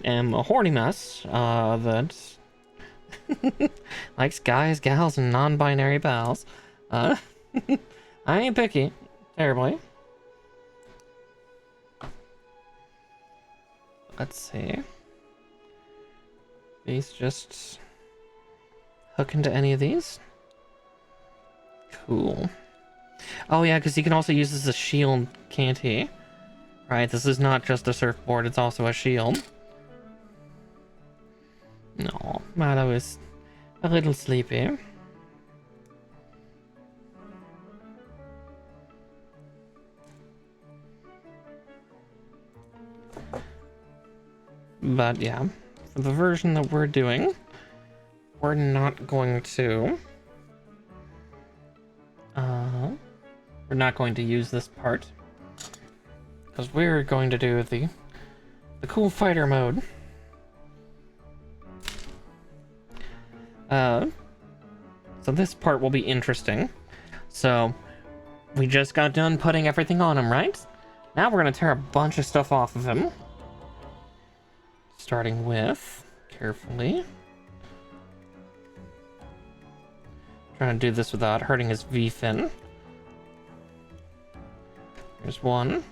am a horny mess that likes guys, gals, and non-binary pals. I ain't picky, terribly. Let's see. These just hook into any of these. Cool. Oh yeah, because he can also use this as a shield, can't he? Right, this is not just a surfboard, it's also a shield. No, Mallow is a little sleepy. But yeah, for the version that we're doing, we're not going to use this part, because we're going to do the cool fighter mode. So this part will be interesting. So we just got done putting everything on him, right? Now we're gonna tear a bunch of stuff off of him. Starting with, carefully. Trying to do this without hurting his V-fin. There's one.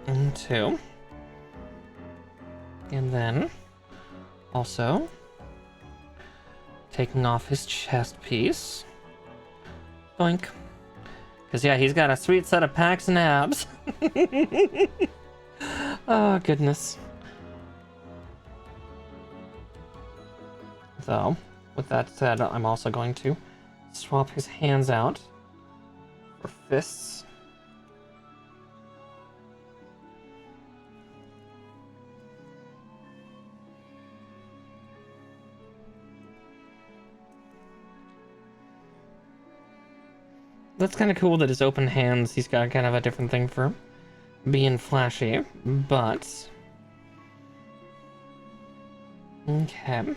And two. And then also taking off his chest piece. Boink. Because, yeah, he's got a sweet set of packs and abs. Oh, goodness. So, with that said, I'm also going to swap his hands out for fists. That's kind of cool that his open hands, he's got kind of a different thing for being flashy, but... Okay.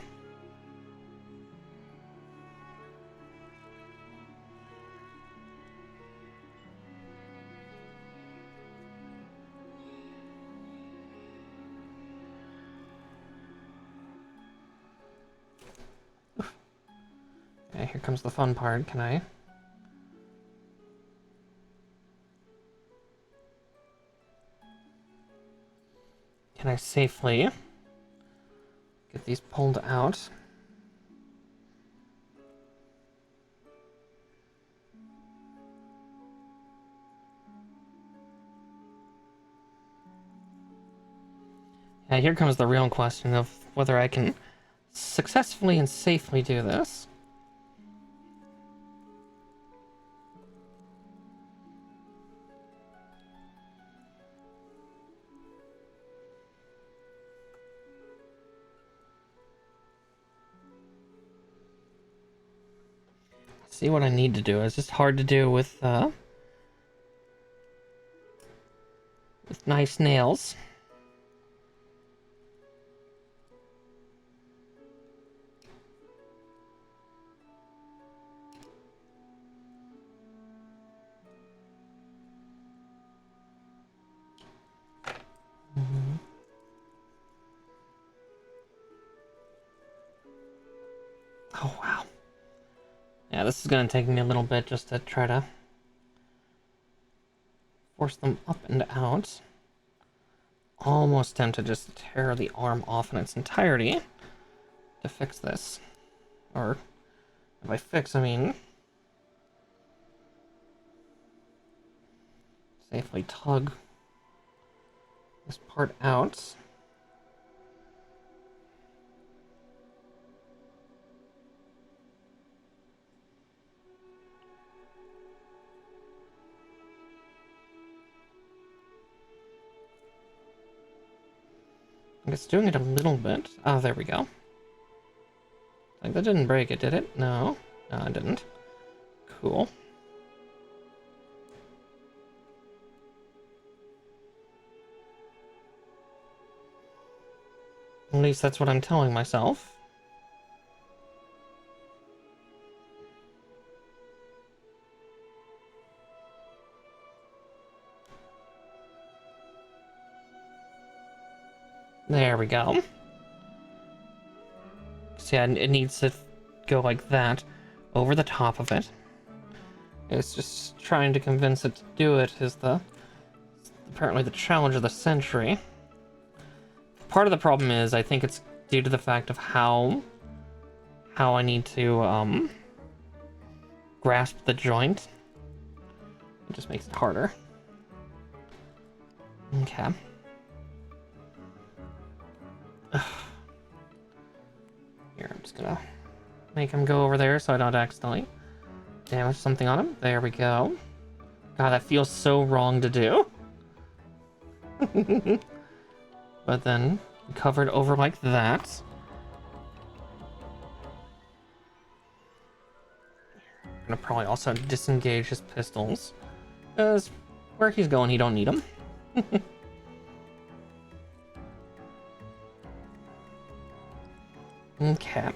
Okay, here comes the fun part. Can I safely get these pulled out? Yeah, here comes the real question of whether I can successfully and safely do this. See what I need to do. It's just hard to do with nice nails. Oh, wow. Yeah, this is going to take me a little bit just to try to force them up and out. Almost tempted just to tear the arm off in its entirety to fix this. Or, if I fix, I mean... safely tug this part out. It's doing it a little bit. Oh, there we go. Like, that didn't break it, did it? No. No, it didn't. Cool. At least that's what I'm telling myself. There we go. So yeah, it needs to go like that, over the top of it. It's just trying to convince it to do it is apparently the challenge of the century. Part of the problem is, I think it's due to the fact of how I need to grasp the joint. It just makes it harder. Okay. Here, I'm just gonna make him go over there so I don't accidentally damage something on him. There we go. God, that feels so wrong to do. But then, cover it over like that. I'm gonna probably also disengage his pistols, because where he's going, he don't need them. Okay.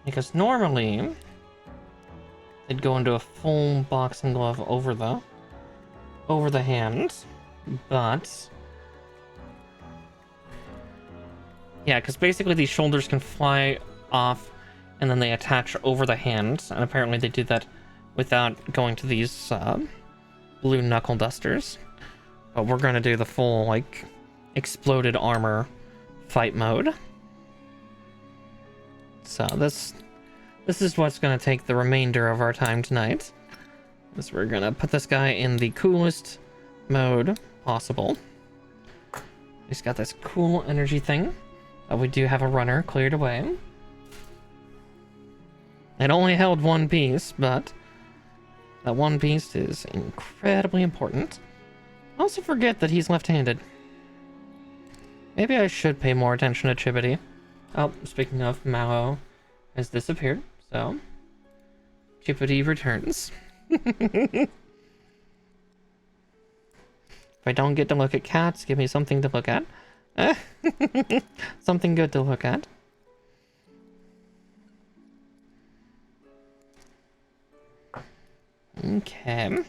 Because normally they'd go into a full boxing glove over the hand, but yeah, because basically these shoulders can fly off and then they attach over the hand, and apparently they do that without going to these blue knuckle dusters, But we're gonna do the full, like, exploded armor fight mode. So this is what's gonna take the remainder of our time tonight. Is we're gonna put this guy in the coolest mode possible. He's got this cool energy thing. We do have a runner cleared away. It only held one piece, but that one piece is incredibly important. I also forget that he's left-handed. Maybe I should pay more attention to Chibity. Oh, speaking of, Mao has disappeared, so Chibity returns. If I don't get to look at cats, give me something to look at. Something good to look at. Okay.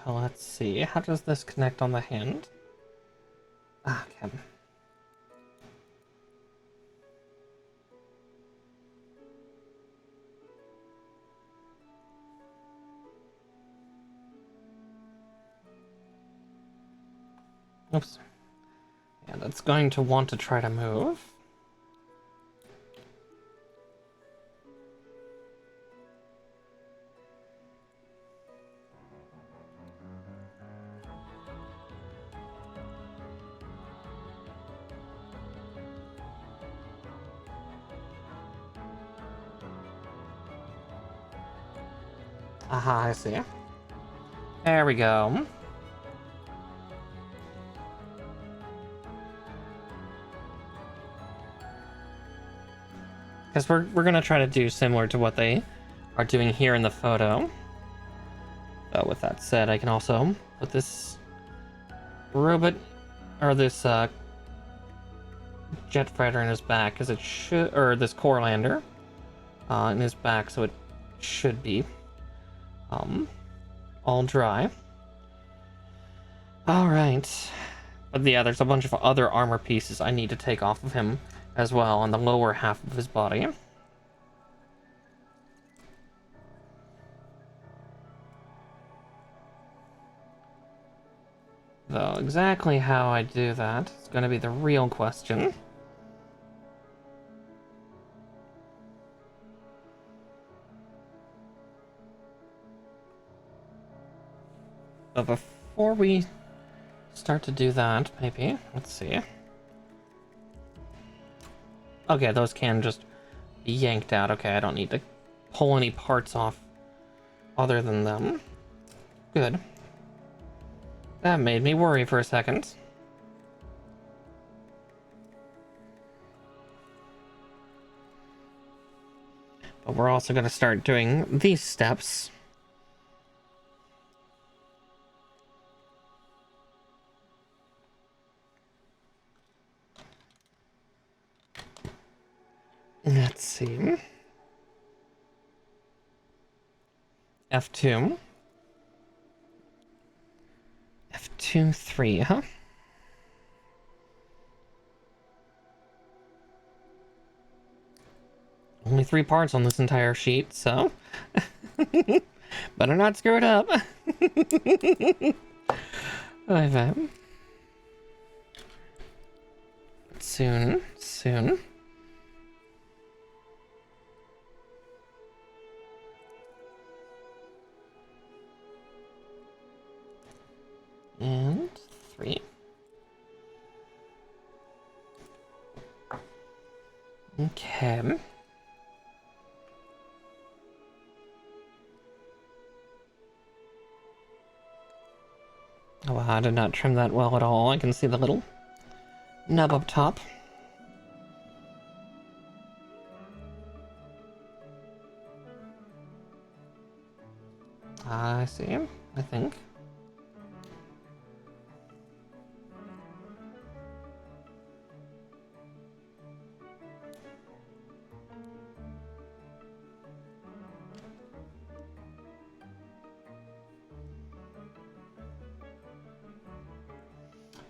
So let's see, how does this connect on the hand? Okay. Oops. Yeah, that's going to want to try to move. Aha, I see. There we go. Because we're gonna try to do similar to what they are doing here in the photo. With that said, I can also put this robot, or this jet fighter in his back, because it should, or this core lander in his back, so it should be all dry. All right, but yeah, there's a bunch of other armor pieces I need to take off of him as well on the lower half of his body. Though exactly how I do that is going to be the real question. But before we start to do that, maybe, let's see. Okay, those can just be yanked out. Okay, I don't need to pull any parts off other than them. Good. That made me worry for a second. But we're also going to start doing these steps. Let's see. F2. F2, 3, huh? Only 3 parts on this entire sheet, so better not screw it up. Okay. Soon. And 3. Okay. Oh, wow, I did not trim that well at all. I can see the little nub up top. I see, I think.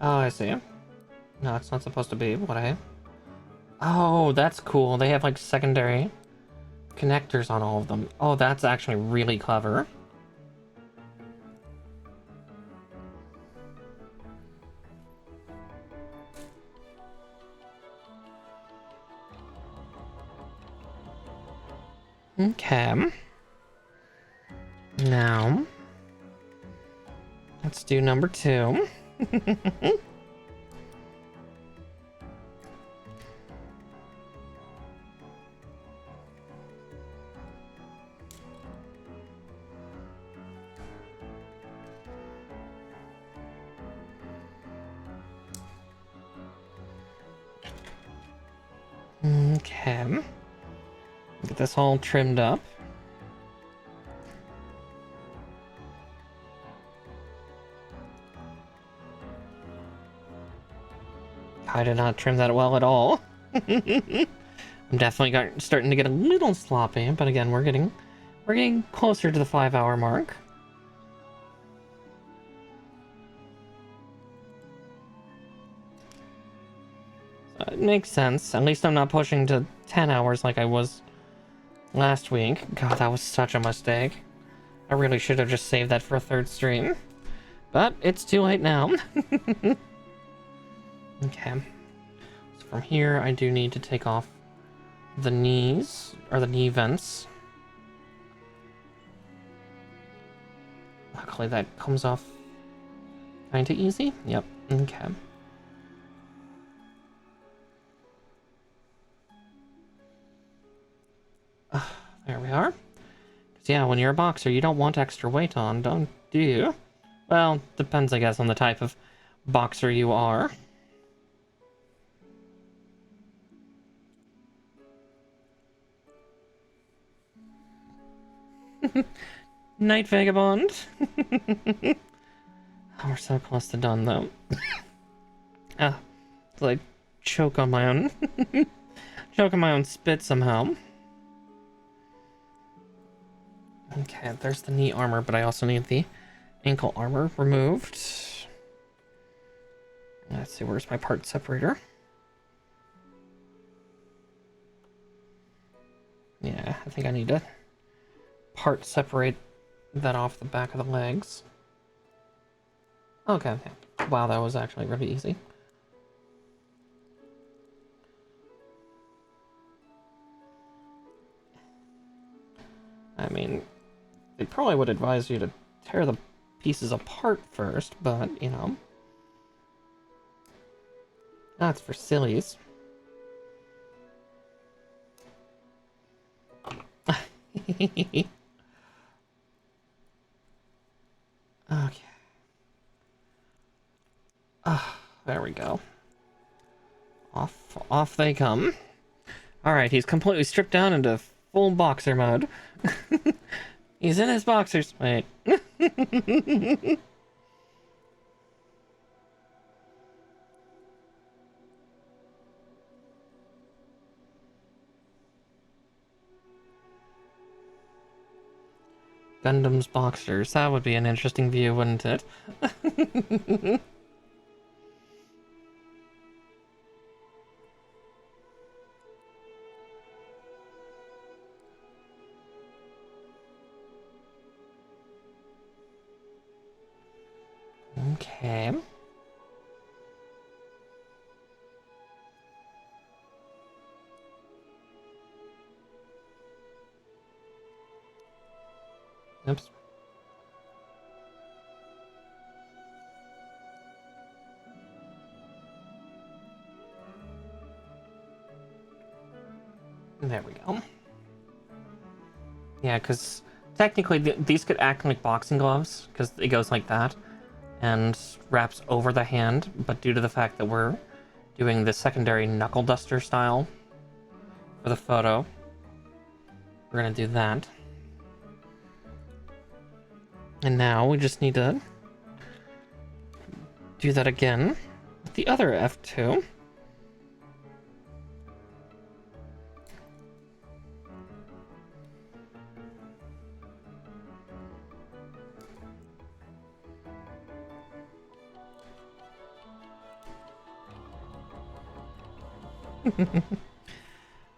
Oh, I see. No, it's not supposed to be what I... Oh, that's cool. They have like secondary connectors on all of them. Oh, that's actually really clever. Okay. Now, let's do number 2. Okay. Get this all trimmed up. I did not trim that well at all. I'm definitely starting to get a little sloppy, but again, we're getting closer to the 5-hour mark. It makes sense. At least I'm not pushing to 10 hours like I was last week. God, that was such a mistake. I really should have just saved that for a 3rd stream. But it's too late now. Okay. So from here, I do need to take off the knees, or the knee vents. Luckily that comes off kinda easy. Yep, okay. There we are. 'Cause yeah, when you're a boxer, you don't want extra weight on, don't you? Well, depends, I guess, on the type of boxer you are. Night Vagabond. Oh, we're so close to done, though. Ah, it's like choke on my own... choke on my own spit somehow. Okay, there's the knee armor, but I also need the ankle armor removed. Let's see, where's my part separator? Yeah, I think I need to part separate that off the back of the legs. Okay. Wow, that was actually really easy. I mean, they probably would advise you to tear the pieces apart first, but, you know. That's for sillies. Okay. There we go. Off they come. Alright, he's completely stripped down into full boxer mode. He's in his boxers. Wait. Gundam's boxers. That would be an interesting view, wouldn't it? Okay. Oops. There we go. Yeah, because technically these could act like boxing gloves, because it goes like that and wraps over the hand, but due to the fact that we're doing the secondary knuckle duster style for the photo, we're gonna do that. And now we just need to do that again with the other F2.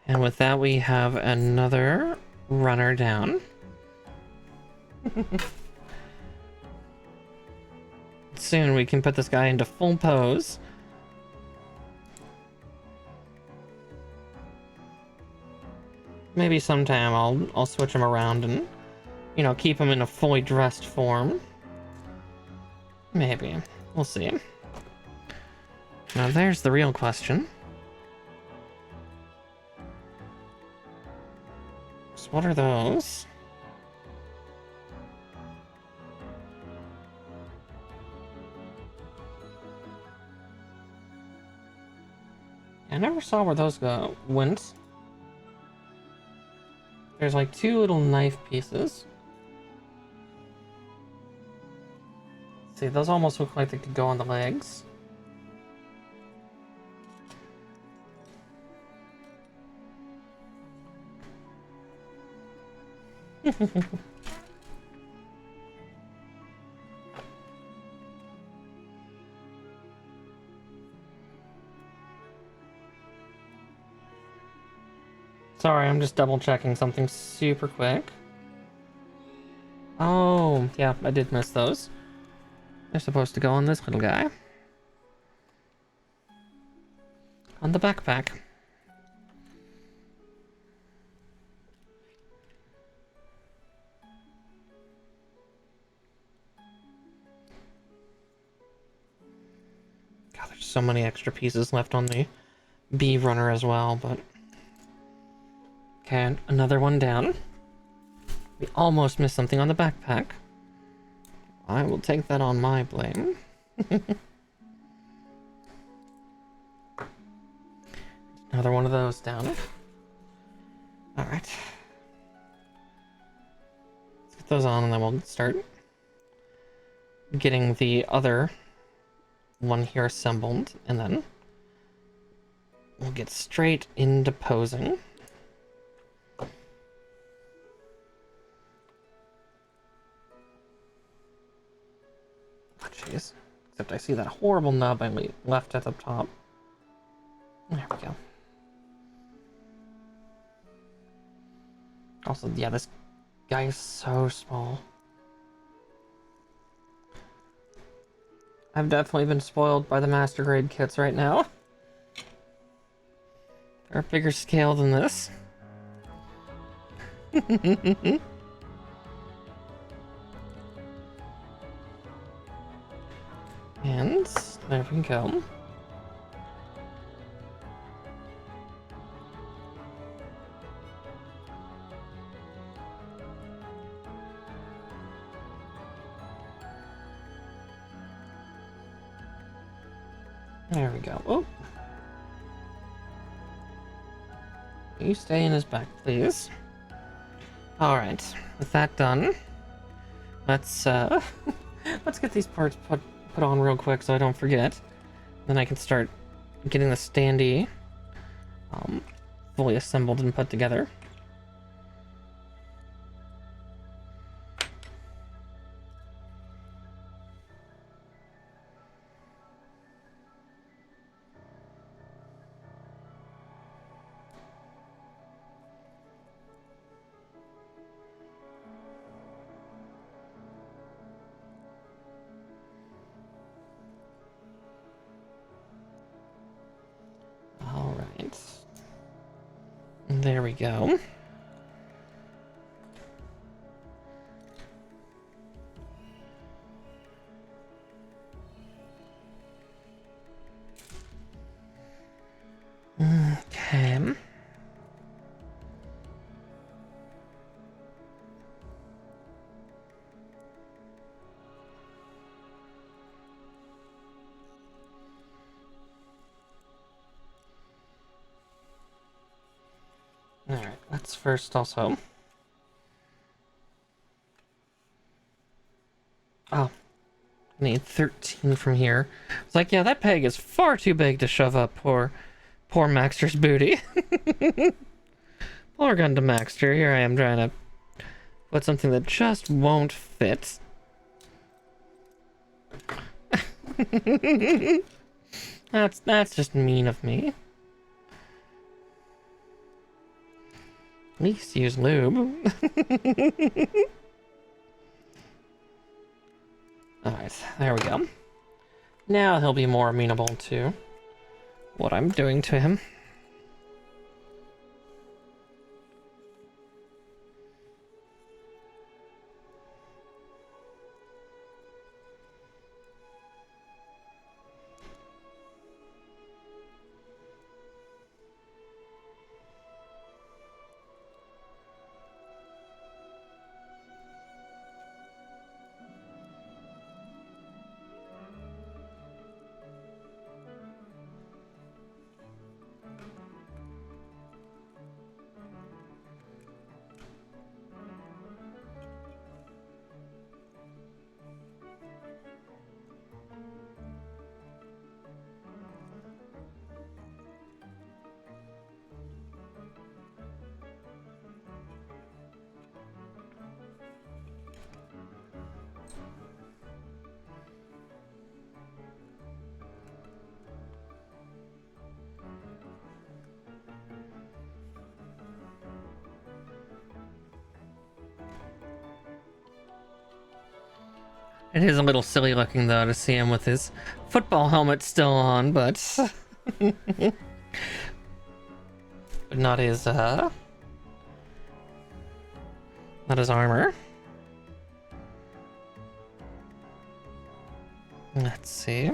And with that, we have another runner down. Soon we can put this guy into full pose. Maybe sometime I'll switch him around and, you know, keep him in a fully dressed form. Maybe. We'll see. Now there's the real question. So what are those? I never saw where those went. There's like 2 little knife pieces. See, those almost look like they could go on the legs. Sorry, I'm just double checking something super quick. Oh, yeah, I did miss those. They're supposed to go on this little guy. On the backpack. God, there's so many extra pieces left on the bee runner as well, but... Okay, another one down. We almost missed something on the backpack. I will take that on my blame. Another one of those down. Alright. Let's get those on and then we'll start getting the other one here assembled, and then we'll get straight into posing. Jeez. Except I see that horrible nub I left at the top. There we go. Also, yeah, this guy is so small. I've definitely been spoiled by the master grade kits right now. They're a bigger scale than this. And there we go. There we go. Oh. You stay in his back, please. Alright, with that done, let's let's get these parts put on real quick so I don't forget. Then I can start getting the standee fully assembled and put together. There we go. Okay. Alright, let's first also... Oh. Need 13 from here. It's like, yeah, that peg is far too big to shove up poor Maxter's booty. Poor Gundam Maxter. Here I am trying to put something that just won't fit. That's just mean of me. least use lube. Alright, there we go. Now he'll be more amenable to what I'm doing to him. It is a little silly looking, though, to see him with his football helmet still on, but... but not his armor. Let's see.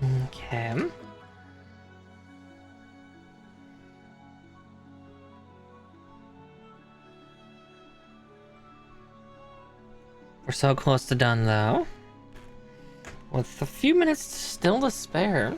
Okay. We're so close to done, though. With a few minutes still to spare.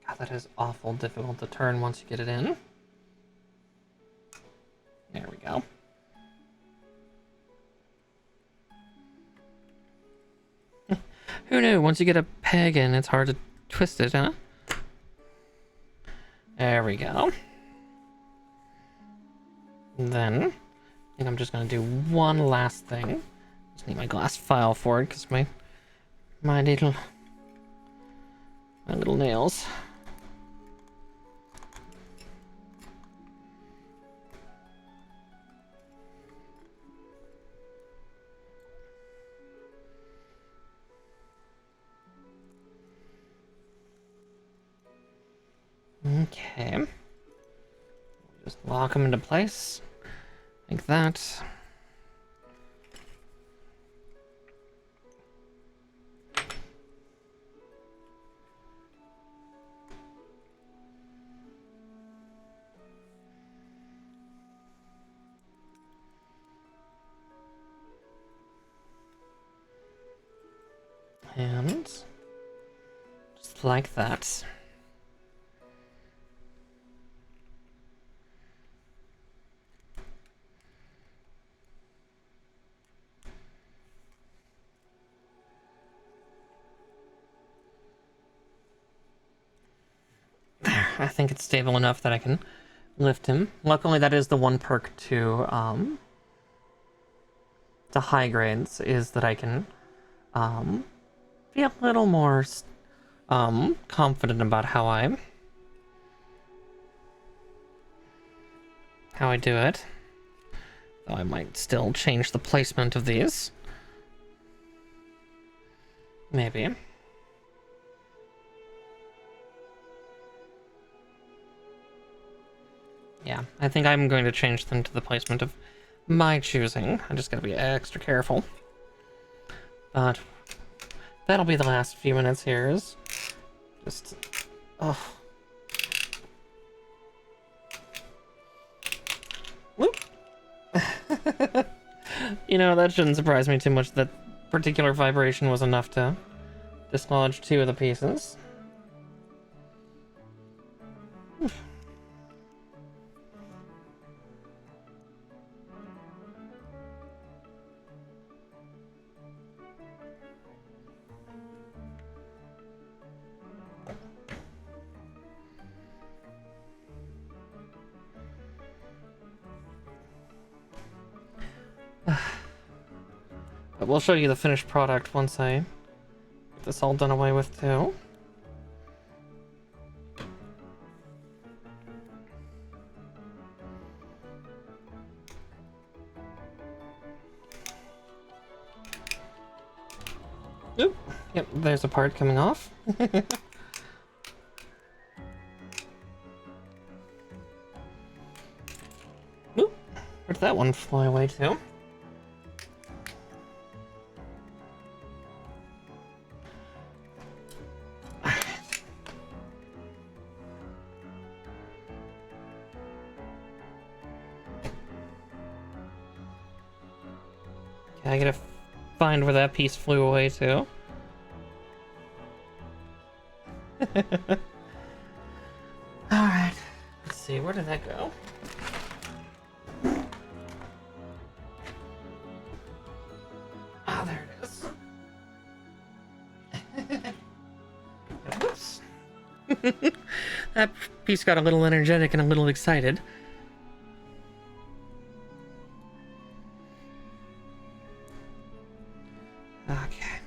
God, that is awful difficult to turn once you get it in. There we go. Who knew? Once you get a peg in, it's hard to twist it, huh? There we go. And then, I think I'm just gonna do one last thing. Just need my glass file for it, because my little nails. Okay. Just lock them into place. Like that. And just like that. I think it's stable enough that I can lift him. Luckily, that is the one perk to high grades, is that I can be a little more confident about how I do it. Though I might still change the placement of these. Maybe. Yeah, I think I'm going to change them to the placement of my choosing. I just gotta be extra careful. But that'll be the last few minutes here. Is just oh. Whoop. You know, that shouldn't surprise me too much. That particular vibration was enough to dislodge 2 of the pieces. But we'll show you the finished product once I get this all done away with too. Oop. Yep, there's a part coming off. Oop. Where'd that one fly away to? I gotta find where that piece flew away to. Alright. Let's see, where did that go? Ah, there it is. Whoops. That piece got a little energetic and a little excited. Okay.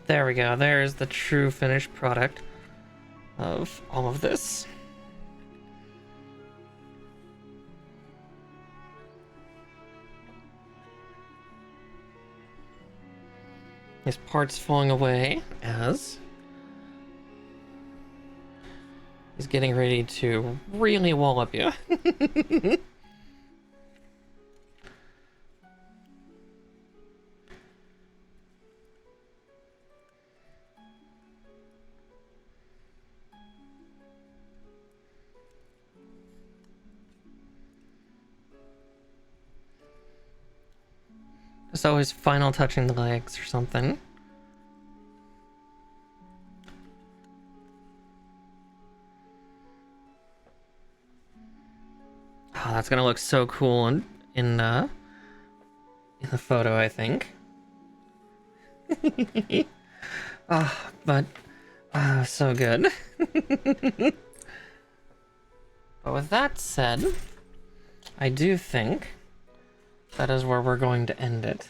There we go. There's the true finished product of all of this. His parts falling away as he's getting ready to really wallop you. Just always final touching the legs or something. Oh, that's gonna look so cool in the photo, I think. But so good. But with that said, I do think that is where we're going to end it.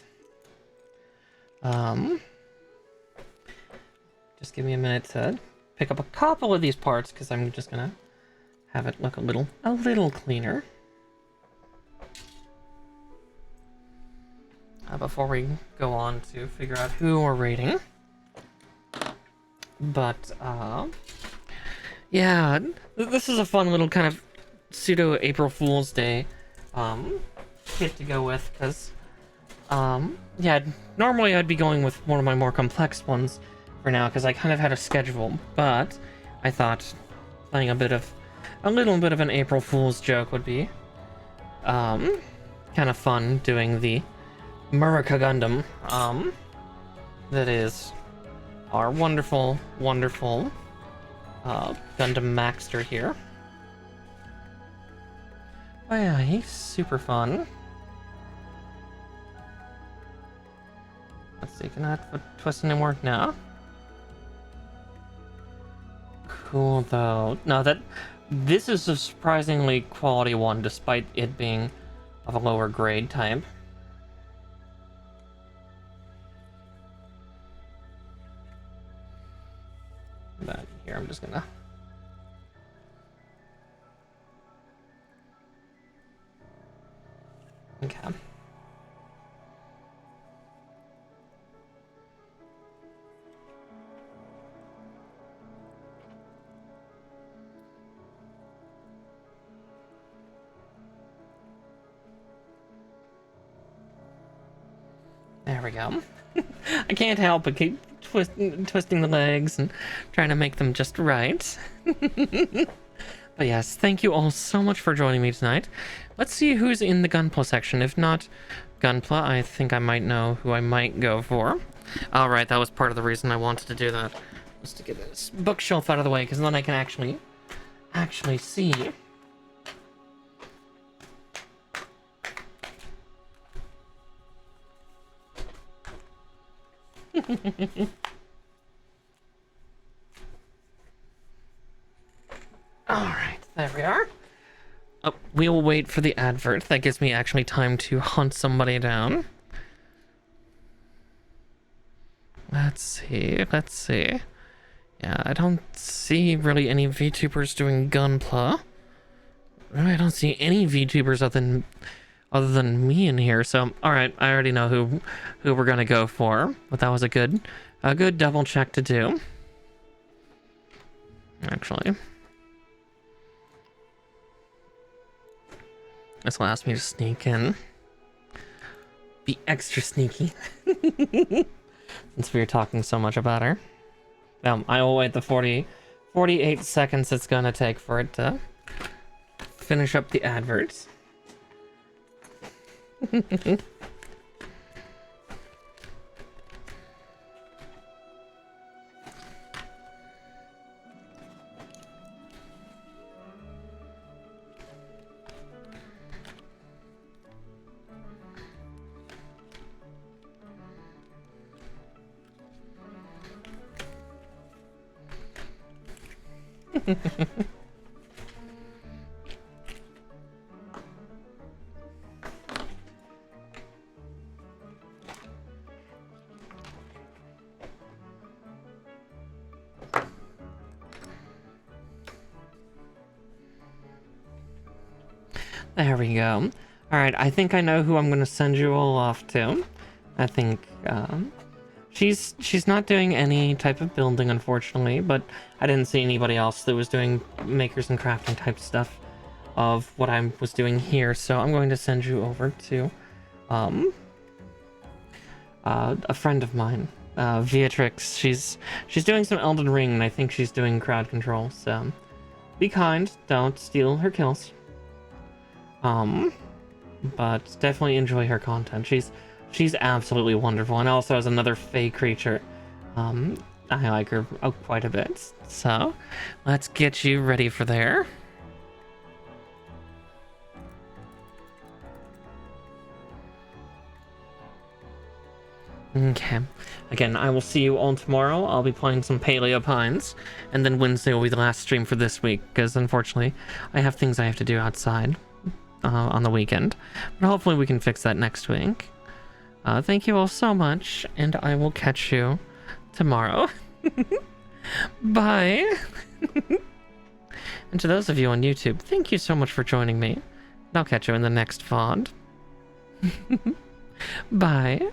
Just give me a minute to pick up a couple of these parts because I'm just gonna have it look a little cleaner. Before we go on to figure out who we're rating. But yeah, this is a fun little kind of pseudo April Fool's Day kit to go with, because yeah, normally I'd be going with one of my more complex ones for now because I kind of had a schedule, but I thought playing a little bit of an April Fool's joke would be kind of fun, doing the MURICA Gundam that is our wonderful Gundam Maxter here. Oh yeah, he's super fun. Let's see, can that twist and work now? Cool though. No, this is a surprisingly quality one despite it being of a lower grade type. But here I'm just gonna okay. There we go. I can't help but keep twisting the legs and trying to make them just right. But yes, thank you all so much for joining me tonight. Let's see who's in the Gunpla section. If not Gunpla, I think I might know who I might go for. Alright, that was part of the reason I wanted to do that. Was to get this bookshelf out of the way, because then I can actually see. Alright, there we are. Oh, we'll wait for the advert. That gives me actually time to hunt somebody down. Let's see. Yeah, I don't see really any VTubers doing Gunpla. I don't see any VTubers other than me in here. So, all right, I already know who we're gonna go for. But that was a good double check to do. Actually, this will ask me to sneak in. Be extra sneaky. Since we were talking so much about her. I will wait the 48 seconds it's gonna take for it to finish up the adverts. There we go. Alright, I think I know who I'm going to send you all off to. I think, she's not doing any type of building, unfortunately, but I didn't see anybody else that was doing makers and crafting type stuff of what I was doing here, so I'm going to send you over to, a friend of mine, Beatrix. She's doing some Elden Ring, and I think she's doing crowd control, so be kind, don't steal her kills. But definitely enjoy her content. She's absolutely wonderful, and also as another Fey creature, I like her quite a bit. So, let's get you ready for there. Okay. Again, I will see you all tomorrow. I'll be playing some Paleo Pines, and then Wednesday will be the last stream for this week, because unfortunately, I have things I have to do outside. On the weekend, but hopefully we can fix that next week. Thank you all so much, and I will catch you tomorrow. Bye. And to those of you on YouTube, thank you so much for joining me. I'll catch you in the next VOD. Bye.